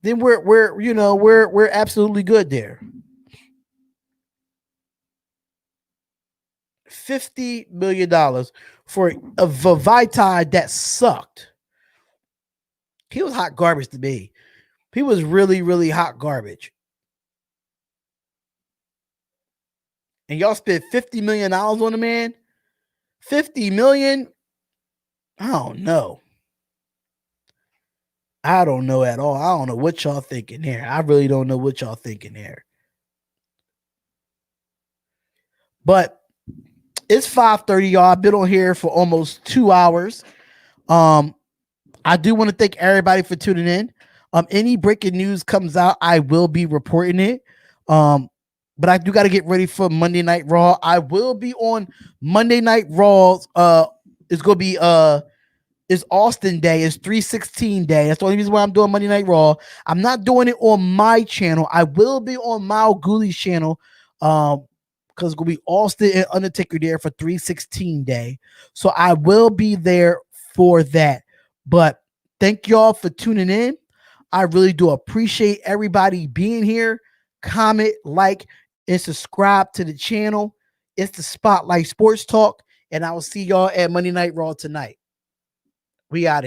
Then we're absolutely good there. $50 million for a Vitae that sucked. He was hot garbage to me. He was really, really hot garbage. And y'all spent $50 million on the man? $50 million? I don't know. I don't know at all. I don't know what y'all thinking there. I really don't know what y'all thinking there. But it's 5:30, y'all. I've been on here for almost 2 hours. I do want to thank everybody for tuning in. Any breaking news comes out, I will be reporting it. But I do got to get ready for Monday Night Raw. I will be on Monday Night Raw. It's gonna be it's Austin Day. It's 316 Day. That's the only reason why I'm doing Monday Night Raw. I'm not doing it on my channel. I will be on Mile Gooley's channel. Because it's gonna be Austin and Undertaker there for 316 Day. So I will be there for that. But thank y'all for tuning in. I really do appreciate everybody being here. Comment, like, and subscribe to the channel. It's the Spotlight Sports Talk, and I will see y'all at Monday Night Raw tonight. We out of here.